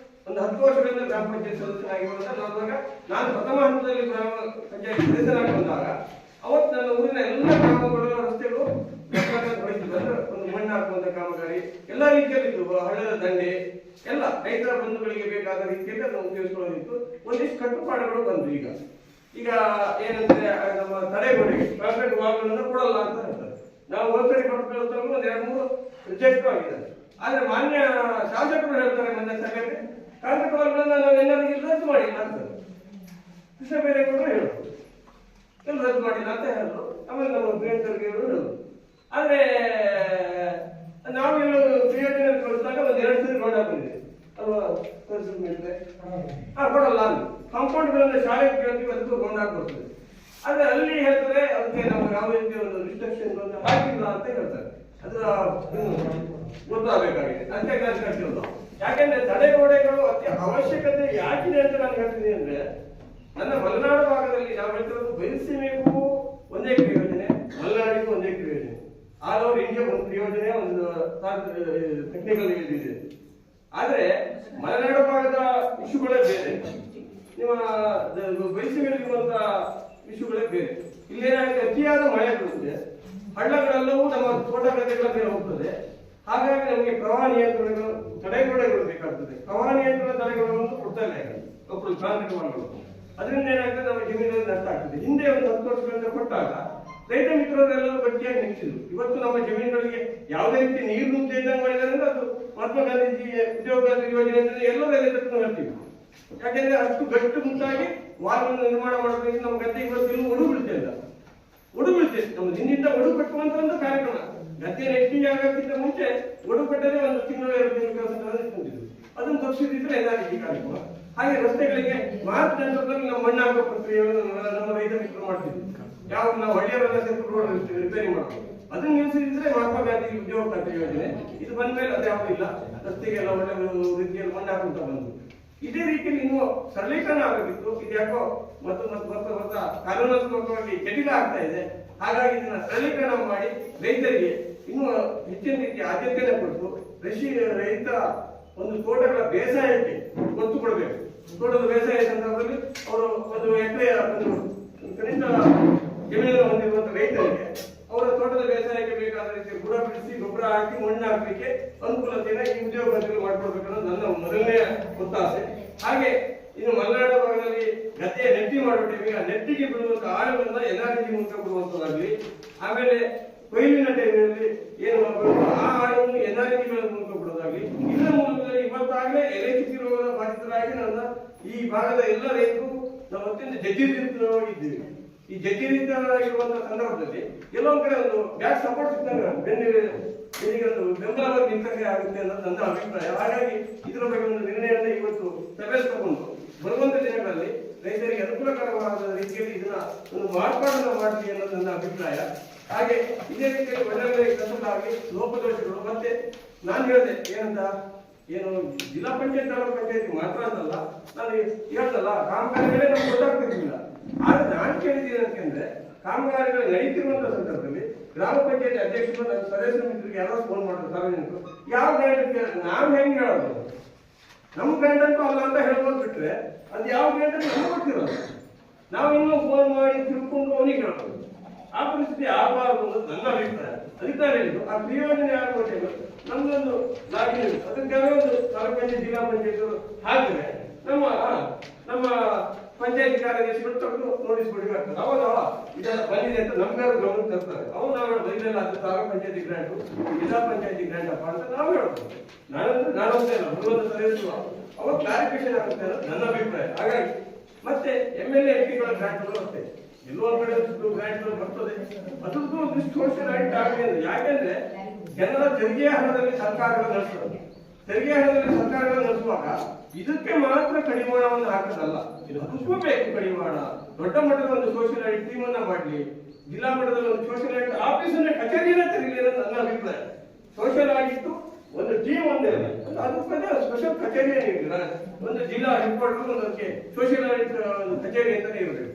[SPEAKER 3] ಒಂದು 10 ವರ್ಷಗಳಿಂದ ಗ್ರಾಮ ಪಂಚಾಯತ್ ಸದಸ್ಯನಾಗಿರುವಂತ ನಾನು ಪ್ರಥಮ ಹಂತದಲ್ಲಿ ಗ್ರಾಮ ಪಂಚಾಯತ್ ಸದಸ್ಯನಾಗಿ ಬಂದಾಗ ಅವತ್ತು ನನ್ನ ಊರಿನ ಎಲ್ಲ ಗ್ರಾಮಗಳು ರಸ್ತೆಗಳು ಒಂದು ಮಣ್ಣು ಹಾಕುವಂತ ಕಾಮಗಾರಿ ಎಲ್ಲ ರೀತಿಯಲ್ಲಿದ್ದು, ಹಳ್ಳದ ದಂಡೆ ಎಲ್ಲ ರೈತರ ಬಂಧುಗಳಿಗೆ ಬೇಕಾದ ರೀತಿಯಲ್ಲಿ ಅದನ್ನು ಉಪಯೋಗಿಸಿಕೊಳ್ಳೋದಿತ್ತು. ಒಂದಿಷ್ಟು ಕಟ್ಟುಪಾಡುಗಳು ಬಂದು ಈಗ ಏನಂದ್ರೆ ನಮ್ಮ ತಡೆಗೋಡೆಗೆ ಕಾಂಕ್ರೀಟ್ ವಾಲ್ಗಳನ್ನು ಕೊಡಲ್ಲ ಅಂತ ಹೇಳ್ತಾರೆ. ನಾವು ಒಂದ್ಸರಿ ಕೊಟ್ಟು ಒಂದು 2-3 ರಿಜೆಕ್ಟ್ ಆಗಿದೆ. ಆದ್ರೆ ಮಾನ್ಯ ಶಾಸಕರು ಹೇಳ್ತಾರೆ ಮೊನ್ನೆ ಸಭೆಗೆ ಕಾಂಕ್ರೀಟ್ ವಾಲ್ಗಳನ್ನ ನಾವು ಎಲ್ಲರಿಗೂ ರದ್ದು ಮಾಡಿಲ್ಲ ಅಂತ ಕೃಷ್ಣ ಬೈರೇಗೌಡರು ಹೇಳೋದು, ಎಲ್ಲ ರದ್ದು ಮಾಡಿಲ್ಲ ಅಂತ ಹೇಳಿದ್ರು. ಆಮೇಲೆ ನಮ್ಮ ಪ್ರಿಯಾಂಕರ್ಗೆ ಹೇಳೋದು. ಆದ್ರೆ ನಾವೆಲ್ಲ ಕ್ರಿಯಾಟಿನ ಕಳಿಸಿದಾಗ ಒಂದು 2 ಸರಿ ರೋಡ್ ಹಾಕಿದ್ವಿ ಅಲ್ವಾ, ಕೊಡಲ್ಲ ಅಲ್ಲಿ ಕಾಂಪೌಂಡ್ಗಳನ್ನ ಶಾಲೆ ಕೇಳ್ತೀವಿ, ಅದಕ್ಕೂ ರೋಡ್ ಹಾಕ್ಬರ್ತದೆ. ಆದ್ರೆ ಅಲ್ಲಿ ಹೇಳ್ತಾರೆ ಅದಕ್ಕೆ ನಮ್ಗೆ ಯಾವ ರೀತಿ ಒಂದು ರಿಸ್ಟ್ರಿಕ್ಷನ್ ಹಾಕಿಲ್ಲ ಅಂತ ಹೇಳ್ತಾರೆ. ಅದು ಗೊತ್ತಾಗಬೇಕಾಗಿದೆ ಅಂತ ಕಟ್ಟಿರೋದು. ಯಾಕೆಂದ್ರೆ ತಡೆಗೋಡೆಗಳು ಅತಿ ಅವಶ್ಯಕತೆ ಯಾಕಿದೆ ಅಂತ ನಾನು ಹೇಳ್ತೀನಿ ಅಂದ್ರೆ, ನನ್ನ ಮಲೆನಾಡು ಭಾಗದಲ್ಲಿ ನಾವು ಹೇಳ್ತಿರೋದು ಬಯಲುಸೀಮೆಗೂ ಒಂದೇ ಯೋಜನೆ, ಮಲೆನಾಡಿಗೂ ಒಂದೇ ಯೋಜನೆ, ಆಲ್ ಓವರ್ ಇಂಡಿಯಾ ಒಂದು ಯೋಜನೆ, ಒಂದು ಟೆಕ್ನಿಕಲ್ ಇದೆ. ಆದ್ರೆ ಮಲೆನಾಡು ಭಾಗದ ಇಶ್ಯೂಗಳೇ ಬೇರೆ, ನಿಮ್ಮ ಬಯಲುಸೀಮೆಯಲ್ಲಿರುವಂತ ಇಶ್ಯೂಗಳೇ ಬೇರೆ. ಇಲ್ಲೇನಾಗಿದೆ, ಅತಿಯಾದ ಮಳೆ ಬೀಳುತ್ತೆ, ಹಳ್ಳಗಳೆಲ್ಲವೂ ನಮ್ಮ ತೋಟ ಗದ್ದೆಗಳ ಮೇಲೆ ಹೋಗ್ತದೆ. ಹಾಗಾಗಿ ನಮಗೆ ಪ್ರವಾಹ ನಿಯಂತ್ರಣಗಳು ತಡೆಗೋಡೆಗಳು ಬೇಕಾಗ್ತದೆ. ಪ್ರವಾಹ ನಿಯಂತ್ರಣ ತಡೆಗೋಡೆಗಳನ್ನು ಕೊಡ್ತಾ ಇಲ್ಲ ಒಬ್ಬರು ಕಾಂಕ್ರೀಟ್ ವಾಲ್ಗಳು. ಅದರಿಂದ ಏನಾಗ್ತದೆ, ನಮ್ಮ ಜಮೀನಲ್ಲಿ ನಷ್ಟ ಆಗ್ತದೆ. ಹಿಂದೆ ಒಂದು 10 ವರ್ಷಗಳಿಂದ ಕೊಟ್ಟಾಗ ರೈತ ಮಿತ್ರರೆಲ್ಲರೂ ಗಟ್ಟಿಯಾಗಿ ನಿಂತಿದ್ರು. ಇವತ್ತು ನಮ್ಮ ಜಮೀನುಗಳಿಗೆ ಯಾವುದೇ ರೀತಿ ನೀರು ನುಗ್ಗದೆ ಇದ್ದಂಗೆ ಮಾಡಿದ್ದಾರೆ ಅಂದ್ರೆ ಅದು ಮಹಾತ್ಮ ಗಾಂಧೀಜಿ ಉದ್ಯೋಗ ಯೋಜನೆ ಅಂದ್ರೆ ಎಲ್ಲರೂ ರೈತರನ್ನು ಹೇಳ್ತೀವಿ. ಯಾಕೆಂದ್ರೆ ಅಷ್ಟು ಗಟ್ಟು ಮುಂದಾಗಿ ವಾಲ್ಗಳನ್ನು ನಿರ್ಮಾಣ ಮಾಡೋದ್ರಿಂದ ನಮ್ಮ ಗದ್ದೆ ಇವತ್ತು ಒಡು ಬೀಳ್ತಾ ಇಲ್ಲ, ಒಡು ಬೀಳ್ತೇವೆ. ನಮ್ಮ ಹಿಂದಿಂದ ಒಡು ಕಟ್ಟುವಂತ ಒಂದು ಕಾರ್ಯಕ್ರಮ, ಗದ್ದೆ ನೆಟ್ಟಿಗೆ ಆಗೋಕ್ಕಿಂತ ಮುಂಚೆ ಒಡು ಕಟ್ಟದೆ 1 ತಿಂಗಳು 2 ತಿಂಗಳು ಕೆಲಸ ನಿಂತಿದ್ರು. ಅದನ್ನು ತಪ್ಪಿಸಿದ್ರೆ NREG ಕಾರ್ಯಕ್ರಮ. ಹಾಗೆ ರಸ್ತೆಗಳಿಗೆ ಮಾರ್ಚ್ ನಂತರದಲ್ಲಿ ನಮ್ಮ ಮಣ್ಣು ಹಾಕೋ ಪ್ರಕ್ರಿಯೆಯನ್ನು ನಮ್ಮ ರೈತ ಮಿತ್ರರು ಮಾಡ್ತಿದ್ವಿ. ಯಾವ ನಾವು ಹಳ್ಳಿಯವರೆಲ್ಲ ಸೇರ್ಕೊಂಡು ರೋಡ್ ರಿಪೇರಿ ಮಾಡೋದು, ಅದನ್ನು ನಿಲ್ಲಿಸಿದ್ರೆ ಮಹಾತ್ಮ ಗಾಂಧಿ ಉದ್ಯೋಗ ಖಾತ್ರಿ ಯೋಜನೆ ಇದು ಬಂದ ಮೇಲೆ ಅದು ಯಾವುದೂ ಇಲ್ಲ. ರಸ್ತೆಗೆಲ್ಲ ಒಳ್ಳೆ ರೀತಿಯಲ್ಲಿ ಮಣ್ಣು ಹಾಕುಂತ ಬಂದು ಇದೇ ರೀತಿಯಲ್ಲಿ ಇನ್ನೂ ಸರಳೀಕರಣ ಆಗಬೇಕಿತ್ತು. ಇದು ಯಾಕೋ ಮತ್ತು ಕಾನೂನಾತ್ಮಕವಾಗಿ ಜಟಿಲ ಆಗ್ತಾ ಇದೆ. ಹಾಗಾಗಿ ಇದನ್ನ ಸರಳೀಕರಣ ಮಾಡಿ ರೈತರಿಗೆ ಇನ್ನೂ ಹೆಚ್ಚಿನ ರೀತಿಯ ಆದ್ಯತೆಯನ್ನು ಕೊಟ್ಟು ರೈತ ಒಂದು ತೋಟಗಳ ಬೇಸಾಯಕ್ಕೆ ಒತ್ತು ಕೊಡಬೇಕು. ತೋಟದ ಬೇಸಾಯ ಸಂದರ್ಭದಲ್ಲಿ ಅವರು 1 ಎಕರೆಯ ಒಂದು ಕನಿಷ್ಠ ಜಮೀನನ್ನು ಹೊಂದಿರುವಂತಹ ರೈತರಿಗೆ ಅವರ ತೋಟದ ಬೇಸಾಯಕ್ಕೆ ಬೇಕಾದ ರೀತಿಯ ಬುಡ ಬಿಡಿಸಿ ಗೊಬ್ಬರ ಹಾಕಿ ಮಣ್ಣು ಹಾಕಲಿಕ್ಕೆ ಅನುಕೂಲತೆಯನ್ನು ಈ ಉದ್ಯೋಗದಲ್ಲಿ ಮಾಡಿಕೊಡ್ಬೇಕನ್ನೋದು ನನ್ನ ಮೊದಲನೆಯ ಒತ್ತಾಸೆ. ಹಾಗೆ ಇನ್ನು ಮಲೆನಾಡು ಭಾಗದಲ್ಲಿ ಗದ್ದೆಯ ನೆಟ್ಟಿ ಮಾಡಬೇಕು. ಆ ನೆಟ್ಟಿಗೆ ಬಿಡುವಂತ ಆಳುಗಳನ್ನ NREG ಮೂಲಕ ಬಿಡುವಂತದ್ದಾಗಲಿ, ಆಮೇಲೆ ಕೊಯ್ಲಿನ ಟೈಮಿನಲ್ಲಿ ಏನು ಮಾಡಬೇಕು ಆ ಆಳುಗಳನ್ನು NREG ಮೂಲಕ ಬಿಡೋದಾಗ್ಲಿ. ಇದರ ಮೂಲಕದಲ್ಲಿ ಇವತ್ತಾಗಲೇ ಎಲೆಕ್ಟ್ರಿಸಿಟಿ ರೋಗದ ಬಾಧಿತರಾಗಿ ನನ್ನ ಈ ಭಾಗದ ಎಲ್ಲ ರೈತರು ನಾವು ಅತ್ಯಂತ ಜಡ್ಡಿರಿತರಾಗಿದ್ದೀವಿ. ಈ ಜಡ್ಡಿರಿತರಾಗಿರುವಂತಹ ಸಂದರ್ಭದಲ್ಲಿ ಕೆಲವೊಂದು ಕಡೆ ಒಂದು ಬ್ಯಾಕ್ ಸಪೋರ್ಟ್ ಸಿಗ್ತಂಗೆ ಒಂದು ಬೆಂಬಲವಾಗಿ ನಿಂತಂಗೆ ಆಗುತ್ತೆ ಅನ್ನೋದು ನನ್ನ ಅಭಿಪ್ರಾಯ. ಹಾಗಾಗಿ ಇದರ ಬಗ್ಗೆ ಒಂದು ನಿರ್ಣಯವನ್ನು ಇವತ್ತು ಸಭೆ ತಗೊಂಡು ಬರುವಂತ ದಿನಗಳಲ್ಲಿ ರೈತರಿಗೆ ಅನುಕೂಲಕರವಾದ ರೀತಿಯಲ್ಲಿ ಇದನ್ನ ಒಂದು ಮಾರ್ಪಾಡನ್ನು ಮಾಡಲಿ ಅನ್ನೋದು ನನ್ನ ಅಭಿಪ್ರಾಯ. ಹಾಗೆ ಇದೇ ರೀತಿಯಲ್ಲಿ ಒಳ್ಳೆ ಕೆಲಸಗಳಾಗಿ ಲೋಪದೋಷಗಳು ಮತ್ತೆ ನಾನು ಹೇಳಿದೆ ಏನಂತ, ಏನು ಜಿಲ್ಲಾ ಪಂಚಾಯತ್ ತಾಲೂಕು ಪಂಚಾಯತ್ ಮಾತ್ರ ಅಂತಲ್ಲ, ನಾನು ಹೇಳ್ತಲ್ಲ ಕಾಮಗಾರಿಗಳೇ ನಮ್ಗೆ ಗೊತ್ತಾಗ್ತಿರ್ಲಿಲ್ಲ. ಆದ್ರೆ ನಾನು ಕೇಳಿದ್ದೀನಿ ಅಂತಂದ್ರೆ ಕಾಮಗಾರಿಗಳು ನಡೀತಿರುವಂತಹ ಸಂದರ್ಭದಲ್ಲಿ ಗ್ರಾಮ ಪಂಚಾಯತ್ ಅಧ್ಯಕ್ಷರು ನನ್ನ ಸದಸ್ಯ ಮಿತ್ರರಿಗೆ ಯಾರೋ ಫೋನ್ ಮಾಡಿದ್ರು ಸಾರ್ವಜನಿಕರು, ಯಾವ ಗ್ರಾಂಟ್ ನಾವು ಹೆಂಗೆ ಹೇಳೋದು, ನಮ್ಮ ಗ್ರಾಂಟ್ ಅಂತೂ ಅಲ್ಲ ಅಂತ ಹೇಳ್ಬೋದು ಬಿಟ್ರೆ ಅದು ಯಾವ ಗ್ರಾಂಟ್ ಅಂತ ನಮ್ಗೆ ಗೊತ್ತಿರೋದು. ನಾವು ಇನ್ನೂ ಫೋನ್ ಮಾಡಿ ತಿಳ್ಕೊಂಡು ಅವನಿಗೆ ಹೇಳ್ಬೋದು. ಆ ಪರಿಸ್ಥಿತಿ ಆಗಬಾರದು ಅನ್ನೋದು ನನ್ನ ಅಭಿಪ್ರಾಯ. ಅದಕ್ಕೆ ನಾನು ಹೇಳಿದ್ದು ಆ ಕ್ರಿಯೋಜನೆ ಆಗುವ ನಮ್ದೊಂದು ಲಾಗಿ ಅದಕ್ಕೆ ಒಂದು ತಾಲೂಕು ಪಂಚಾಯತ್ ಜಿಲ್ಲಾ ಪಂಚಾಯತ್ ಹಾಕಿದ್ರೆ ನಮ್ಮ ಪಂಚಾಯತ್ ಕಾರ್ಯದರ್ಶಿಗಳು ತೆಗೆದು ನೋಟಿಸ್ ಕೊಡಬೇಕಾಗ್ತದೆ. ಅವಾಗ ಇದೆಲ್ಲ ಬಂದಿದೆ ಅಂತ ನಮ್ಗಾರು ಗಮನ ತರ್ತಾರೆ. ಅವು ನಾವು ಬೈದೆಲ್ಲ ಅದು ತಾಲೂಕು ಪಂಚಾಯತಿ ಗ್ರಾಂಟು ಜಿಲ್ಲಾ ಪಂಚಾಯತಿ ಗ್ರಾಂಟ್ ಅಪ್ಪ ಅಂತ ನಾವು ಹೇಳ್ಬೋದು. ನಾನಂತ ಇಲ್ಲ ಬರುವಂತ ಸದಸ್ಯರು ಅವಾಗ ಕ್ಲಾರಿಫಿಕೇಶನ್ ಆಗುತ್ತೆ ಅನ್ನೋದು ನನ್ನ ಅಭಿಪ್ರಾಯ. ಹಾಗಾಗಿ ಮತ್ತೆ MLA MP ಗಳ ಗ್ರಾಂಟ್ಗಳು ಅಷ್ಟೇ ಎಲ್ಲೋ ಕಡೆ ಗ್ರಾಂಟ್ಗಳು ಬರ್ತದೆ. ಅದಕ್ಕೂ ಒಂದಿಷ್ಟು ಸೋಷಿಯಲ್ ಆಡಿಟ್ ಆಗಲಿ ಅಂದ್ರೆ ಯಾಕೆಂದ್ರೆ ಜನರ ತೆರಿಗೆ ಹಣದಲ್ಲಿ ಸರ್ಕಾರಗಳು ನಡೆಸ್ತದೆ. ತೆರಿಗೆ ಹಣದಲ್ಲಿ ಸರ್ಕಾರಗಳು ನಡೆಸುವಾಗ ಇದಕ್ಕೆ ಮಾತ್ರ ಕಡಿವಾಣವನ್ನು ಹಾಕೋದಲ್ಲ, ಇದು ಅದಕ್ಕೂ ಬೇಕು ಕಡಿವಾಣ. ದೊಡ್ಡ ಮಟ್ಟದ ಒಂದು ಸೋಷಿಯಲ್ ಆಡಿಟ್ ಟೀಮ್ ಅನ್ನ ಮಾಡಲಿ, ಜಿಲ್ಲಾ ಮಟ್ಟದಲ್ಲಿ ಒಂದು ಸೋಷಿಯಲ್ ಆಡಿಟ್ ಆಫೀಸನ್ನ ಕಚೇರಿಯನ್ನ ತೆರೀಲಿ ಅನ್ನೋದು ನನ್ನ ಅಭಿಪ್ರಾಯ. ಸೋಷಿಯಲ್ ಆಡಿಟ್ ಒಂದು ಟೀಮ್ ಒಂದೇ ಅದಕ್ಕೆ ಸ್ಪೆಷಲ್ ಕಚೇರಿಯೇ ನೀಡಿಲ್ಲ. ಒಂದು ಜಿಲ್ಲಾ ಹೆಡ್ ಕ್ವಾರ್ಟರ್ ಒಂದಕ್ಕೆ ಸೋಷಿಯಲ್ ಆಡಿಟ್ ಕಚೇರಿ ಅಂತಾನೆ ಇರಬೇಕು.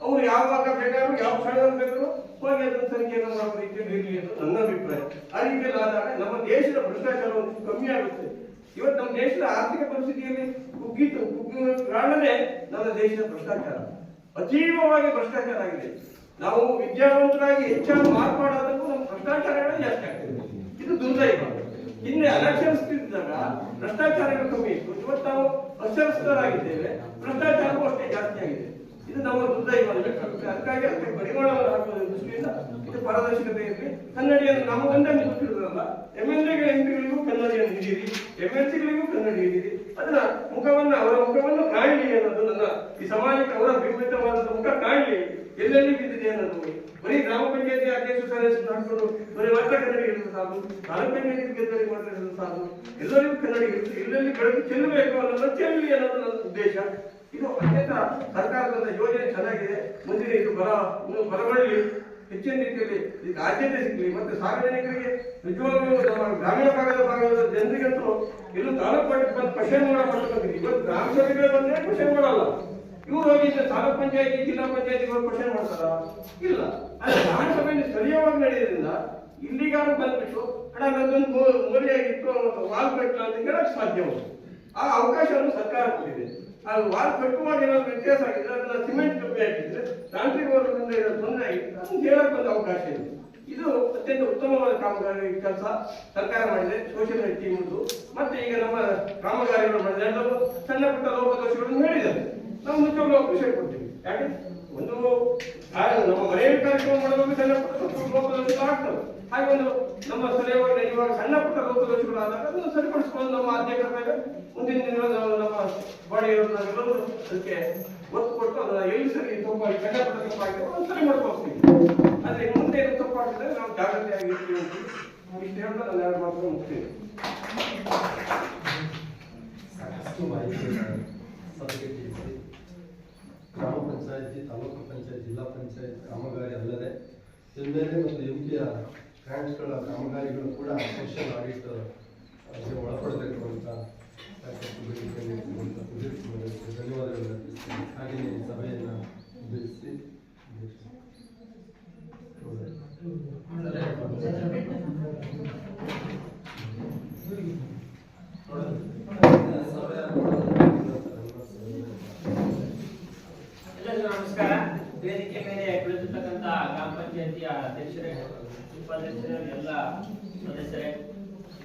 [SPEAKER 3] ಅವ್ರು ಯಾವಾಗ ಬೇಕಾದ್ರೂ ಯಾವ ಸ್ಥಳದಲ್ಲಿ ಬೇಕಾದ್ರೂ ಹೋಗಿ ಅದನ್ನು ತನಿಖೆಯನ್ನು ಮಾಡುವ ರೀತಿಯಲ್ಲಿ ಇರಲಿ ಅಂತ ನನ್ನ ಅಭಿಪ್ರಾಯ. ಆ ರೀತಿಯಲ್ಲಿ ಆದಾಗ ನಮ್ಮ ದೇಶದ ಭ್ರಷ್ಟಾಚಾರ ಒಂದು ಕಮ್ಮಿ ಆಗುತ್ತೆ. ಇವತ್ತು ನಮ್ಮ ದೇಶದ ಆರ್ಥಿಕ ಪರಿಸ್ಥಿತಿಯಲ್ಲಿ ಕುಗ್ಗುವ ಕಾರಣನೇ ನಮ್ಮ ದೇಶದ ಭ್ರಷ್ಟಾಚಾರ. ಅತೀವವಾಗಿ ಭ್ರಷ್ಟಾಚಾರ ಆಗಿದೆ. ನಾವು ವಿದ್ಯಾವಂತರಾಗಿ ಹೆಚ್ಚಾಗಿ ಮಾರ್ಪಾಡಾದಕ್ಕೂ ನಮ್ಮ ಭ್ರಷ್ಟಾಚಾರಗಳೇ ಜಾಸ್ತಿ ಆಗ್ತದೆ. ಇದು ದುರ್ದೈವ. ಹಿಂದೆ ಅನಕ್ಷರಸ್ಥರಿದ್ದಾಗ ಭ್ರಷ್ಟಾಚಾರಗಳು ಕಮ್ಮಿ ಇತ್ತು. ಇವತ್ತು ನಾವು ಅಕ್ಷರಸ್ಥರಾಗಿದ್ದೇವೆ, ಭ್ರಷ್ಟಾಚಾರವೂ ಅಷ್ಟೇ ಜಾಸ್ತಿ ಆಗಿದೆ. ಇದು ನಮ್ಮ ದುರ್ದೈವ ಅನ್ನಬೇಕಾಗುತ್ತೆ. ಅದಕ್ಕಾಗಿ ಅದಕ್ಕೆ ಪರಿಮಾಣವನ್ನು ಹಾಕುವ ದೃಷ್ಟಿಯಿಂದ ಇದು ಪಾರದರ್ಶಕತೆ ಇರಲಿ. ಕನ್ನಡಿಯನ್ನು ನಮಗೊಂದೇ ಗೊತ್ತಿರೋದಲ್ಲ, MLA MP ಗಳಿಗೂ ಕನ್ನಡಿಯನ್ನು ಹಿಡೀರಿ, MLC ಗಳಿಗೂ ಕನ್ನಡಿ ಹಿಡೀರಿ. ಅದನ್ನ ಅವರ ಮುಖವನ್ನು ಕಾಣಲಿ ಅನ್ನೋದು ನನ್ನ ಈ ಸಮಾಜಕ್ಕೆ ಅವರ ವಿಪರೀತವಾದ ಮುಖ ಕಾಣಲಿ, ಎಲ್ಲೆಲ್ಲಿ ಬಿದ್ದಿದೆ ಅನ್ನೋದು. ಬರೀ ಗ್ರಾಮ ಪಂಚಾಯತಿ ಅಧ್ಯಕ್ಷ ಸದಸ್ಯರು ಹಾಕೊಂಡು ಬರೀ ಮಾತ್ರ ಕನ್ನಡಿ ಇರುವುದು ಸಾಕು, ತಾಲೂಕು ಪಂಚಾಯತಿ ಗೆದ್ದರಿ ಮಾತಾಡಿರೋದು ಸಾಕು, ಎಲ್ಲರಿಗೂ ಕನ್ನಡಿ ಇರುತ್ತೆ. ಎಲ್ಲೆಲ್ಲಿ ಬೆಳಕು ಚೆಲ್ಲಬೇಕು ಅನ್ನೋದು ಚೆಲ್ಲಿ ಅನ್ನೋದು ನನ್ನ ಉದ್ದೇಶ. ಇದು ಅತ್ಯಂತ ಸರ್ಕಾರದ ಯೋಜನೆ ಚೆನ್ನಾಗಿದೆ. ಮುಂದಿನ ಇದು ಬರವಳ್ಳಿ ಹೆಚ್ಚಿನ ರೀತಿಯಲ್ಲಿ ಇದಕ್ಕೆ ಆದ್ಯತೆ ಸಿಗಲಿ. ಮತ್ತೆ ಸಾರ್ವಜನಿಕರಿಗೆ ನಿಜವಾಗ್ಲೂ ನಮ್ಮ ಗ್ರಾಮೀಣ ಭಾಗದ ಜನರಿಗಂತೂ ಎಲ್ಲೂ ತಾಲೂಕು ಬಂದು ಕ್ವಶನ್ ಮಾಡಬೇಕಾಗಿದೆ. ಇವತ್ತು ಗ್ರಾಮ ಸಭೆಗಳು ಬಂದ್ರೆ ಕ್ವಶನ್ ಮಾಡಲ್ಲ. ಇವ್ರು ಹೋಗಿ ತಾಲೂಕ್ ಪಂಚಾಯತಿ ಜಿಲ್ಲಾ ಪಂಚಾಯತಿಗಳು ಕ್ವಶನ್ ಮಾಡ್ತಾರ? ಇಲ್ಲ. ಆದ್ರೆ ಗ್ರಾಮ ಸಭೆಯಲ್ಲಿ ಸ್ಥಳೀಯವಾಗಿ ನಡೆಯೋದ್ರಿಂದ ಇಲ್ಲಿಗಾರು ಬಂದ್ಬಿಟ್ಟು ನನ್ನದೊಂದು ಮೋರಿಯಾಗಿತ್ತು ವಾಲ್ ಕಟ್ಟಲ ಅಂತ ಹೇಳಕ್ ಸಾಧ್ಯ ಉಂಟು. ಆ ಅವಕಾಶವನ್ನು ಸರ್ಕಾರ ಕೊಟ್ಟಿದೆ. ಅದು ವಾಲ್ ಕಟ್ಟುವಾಗ ಏನಾದ್ರು ವ್ಯತ್ಯಾಸ ಆಗಿದ್ರೆ ಅದನ್ನ ಸಿಮೆಂಟ್ ಕಮ್ಮಿ ಹಾಕಿದ್ರೆ ತಾಂತ್ರಿಕ ವರ್ಗದಿಂದ ಏನೋ ತೊಂದರೆ ಆಗಿದ್ರೆ ಅದನ್ನು ಹೇಳಕ್ ಒಂದು ಅವಕಾಶ ಇದೆ. ಇದು ಅತ್ಯಂತ ಉತ್ತಮವಾದ ಕಾಮಗಾರಿ ಕೆಲಸ ಸರ್ಕಾರ ಮಾಡಿದೆ. ಸೋಷಿಯಲ್ ಟೀಮ್ ಮತ್ತೆ ಈಗ ನಮ್ಮ ಕಾಮಗಾರಿಗಳು ಮಾಡಿದೆ. ಎಲ್ಲರೂ ಸಣ್ಣ ಪುಟ್ಟ ಲೋಪದೋಷಗಳನ್ನು ಹೇಳಿದ್ದಾರೆ. ನಾವು ನಿಜವಾಗ್ಲೂ ಅವಕಾಶ ಕೊಡ್ತೀವಿ. ಯಾಕೆ ಒಂದು ನಮ್ಮ ಮನೆಯಲ್ಲಿ ಕಾರ್ಯಕ್ರಮ ಮಾಡುವಾಗ ಸಣ್ಣ ಪುಟ್ಟ ಲೋಪದೋಷಗಳು ಆಗ್ತವೆ. ಹಾಗೆ ಒಂದು ನಮ್ಮ ಸ್ಥಳೀಯವಾಗಿ ನಡೆಯುವಾಗ ಸಣ್ಣ ಪುಟ್ಟ ಲೋಪದೋಷಗಳು ಆದಾಗ ಅದನ್ನು ಸರಿಪಡಿಸಿಕೊಂಡು ನಮ್ಮ ಅಧ್ಯಕ್ಷರ ಮುಂದಿನ ದಿನಗಳು ನಮ್ಮ ಬಾಡಿಯವರೆಲ್ಲರೂ ಅದಕ್ಕೆ ಒತ್ತು ಕೊಟ್ಟು ಅದನ್ನ ಎಲ್ಲಿ ಸರಿ ತಪ್ಪಾಗಿ ಸಣ್ಣ ಪುಟ್ಟ ತಪ್ಪಾಗಿದೆ ಅದನ್ನು ಸರಿ ಮಾಡ್ಕೊಳ್ತೀವಿ. ಆದ್ರೆ ಮುಂದೆ ಏನು ತಪ್ಪಾಗಿದ್ರೆ ನಾವು ಜಾಗ್ರತೆಯಾಗಿ ಇರ್ತೀವಿ ಅಂತ ಇಷ್ಟು ಹೇಳ್ತಾ ನಾನು ಎರಡು ಮಾತ್ರ ಮುಗ್ತೀನಿ.
[SPEAKER 1] ಸಾಕಷ್ಟು ಮಾಹಿತಿಯನ್ನು ಸಭೆಗೆ ತಿಳಿಸಿ ಗ್ರಾಮ ಪಂಚಾಯತಿ, ತಾಲೂಕು ಪಂಚಾಯತ್, ಜಿಲ್ಲಾ ಪಂಚಾಯತ್ ಕಾಮಗಾರಿ ಅಲ್ಲದೆ MLA ಮತ್ತು MP ಗ್ರಾಂಟ್ಸ್ಗಳ ಕಾಮಗಾರಿಗಳು ಕೂಡ ಸೋಷಿಯಲ್ ಆಡಿಟ್ ಒಳಪಡಬೇಕು ಅಂತ ಧನ್ಯವಾದಗಳು ಅರ್ಪಿಸ್ತೀನಿ. ಹಾಗೆಯೇ ಸಭೆಯನ್ನು ಮುಗಿಸಿ
[SPEAKER 10] ಎಲ್ಲರಿಗೂ ನಮಸ್ಕಾರ. ವೇದಿಕೆ ಮೇಲೆ ಕುಳಿತಿರ್ತಕ್ಕಂಥ ಗ್ರಾಮ ಪಂಚಾಯತಿಯ ಅಧ್ಯಕ್ಷರೇ, ಉಪಾಧ್ಯಕ್ಷರೇ, ಎಲ್ಲ ಸದಸ್ಯರೇ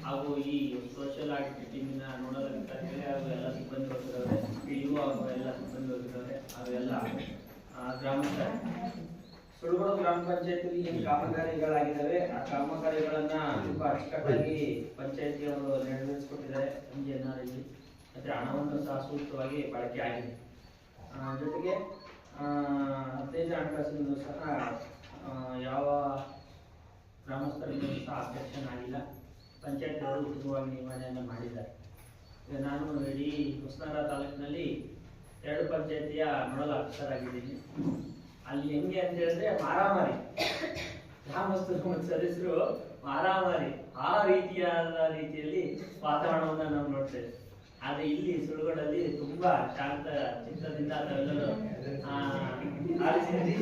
[SPEAKER 10] ಹಾಗೂ ಈ ಸೋಷಿಯಲ್ ಆಡಿಟ್ ಟೀಮಿನ ನೋಡಲ್ ಅಧಿಕಾರಿಗಳೇ ಹಾಗೂ ಎಲ್ಲ ಸಿಬ್ಬಂದಿ ವರ್ಗದವರೇ, PU ಹಾಗೂ ಎಲ್ಲ ಸಿಬ್ಬಂದಿ ವರ್ಗದವರೇ ಹಾಗೂ ಎಲ್ಲ ಗ್ರಾಮಸ್ಥರೇ, ಸುಳ್ಗೋಡು ಗ್ರಾಮ ಪಂಚಾಯತಿಯಲ್ಲಿ ಏನು ಕಾಮಗಾರಿಗಳಾಗಿದ್ದಾವೆ ಆ ಕಾಮಗಾರಿಗಳನ್ನ ತುಂಬಾ ಅಚ್ಚುಕಟ್ಟಾಗಿ ಪಂಚಾಯತಿಯವರು ನೆರವೇರಿಸಿಕೊಟ್ಟಿದ್ದಾರೆ. NRL ಮತ್ತೆ ಹಣವನ್ನು ಸಹ ಸೂಕ್ತವಾಗಿ ಬಳಕೆ ಆಗಿದೆ. ಜೊತೆಗೆ 15 ಹಣಕಾಸಿನ ಸಹ ಯಾವ ಗ್ರಾಮಸ್ಥರಿಗೂ ಸಹ ಅಬ್ಜೆಕ್ಷನ್ ಆಗಿಲ್ಲ. ಪಂಚಾಯತಿಯವರು ಉಚಿತವಾಗಿ ನಿರ್ವಹಣೆಯನ್ನು ಮಾಡಿದ್ದಾರೆ. ಈಗ ನಾನು ಇಡೀ ಹೊಸನಗರ ತಾಲೂಕಿನಲ್ಲಿ 2 ಪಂಚಾಯತಿಯ ನೋಡಲ್ ಆಫೀಸರ್ ಆಗಿದ್ದೀನಿ. ಅಲ್ಲಿ ಹೆಂಗೆ ಅಂತ ಹೇಳಿದ್ರೆ ಮಾರಾಮಾರಿ, ಗ್ರಾಮಸ್ಥರು ಮತ್ತು ಸದಸ್ಯರು ಮಾರಾಮಾರಿ ಆ ರೀತಿಯಲ್ಲಿ ವಾತಾವರಣವನ್ನು ನಾವು ನೋಡ್ತೇವೆ. ಆದ್ರೆ ಇಲ್ಲಿ ಸುಳ್ಗೋಡಲ್ಲಿ ತುಂಬಾ ಶಾಂತ ಚಿತ್ತದಿಂದ ತಾವೆಲ್ಲರೂ ಆಲಿಸಿದ್ರಿ.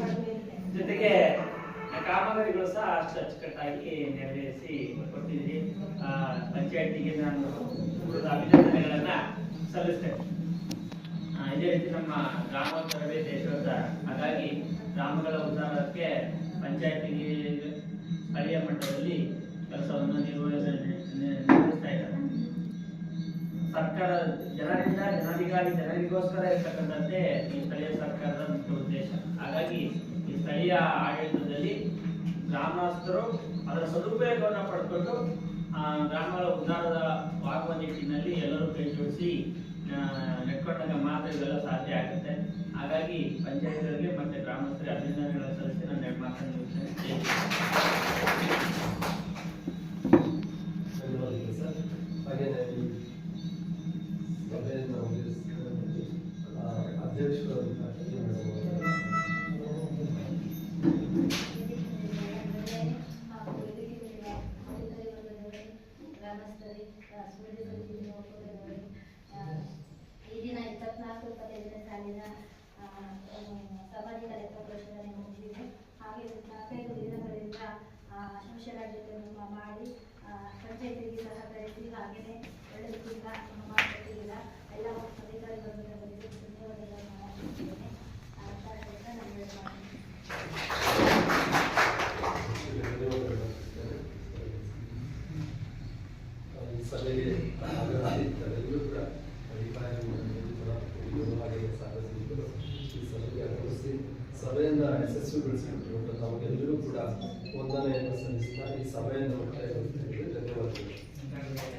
[SPEAKER 10] ಜೊತೆಗೆ ಕಾಮಗಾರಿಗಳು ಸಹ ಅಷ್ಟು ಅಚ್ಚುಕಟ್ಟಾಗಿ ನೆರವೇರಿಸಿ ಕೊಟ್ಟಿದ್ರಿ. ಪಂಚಾಯತಿಗೆ ನಾನು ಅಭಿನಂದನೆಗಳನ್ನ ಸಲ್ಲಿಸ್ತೇನೆ. ಇದೇ ರೀತಿ ನಮ್ಮ ಗ್ರಾಮ ತರಬೇತಿ ಯಶವಂತ. ಹಾಗಾಗಿ ಗ್ರಾಮಗಳ ಉದ್ಧಾರಕ್ಕೆ ಪಂಚಾಯತಿಗೆ ಸ್ಥಳೀಯ ಮಟ್ಟದಲ್ಲಿ ಕೆಲಸವನ್ನು ನಿರ್ವಹಿಸ್ತಾ ಇದ್ದಾರೆ. ಸರ್ಕಾರ ಜನರಿಂದ ಜನಾಧಿಕಾರಿ ಜನರಿಗೋಸ್ಕರ ಇರ್ತಕ್ಕಂಥದ್ದೇ ಈ ಸ್ಥಳೀಯ ಸರ್ಕಾರದ ಮುಖ್ಯ ಉದ್ದೇಶ. ಹಾಗಾಗಿ ಈ ಸ್ಥಳೀಯ ಆಡಳಿತದಲ್ಲಿ ಗ್ರಾಮಸ್ಥರು ಅದರ ಸದುಪಯೋಗವನ್ನು ಪಡ್ಕೊಂಡು ಗ್ರಾಮಗಳ ಉದ್ಧಾರವಾಗುವ ನಿಟ್ಟಿನಲ್ಲಿ ಎಲ್ಲರೂ ಕೈ ಜೋಡಿಸಿ ನೆಟ್ಕೊಂಡಾಗ ಮಾತ್ರ ಇವೆಲ್ಲ ಸಾಧ್ಯ ಆಗುತ್ತೆ. ಹಾಗಾಗಿ ಪಂಚಾಯತ್ಗಳಿಗೆ ಮತ್ತೆ ಗ್ರಾಮಸ್ಥರಿಗೆ ಅಭಿನಂದನೆಗಳನ್ನು ಸಲ್ಲಿಸಿ ನಾನು ಎರಡು ಮಾತನ್ನು ಮುಗಿಸ್ತೇನೆ.
[SPEAKER 1] ಧನ್ಯವಾದಗಳು ಸರ್. ಹಾಗೆಯೇ ಈ ಸಭೆಯನ್ನು ಅಧ್ಯಕ್ಷರು
[SPEAKER 7] ಗ್ರಾಮಸ್ಥರೇ, ಸ್ಮೃತಿ ಈ ದಿನ 24-25ನೇ ಸಾಲಿನ ಸಾಮಾಜಿಕ ಲೆಕ್ಕ ಪರಿಶೋಧನೆ ಮುಗಿದಿದೆ. ಹಾಗೆ 4-5 ದಿನಗಳಿಂದ ಶಂಶರಾಜ್ಯವನ್ನು ಮಾಡಿ ಪಂಚಾಯತಿಗೆ ಸಹಕರಿಸಿ ಹಾಗೆಯೇ ಒಳ್ಳೆ ರೀತಿಯಿಂದ ನಮ್ಮ ಮಾತುಕತೆಯಿಂದ ಎಲ್ಲ ಅಧಿಕಾರಿಗಳು ಬಂದಿದೆ. ಧನ್ಯವಾದಗಳನ್ನು ಮಾಡ್ತಿದ್ದೇನೆ.
[SPEAKER 1] ಈ ಸಭೆಗೆ ಎಲ್ಲರೂ ಕೂಡ ಅಭಿಪ್ರಾಯವನ್ನು ಹಾಗೆ ಸಾಧಿಸಿದರು. ಈ ಸಭೆಗೆ ಆಗಮಿಸಿ ಸಭೆಯನ್ನು ಯಶಸ್ವಿಗೊಳಿಸಿಬಿಟ್ಟು ನಮಗೆಲ್ಲರೂ ಕೂಡ ವಂದನೆಯನ್ನು ಸಲ್ಲಿಸ್ತಾ ಈ ಸಭೆಯನ್ನು ಮುಕ್ತಾಯಗೊಳಿಸುತ್ತೇವೆ. ಧನ್ಯವಾದಗಳು.